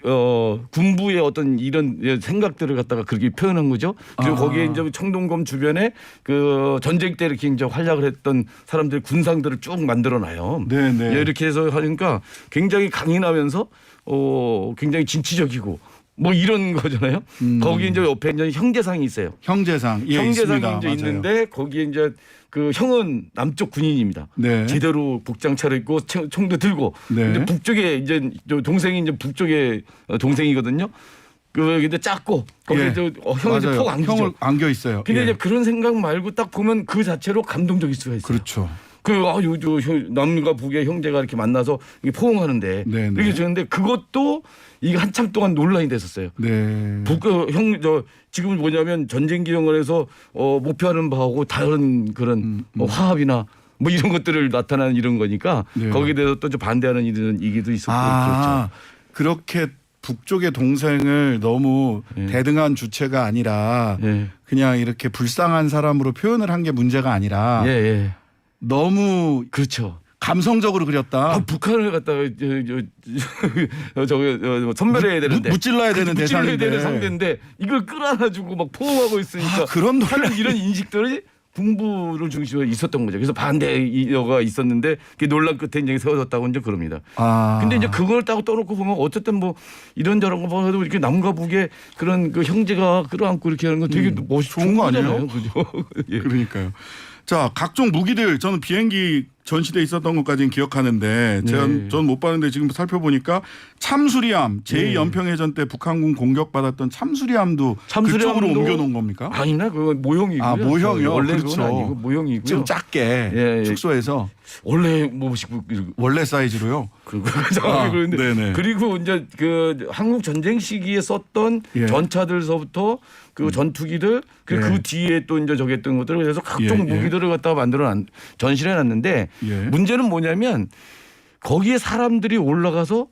군부의 어떤 이런 생각들을 갖다가 그렇게 표현한 거죠. 그리고 거기에 이제 청동검 주변에 그 전쟁 때 이렇게 이제 활약을 했던 사람들 군상들을 쭉 만들어놔요. 이렇게 해서 하니까 굉장히 강인하면서 굉장히 진취적이고. 뭐 이런 거잖아요. 거기 이제 옆에 이제 형제상이 있어요. 형제상이 있습니다. 이제 있는데 거기에 이제 그 형은 남쪽 군인입니다. 제대로 복장 차려입고 총도 들고. 근데 북쪽에 이제 동생이 이제 북쪽에 동생이거든요. 근데 작고 거기에 형은 이제 푹 안기죠. 형을 안겨 있어요. 근데 이제 그런 생각 말고 딱 보면 그 자체로 감동적일 수가 있어요. 그렇죠. 남과 북의 형제가 이렇게 만나서 포옹하는데 이렇게 주는데 그것도 이게 한참 동안 논란이 됐었어요. 지금은 뭐냐면 전쟁 기념관에서 목표하는 바하고 다른 그런 화합이나 뭐 이런 것들을 나타나는 이런 거니까 거기에 대해서 또 반대하는 이런 얘기도 있었고 그렇죠. 그렇게 북쪽의 동생을 너무 대등한 주체가 아니라 그냥 이렇게 불쌍한 사람으로 표현을 한 게 문제가 아니라 너무 그렇죠. 감성적으로 그렸다. 북한을 갖다가 선멸해야 되는데 무찔러야 되는 대상인데 되는 상대인데 이걸 끌어안아주고 막 포옹하고 있으니까 그런 하는 이런 인식들이 군부를 중심으로 있었던 거죠. 그래서 반대가 있었는데 그 논란 끝에 이제 세워졌다고 이제 그럽니다. 근데 이제 그걸 따고 떠놓고 보면 어쨌든 뭐 이런저런 거 봐도 이렇게 남과 북의 그런 그 형제가 끌어안고 이렇게 하는 건 되게 좋은 거 아니에요? 그죠? 그러니까요. 자, 각종 무기들 저는 비행기 전시돼 있었던 것까지는 기억하는데 저는 못 봤는데 지금 살펴보니까 참수리함 제2연평해전 때 북한군 공격받았던 참수리함도 그쪽으로 옮겨놓은 겁니까? 아니나 그건 모형이고요. 모형이요. 원래 그렇죠. 그건 아니고 모형이고요. 좀 작게 축소해서 원래 사이즈로요. 그런데 그리고 이제 그 한국 전쟁 시기에 썼던 전차들서부터 그 전투기들 그 뒤에 또 이제 저기 했던 것들을 그래서 각종 무기들을 갖다가 전시를 해놨는데 문제는 뭐냐면 거기에 사람들이 올라가서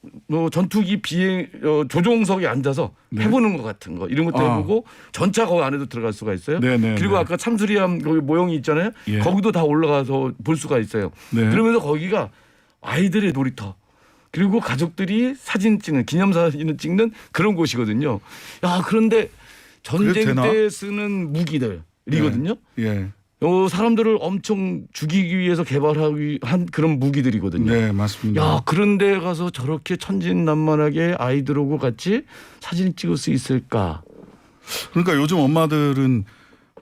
전투기 비행 조종석에 앉아서 해보는 것 같은 거 이런 것도 해보고 전차 거기 안에도 들어갈 수가 있어요. 그리고 아까 참수리함 거기 모형이 있잖아요. 거기도 다 올라가서 볼 수가 있어요. 그러면서 거기가 아이들의 놀이터 그리고 가족들이 사진 찍는 기념사진을 찍는 그런 곳이거든요. 그런데 전쟁 때 쓰는 무기들이거든요. 사람들을 엄청 죽이기 위해서 개발하기 한 그런 무기들이거든요. 네, 맞습니다. 그런데 가서 저렇게 천진난만하게 아이들하고 같이 사진 찍을 수 있을까? 그러니까 요즘 엄마들은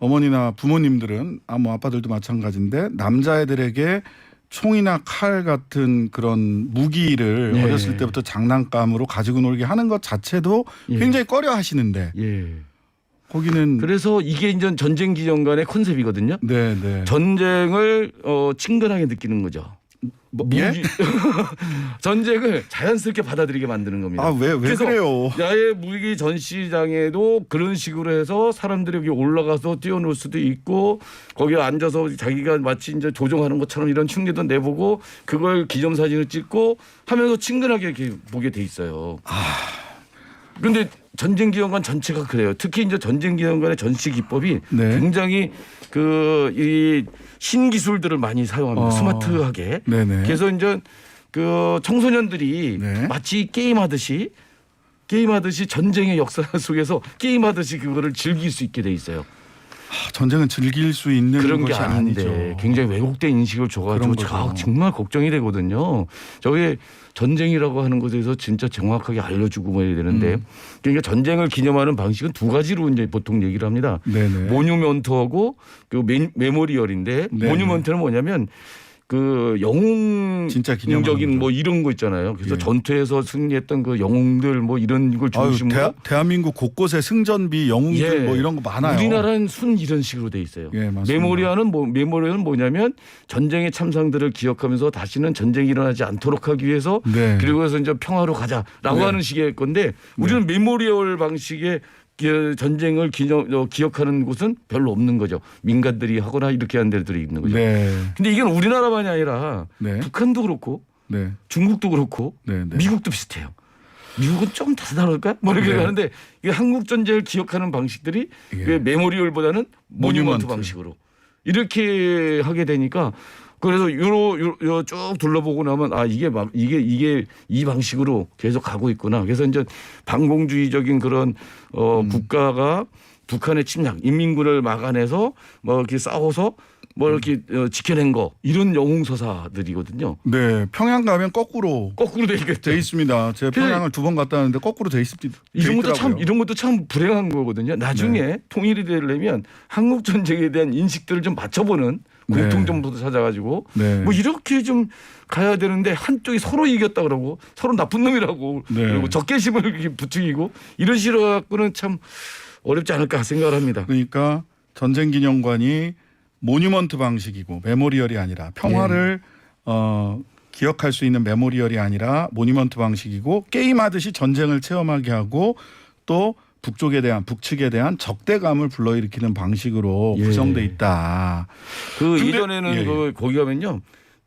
어머니나 부모님들은 뭐 아빠들도 마찬가지인데 남자애들에게 총이나 칼 같은 그런 무기를 어렸을 때부터 장난감으로 가지고 놀게 하는 것 자체도 굉장히 꺼려 하시는데 거기는 그래서 이게 이제 전쟁 기념관의 컨셉이거든요. 전쟁을 친근하게 느끼는 거죠. 전쟁을 자연스럽게 받아들이게 만드는 겁니다. 왜 그래요? 야외 무기 전시장에도 그런 식으로 해서 사람들이 여기 올라가서 뛰어놀 수도 있고 거기에 앉아서 자기가 마치 이제 조종하는 것처럼 이런 흉내도 내보고 그걸 기념사진을 찍고 하면서 친근하게 이렇게 보게 돼 있어요. 그런데 전쟁 기념관 전체가 그래요. 특히 이제 전쟁 기념관의 전시 기법이 굉장히 이 신기술들을 많이 사용합니다. 스마트하게. 그래서 이제 그 청소년들이 네. 마치 게임하듯이 전쟁의 역사 속에서 게임하듯이 그거를 즐길 수 있게 돼 있어요. 전쟁은 즐길 수 있는 그런 게 것이 아닌데 아니죠. 굉장히 왜곡된 인식을 줘가지고 정말 걱정이 되거든요. 저게 전쟁이라고 하는 것에 대해서 진짜 정확하게 알려주고 뭐 해야 되는데 그러니까 전쟁을 기념하는 방식은 두 가지로 이제 보통 얘기를 합니다. 네네. 모뉴먼트하고 그 메모리얼인데 네네. 모뉴먼트는 뭐냐면 그 진짜 기념하는 영웅적인 거. 뭐 이런 거 있잖아요. 그래서 예. 전투에서 승리했던 그 영웅들 뭐 이런 걸 중심으로 대한민국 곳곳에 승전비 영웅들 예. 뭐 이런 거 많아요. 우리나라는 순 이런 식으로 돼 있어요. 예, 맞습니다. 메모리얼은 뭐냐면 전쟁의 참상들을 기억하면서 다시는 전쟁이 일어나지 않도록 하기 위해서 네. 그리고 해서 이제 평화로 가자라고 네. 하는 식의 건데 우리는 메모리얼 방식의 전쟁을 기억하는 곳은 별로 없는 거죠. 민간들이 하거나 이렇게 하는 데들이 있는 거죠. 네. 근데 이건 우리나라만이 아니라 네. 북한도 그렇고 네. 중국도 그렇고 네. 네. 미국도 비슷해요. 미국은 좀 다르다랄까? 뭐 이렇게 네. 하는데 이게 한국 전쟁을 기억하는 방식들이 예. 메모리얼보다는 모뉴먼트 모뉴먼트. 방식으로 이렇게 하게 되니까 그래서 요로 쭉 둘러보고 나면 이게 이 방식으로 계속 가고 있구나. 그래서 이제 반공주의적인 그런 국가가 북한의 침략, 인민군을 막아내서 뭐 이렇게 싸워서 뭐 이렇게 지켜낸 거 이런 영웅서사들이거든요. 네. 평양 가면 거꾸로 돼 있겠죠. 돼 있습니다. 제가 평양을 2번 갔다 왔는데 거꾸로 돼 있습니다. 이런 것도 참 불행한 거거든요. 나중에 네. 통일이 되려면 한국 전쟁에 대한 인식들을 좀 맞춰보는 네. 공통점도 찾아가지고 네. 뭐 이렇게 좀 가야 되는데 한쪽이 서로 이겼다 그러고 서로 나쁜 놈이라고 네. 그리고 적개심을 이렇게 부추기고 이런 식으로 갖고는 참 어렵지 않을까 생각을 합니다. 그러니까 전쟁기념관이 모뉴먼트 방식이고 메모리얼이 아니라 평화를 기억할 수 있는 메모리얼이 아니라 모뉴먼트 방식이고 게임하듯이 전쟁을 체험하게 하고 또 북측에 대한 적대감을 불러일으키는 방식으로 예. 구성돼 있다. 그 근데- 예전에는 예, 예. 그 거기 가면요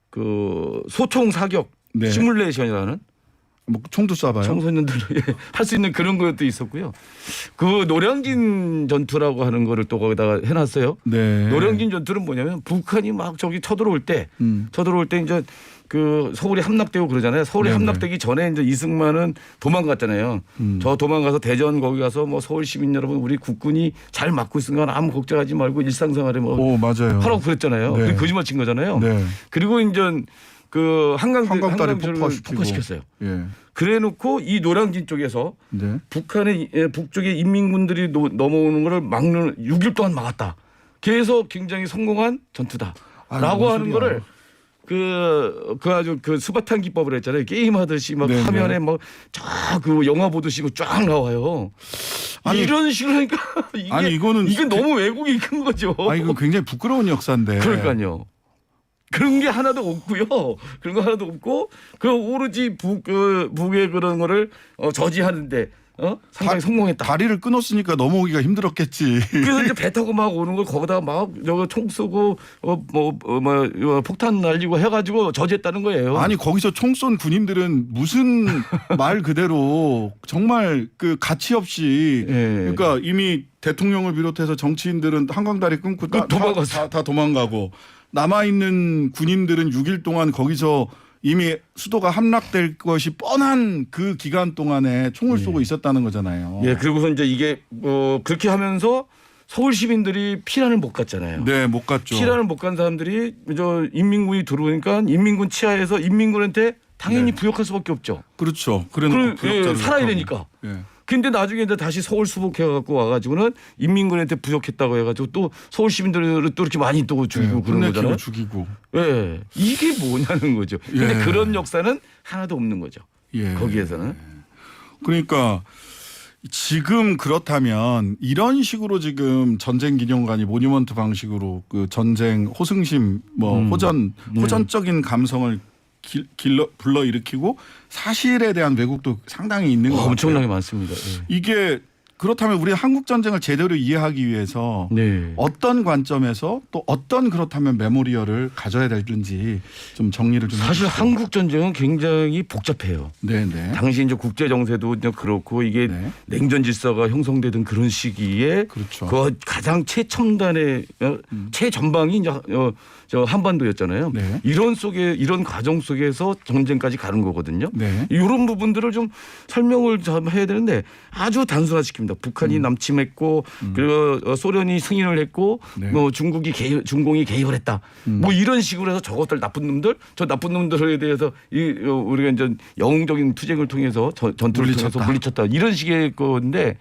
그 소총 사격 네. 시뮬레이션이라는 뭐 총도 쏴봐요. 청소년들 할 수 있는 그런 것도 있었고요. 그 노량진 전투라고 하는 거를 또 거기다가 해놨어요. 네. 노량진 전투는 뭐냐면 북한이 막 저기 쳐들어올 때 이제 그 서울이 함락되고 그러잖아요. 서울이 네네. 함락되기 전에 이제 이승만은 도망갔잖아요. 저 도망가서 대전 거기 가서 뭐 서울 시민 여러분 우리 국군이 잘 막고 있으니까 아무 걱정하지 말고 일상생활에 뭐 오 맞아요. 하라고 그랬잖아요. 네. 그게 거짓말 친 거잖아요. 네. 그리고 이제 그 한강다리 폭파시키고. 폭파시켰어요. 예. 그래놓고 이 노량진 쪽에서 네. 북한의 북쪽의 인민군들이 넘어오는 것을 막는 6일 동안 막았다. 그래서 굉장히 성공한 전투다라고 하는 거를 그 아주 그 스바탄 기법을 했잖아요. 게임하듯이 막 네네. 화면에 막 쫙 그 영화 보듯이 쫙 나와요. 아니, 이런 식으로 하니까 이게 너무 왜곡이 큰 거죠. 아 이거 굉장히 부끄러운 역사인데. 그러니까요. 그런 게 하나도 없고요. 그런 거 하나도 없고 그 오로지 북의 그런 거를 저지하는데 상당히 성공했다. 다리를 끊었으니까 넘어오기가 힘들었겠지. 그래서 이제 배 타고 막 오는 걸 거기다 막 저거 총 쏘고 폭탄 날리고 해가지고 저지했다는 거예요. 아니 거기서 총 쏜 군인들은 무슨 말 그대로 정말 그 가치 없이 예. 그러니까 이미 대통령을 비롯해서 정치인들은 한강다리 끊고 다 도망가고 남아 있는 군인들은 6일 동안 거기서 이미 수도가 함락될 것이 뻔한 그 기간 동안에 총을 쏘고 있었다는 거잖아요. 예, 그리고서 이제 이게 그렇게 하면서 서울 시민들이 피난을 못 갔잖아요. 네, 못 갔죠. 피난을 못 간 사람들이 저 인민군이 들어오니까 인민군 치하에서 인민군한테 당연히 부역할 수밖에 없죠. 그렇죠. 그래 살아야 되니까. 예. 근데 나중에 이제 다시 서울 수복해갖고 와가지고는 인민군한테 부역했다고 해가지고 또 서울 시민들을 또 이렇게 많이 또 죽이고 그런 거잖아요. 죽이고. 예, 이게 뭐냐는 거죠. 근데 예. 그런 역사는 하나도 없는 거죠. 예. 거기에서는. 그러니까 지금 그렇다면 이런 식으로 지금 전쟁 기념관이 모뉴먼트 방식으로 그 전쟁 호승심 호전적인 감성을 불러일으키고 사실에 대한 왜곡도 상당히 있는 것 같아요. 엄청나게 많습니다. 예. 이게 그렇다면 우리 한국 전쟁을 제대로 이해하기 위해서 네. 어떤 관점에서 또 어떤 그렇다면 메모리얼을 가져야 될지 좀 정리를 좀 사실 해주시죠. 한국 전쟁은 굉장히 복잡해요. 네네. 당시 이제 국제 정세도 그렇고 이게 네. 냉전 질서가 형성되던 그런 시기에 그렇죠. 그 가장 최첨단의 최전방이 이제 저 한반도였잖아요. 네. 이런 과정 속에서 전쟁까지 가는 거거든요. 네. 이런 부분들을 좀 설명을 좀 해야 되는데 아주 단순화시킵니다. 북한이 남침했고 그리고 소련이 승인을 했고 네. 뭐 중공이 개입을 했다. 뭐 이런 식으로 해서 저것들 나쁜 놈들, 저 나쁜 놈들에 대해서 우리가 이제 영웅적인 투쟁을 통해서 전투를 통해서 물리쳤다. 이런 식의 건데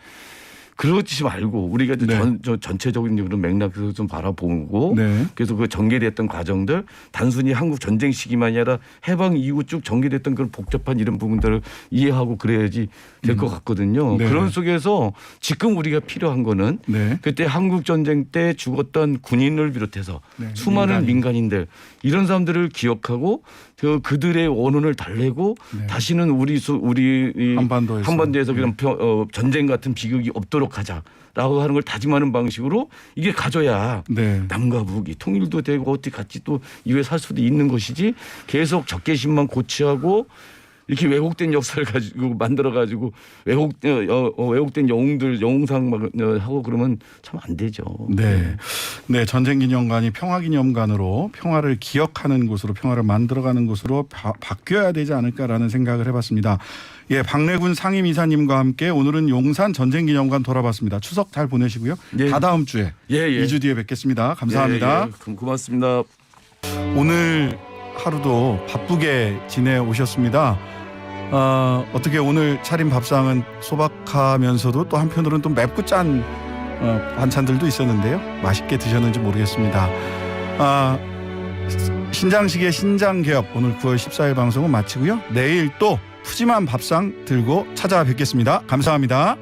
그러지 말고 우리가 네. 전체적인 그런 맥락에서 좀 바라보고 네. 그래서 그 전개됐던 과정들 단순히 한국 전쟁 시기만이 아니라 해방 이후 쭉 전개됐던 그런 복잡한 이런 부분들을 이해하고 그래야지 될 것 같거든요. 네. 그런 속에서 지금 우리가 필요한 거는 네. 그때 한국 전쟁 때 죽었던 군인을 비롯해서 네. 수많은 민간인들 이런 사람들을 기억하고 그들의 원혼을 달래고 네. 다시는 우리 한반도에서 그런 전쟁 같은 비극이 없도록 하자라고 하는 걸 다짐하는 방식으로 이게 가져야 네. 남과 북이 통일도 되고 어떻게 같이 또 이후에 살 수도 있는 것이지 계속 적개심만 고취하고 이렇게 왜곡된 역사를 가지고 만들어 가지고 왜곡된 영웅상 막 하고 그러면 참 안 되죠. 네. 네, 전쟁기념관이 평화기념관으로 평화를 기억하는 곳으로 평화를 만들어가는 곳으로 바뀌어야 되지 않을까라는 생각을 해봤습니다. 예, 박래군 상임이사님과 함께 오늘은 용산 전쟁기념관 돌아봤습니다. 추석 잘 보내시고요. 예. 다다음 주에 예. 2주 뒤에 뵙겠습니다. 감사합니다. 예. 고맙습니다. 오늘 하루도 바쁘게 지내오셨습니다. 어떻게 오늘 차린 밥상은 소박하면서도 또 한편으로는 또 맵고 짠 반찬들도 있었는데요. 맛있게 드셨는지 모르겠습니다. 신장식의 신장개업 오늘 9월 14일 방송은 마치고요. 내일 또 푸짐한 밥상 들고 찾아뵙겠습니다. 감사합니다.